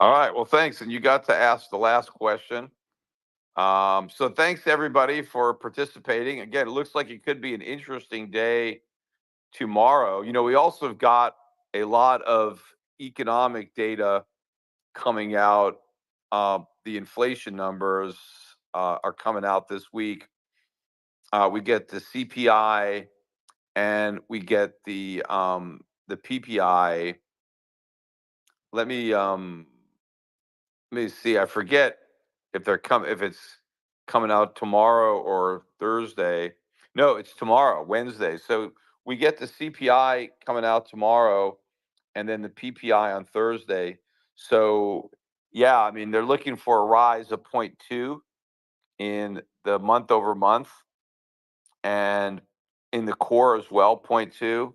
All right. Well, thanks. And you got to ask the last question. So thanks everybody for participating. Again, it looks like it could be an interesting day tomorrow. We also have got a lot of economic data coming out. The inflation numbers are coming out this week. We get the CPI and we get the PPI. Let me see. I forget if it's coming out tomorrow or Thursday. No, it's tomorrow, Wednesday. So we get the CPI coming out tomorrow, and then the PPI on Thursday. So yeah, I mean they're looking for a rise of 0.2 in the month over month, and in the core as well, 0.2,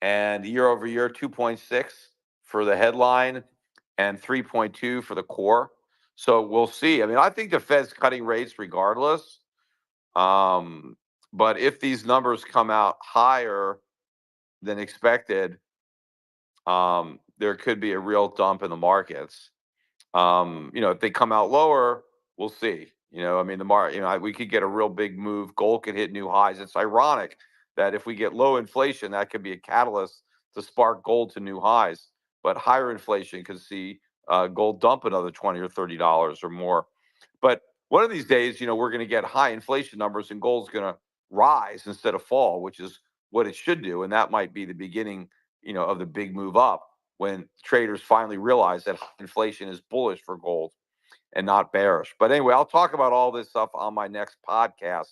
and year over year 2.6 for the headline and 3.2 for the core. So we'll see. I mean, I think the Fed's cutting rates regardless. But if these numbers come out higher than expected, there could be a real dump in the markets. If they come out lower, we'll see. I mean, the market, we could get a real big move. Gold could hit new highs. It's ironic that if we get low inflation, that could be a catalyst to spark gold to new highs. But higher inflation could see gold dump another $20 or $30 or more. But one of these days, we're going to get high inflation numbers and gold's going to rise instead of fall, which is what it should do. And that might be the beginning, of the big move up when traders finally realize that inflation is bullish for gold and not bearish. But anyway, I'll talk about all this stuff on my next podcast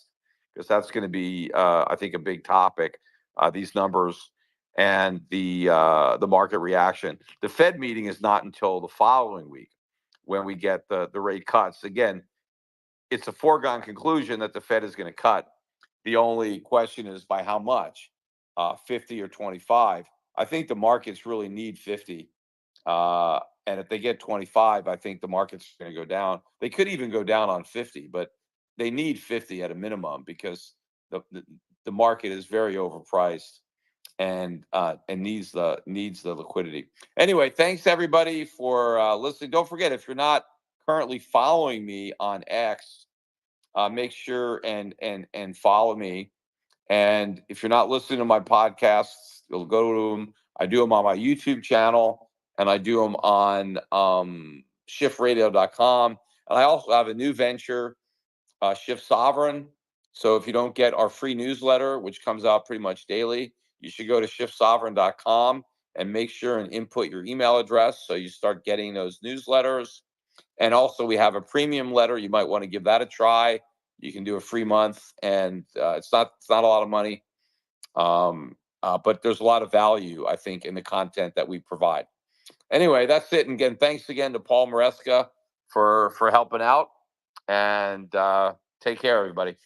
because that's going to be, I think, a big topic. These numbers and the market reaction. The Fed meeting is not until the following week when we get the rate cuts. Again, it's a foregone conclusion that the Fed is going to cut. The only question is by how much, 50 or 25. I think the markets really need 50. And if they get 25, I think the market's going to go down. They could even go down on 50, but they need 50 at a minimum because the market is very overpriced and needs the liquidity. Anyway, thanks everybody for listening. Don't forget, if you're not currently following me on X, make sure and follow me. And if you're not listening to my podcasts, you'll go to them. I do them on my YouTube channel, and I do them on shiftradio.com. And I also have a new venture, Shift Sovereign. So if you don't get our free newsletter, which comes out pretty much daily, you should go to shiftsovereign.com and make sure and input your email address so you start getting those newsletters. And also, we have a premium letter. You might want to give that a try. You can do a free month, and it's not a lot of money, but there's a lot of value, I think, in the content that we provide. Anyway, that's it. And again, thanks again to Paul Maresca for helping out. And take care, everybody.